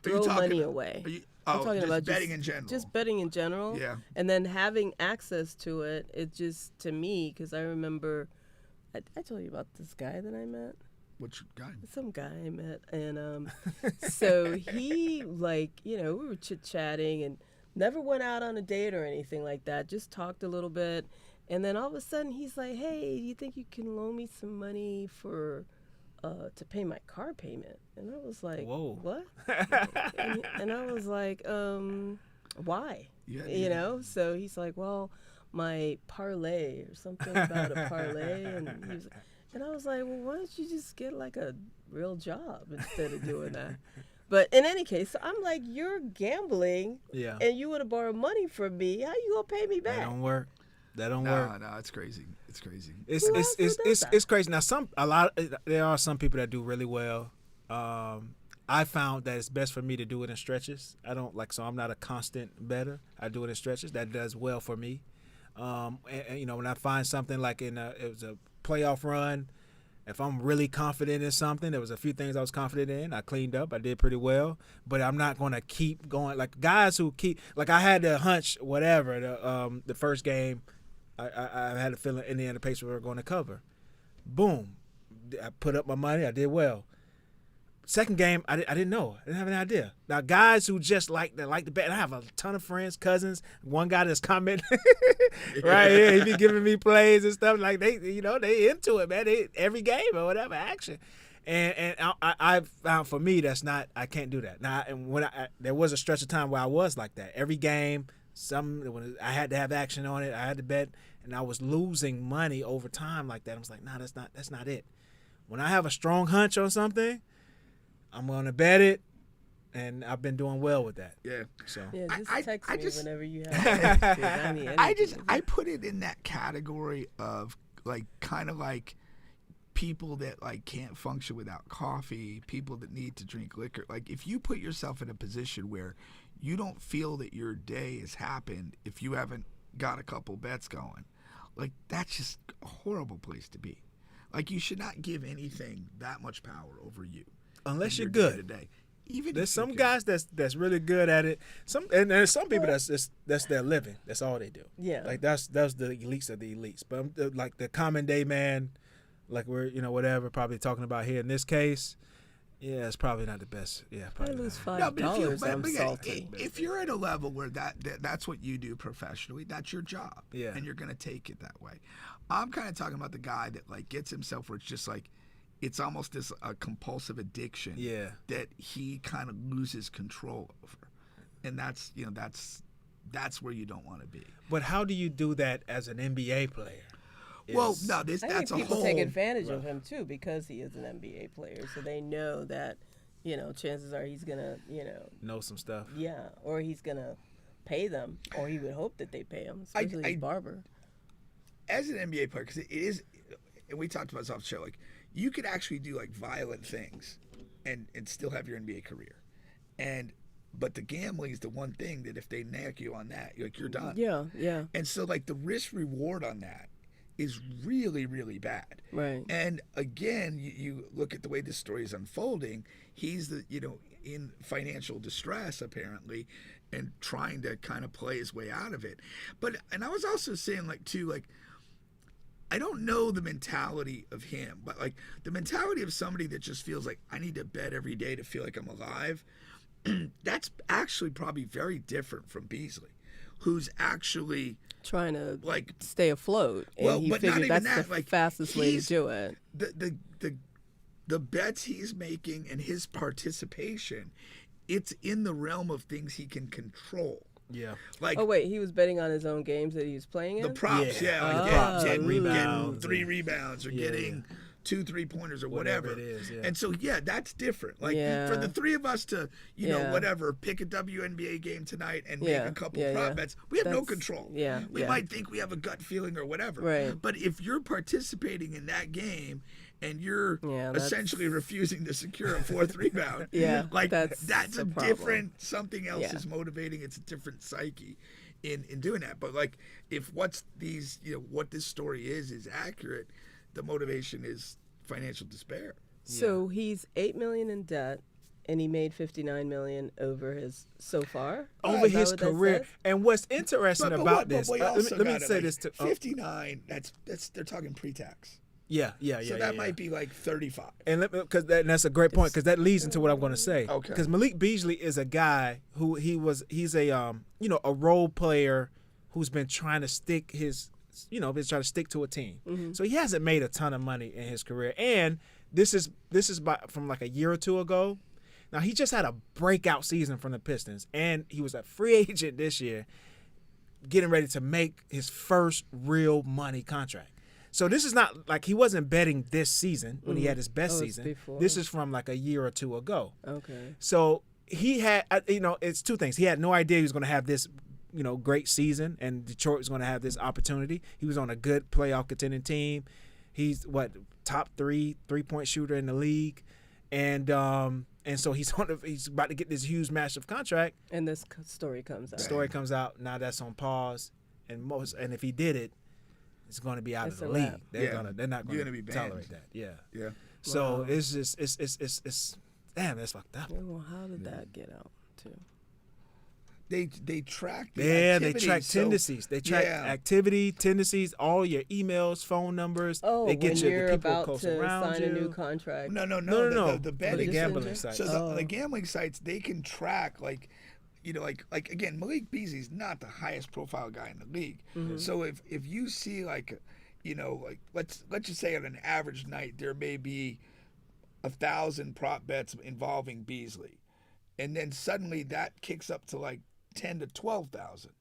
throw money away. I'm talking about betting in general. Just betting in general. Yeah. And then having access to it, it just, to me, because I remember, I told you about this guy that I met. Which guy? Some guy I met. And so he, we were chit-chatting and never went out on a date or anything like that. Just talked a little bit. And then all of a sudden he's like, hey, do you think you can loan me some money for to pay my car payment? And I was like, whoa, what? and I was like, why? Yeah, you know? So he's like, well, my parlay or something about a parlay. And I was like, well, why don't you just get like a real job instead of doing that? But in any case, so I'm like, you're gambling, and you want to borrow money from me. How you gonna pay me back? That don't work. That don't work. No, it's crazy. It's crazy. It's crazy. Now there are some people that do really well. I found that it's best for me to do it in stretches. So I'm not a constant bettor. I do it in stretches. That does well for me. And when I find something like it was a playoff run, if I'm really confident in something, there was a few things I was confident in. I cleaned up. I did pretty well. But I'm not going to keep going. Like guys who keep, like I had the hunch, whatever, the first game, I had a feeling in the end the Pacers were going to cover. Boom. I put up my money. I did well. Second game, I didn't know. I didn't have any idea. Now, guys who just like to bet, and I have a ton of friends, cousins. One guy that's commenting right here, he be giving me plays and stuff. Like they into it, man. They every game or whatever action. And I found for me I can't do that. Now, and when there was a stretch of time where I was like that. Every game, when I had to have action on it, I had to bet, and I was losing money over time like that. I was like, nah, that's not it. When I have a strong hunch on something, I'm gonna bet it, and I've been doing well with that. Yeah. So just text me whenever you have. I put it in that category of like kind of like people that like can't function without coffee, people that need to drink liquor. Like if you put yourself in a position where you don't feel that your day has happened if you haven't got a couple bets going, like that's just a horrible place to be. Like you should not give anything that much power over you. Unless you're good. Today. Even there's some guys that's really good at it. And there's some people that's their living. That's all they do. Yeah. Like that's the elites of the elites. But like the common day man, like we're whatever probably talking about here in this case, yeah, it's probably not the best. Yeah, probably. I lose $5. I'm salty. If you're at a level where that's what you do professionally, that's your job. Yeah. And you're gonna take it that way. I'm kind of talking about the guy that like gets himself where it's just like. It's almost a compulsive addiction that he kind of loses control over, and that's where you don't want to be. But how do you do that as an NBA player? Well, no, I think people take advantage of him too because he is an NBA player, so they know that chances are he's gonna know some stuff. Yeah, or he's gonna pay them, or he would hope that they pay him, especially his barber. As an NBA player, because it is, and we talked about this off the show, like. You could actually do like violent things and still have your NBA career. But the gambling is the one thing that if they nack you on that, you're done. Yeah, yeah. And so like the risk reward on that is really, really bad. Right. And again, you look at the way this story is unfolding, he's in financial distress apparently and trying to kind of play his way out of it. And I was also saying I don't know the mentality of him, but like the mentality of somebody that just feels like I need to bet every day to feel like I'm alive, that's actually probably very different from Beasley, who's actually trying to like stay afloat. And he figured that's the fastest way to do it. The bets he's making and his participation, it's in the realm of things he can control. Yeah. Like. Oh wait, he was betting on his own games that he was playing in. The props, getting rebounds, 3 rebounds, or getting 2 3-pointers or whatever it is. Yeah. And so that's different. Like for the three of us to whatever pick a WNBA game tonight and make a couple prop bets, we have no control. Yeah. We might think we have a gut feeling or whatever. Right. But if you're participating in that game. And you're essentially refusing to secure a 4th rebound. Like that's a different something else is motivating. It's a different psyche in doing that. But like if what this story is accurate, the motivation is financial despair. So he's $8 million in debt, and he made $59 million over his so far over his career. And what's interesting about this? Let me say this to 59. That's they're talking pre-tax. Yeah. So that might be like 35. And because that's a great point because that leads into what I'm going to say. Okay. Because Malik Beasley is a guy who he's a a role player who's been trying to stick his been trying to stick to a team. So he hasn't made a ton of money in his career. And this is from like a year or two ago. Now, he just had a breakout season from the Pistons, and he was a free agent this year, getting ready to make his first real money contract. So this is not like he wasn't betting this season when he had his best season. Before. This is from like a year or two ago. Okay. So he had, it's two things. He had no idea he was going to have this, great season, and Detroit was going to have this opportunity. He was on a good playoff contending team. He's top 3-point shooter in the league, and so he's about to get this huge massive contract. And this story comes out. Story comes out. Now that's on pause, and if he did it, it's going to be out of the league. They're not going to tolerate that. Yeah. Yeah. So it's just it's damn, that's fucked up. Well, how did that get out too? They track the they track tendencies. They track activity, tendencies, all your emails, phone numbers. Oh, they get when you you're the people about close to around sign you. a new contract. No. The betting the gambling sites. So the gambling sites, they can track like again, Malik Beasley's not the highest profile guy in the league. So if you see let's just say on an average night there may be 1,000 prop bets involving Beasley, and then suddenly that kicks up to like 10 to 12,000.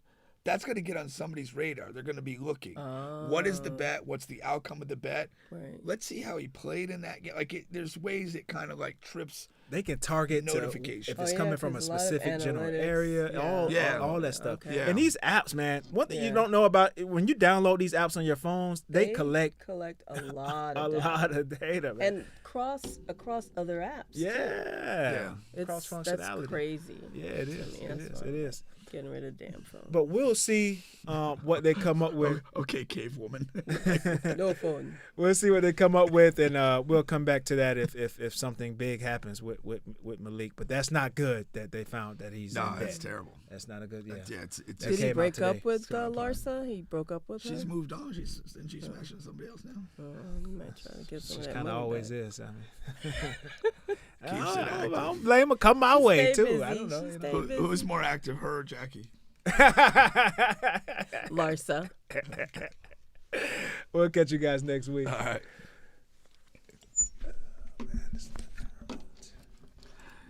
That's going to get on somebody's radar. They're going to be looking. What is the bet? What's the outcome of the bet? Right. Let's see how he played in that game. There's ways it kind of like trips. They can target notification if it's coming from a specific general area, all that stuff. Okay. Yeah. And these apps, man, one thing you don't know about when you download these apps on your phones, they collect a lot of a data. lot of data, man. And across other apps. Yeah. Cross functionality. That's crazy. Yeah, it is. It is. Getting rid of damn phone. But we'll see what they come up with. Okay, cave woman. No phone. We'll see what they come up with, and we'll come back to that if something big happens with Malik. But that's not good that they found that he's in that's dead. terrible. That's not a good. Yeah, it's Did he break up with Larsa? He broke up with her? She's moved on. She's smashing somebody else now. You might try to get some of She that kind of money always back. is. I mean, Keeps it active. I don't blame her. Come my way Stay too. busy. I don't know. She stay Who's more active, her or Jackie? Larsa. We'll catch you guys next week. All right.